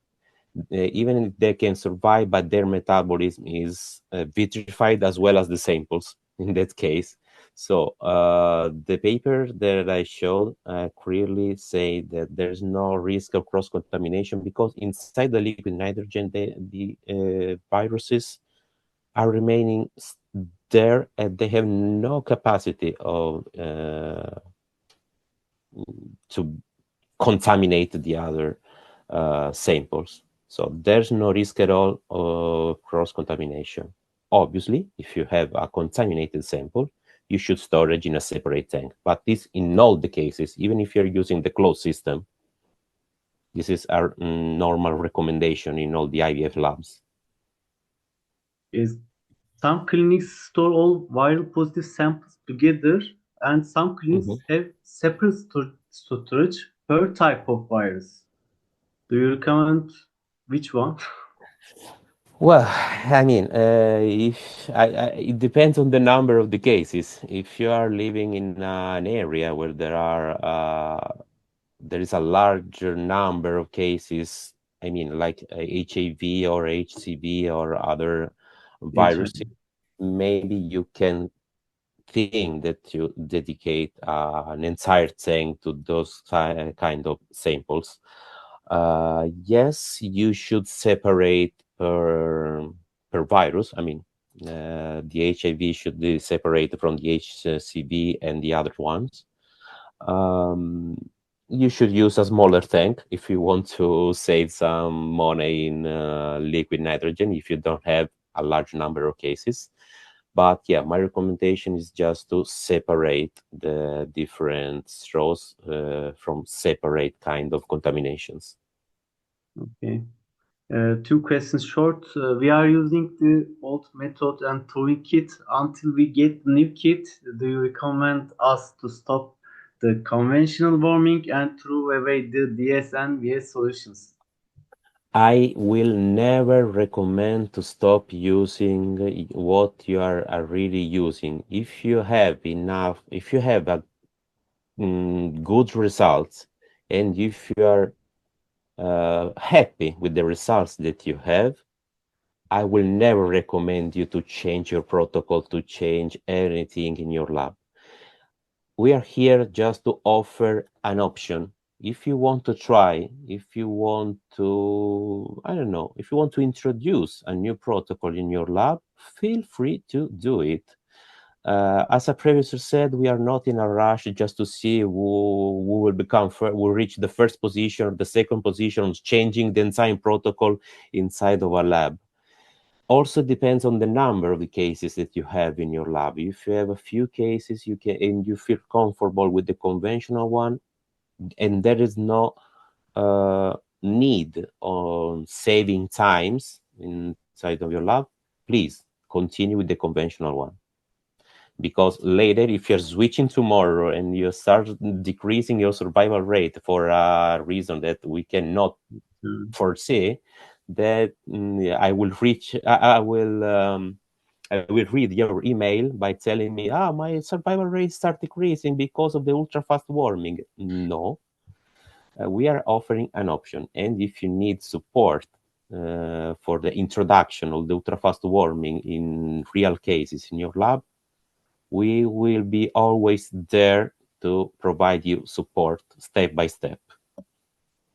Even if they can survive, but their metabolism is vitrified as well as the samples in that case. So the paper that I showed clearly say that there's no risk of cross-contamination because inside the liquid nitrogen, the viruses are remaining there and they have no capacity of to contaminate the other samples. So there's no risk at all of cross-contamination. Obviously, if you have a contaminated sample, you should store it in a separate tank. But this, in all the cases, even if you're using the closed system, this is our normal recommendation in all the IVF labs. Some clinics store all viral positive samples together, and some clinics have separate storage per type of virus. Do you recommend which one? Well, I mean, it depends on the number of the cases. If you are living in an area where there is a larger number of cases, I mean, like HIV or HCV or other viruses, maybe you can think that you dedicate an entire tank to those kind of samples. Yes, you should separate per virus. I mean, the HIV should be separated from the HCV and the other ones. You should use a smaller tank if you want to save some money in liquid nitrogen if you don't have a large number of cases. But yeah, my recommendation is just to separate the different straws from separate kind of contaminations. Okay. 2 questions short. We are using the old method and towing kit until we get the new kit. Do you recommend us to stop the conventional warming and throw away the DS and VS solutions? I will never recommend to stop using what you are really using. If you have a good results, and if you are happy with the results that you have, I will never recommend you to change your protocol, to change anything in your lab. We are here just to offer an option. If you want to try, if you want to, I don't know, if you want to introduce a new protocol in your lab, feel free to do it. As I previously said, we are not in a rush just to see who will become, will reach the first position or the second position, changing the entire protocol inside of a lab. Also depends on the number of the cases that you have in your lab. If you have a few cases, you can, and you feel comfortable with the conventional one, and there is no need on saving times inside of your lab, please continue with the conventional one. Because later, if you're switching tomorrow and you start decreasing your survival rate for a reason that we cannot foresee, that I will read your email by telling me, my survival rates start decreasing because of the ultra fast warming. No, we are offering an option, and if you need support for the introduction of the ultra fast warming in real cases in your lab, we will be always there to provide you support step by step.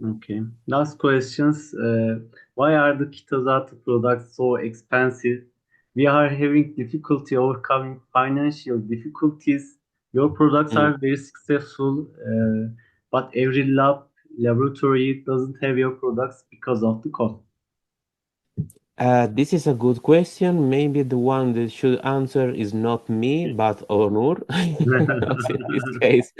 Okay. Last questions. Why are the Kitazato products so expensive? We are having difficulty overcoming financial difficulties. Your products are very successful, but every laboratory doesn't have your products because of the cost. This is a good question. Maybe the one that should answer is not me, but Onur. Because in this case,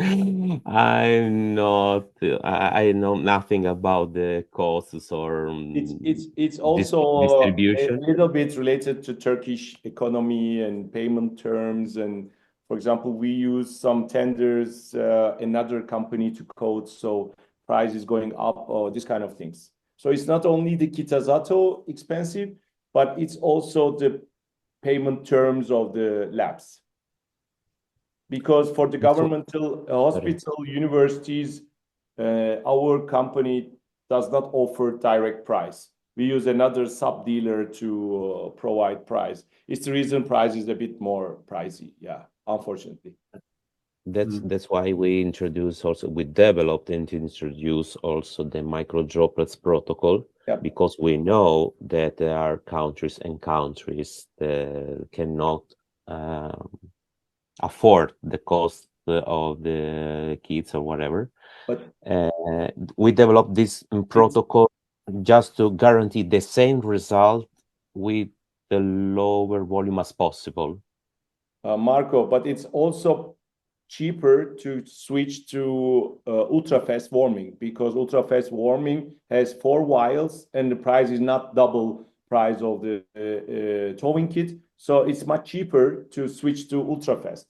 I'm not. I know nothing about the costs or It's also distribution. a little bit related to Turkish economy and payment terms. And for example, we use some tenders, another company to quote, so price is going up or this kind of things. So it's not only the Kitazato expensive, but it's also the payment terms of the labs. Because for the governmental hospital universities, our company does not offer direct price. We use another sub dealer to provide price. It's the reason price is a bit more pricey. Yeah, unfortunately. That's why we developed and introduced also the micro droplets protocol. Yep. Because we know that there are countries that cannot afford the cost of the kits or whatever. But we developed this protocol just to guarantee the same result with the lower volume as possible. Marco, but it's also cheaper to switch to ultra fast warming, because ultra fast warming has 4 vials and the price is not double price of the towing kit. So it's much cheaper to switch to ultra fast.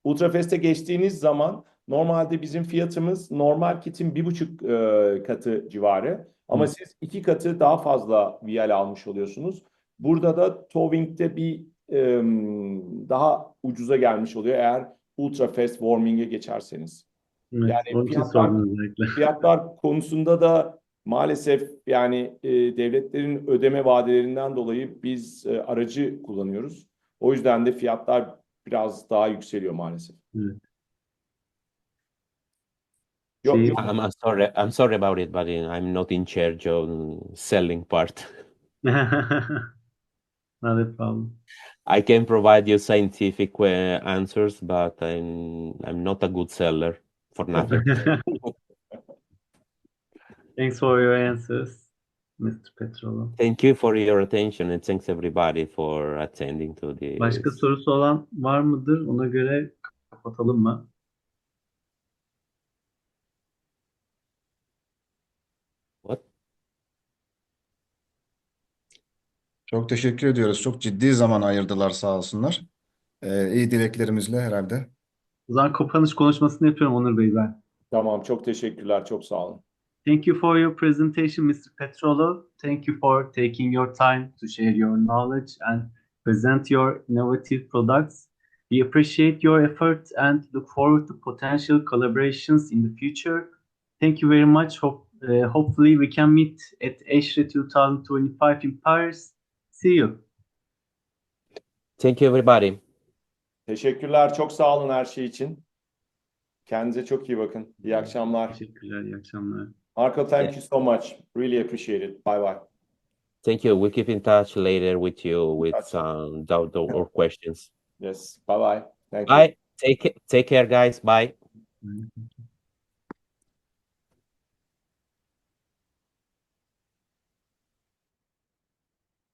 Ultra fast'e geçtiğiniz zaman normalde bizim fiyatımız normal kitin 1,5 katı civarı. Ama siz 2 katı daha fazla vial almış oluyorsunuz. Burada da towing'de bir daha ucuza gelmiş oluyor eğer ultra fast warming'e geçerseniz. Evet, Yani onun için sordum özellikle. fiyatlar konusunda da maalesef yani devletlerin ödeme vadelerinden dolayı biz aracı kullanıyoruz. O yüzden de fiyatlar biraz daha yükseliyor maalesef. Evet. Yok, I'm sorry about it, but I'm not in charge of selling part. Not a problem. I can provide you scientific answers, but I'm not a good seller for nothing. Thanks for your answers, Mr. Petrolo. Thank you for your attention and thanks everybody for attending to this. Başka sorusu olan var mıdır? Ona göre kapatalım mı? What? Çok teşekkür ediyoruz. Çok ciddi zaman ayırdılar sağ olsunlar. İyi dileklerimizle herhalde. O zaman kapanış konuşmasını yapıyorum Onur Bey ben. Tamam, çok teşekkürler, çok sağ olun. Thank you for your presentation, Mr. Petrolo. Thank you for taking your time to share your knowledge and present your innovative products. We appreciate your efforts and look forward to potential collaborations in the future. Thank you very much. Hope Hopefully we can meet at ESHRE 2025 in Paris. See you. Thank you, everybody. Teşekkürler. Çok sağ olun her şey için. Kendinize çok iyi bakın. İyi akşamlar. Teşekkürler, iyi akşamlar. Marco, thank you so much. Really appreciate it. Bye bye. Thank you. We'll keep in touch later with you with Gotcha. some doubt or questions. Yes. Bye bye. Thank you. Bye. Take care, guys. Bye. Bye.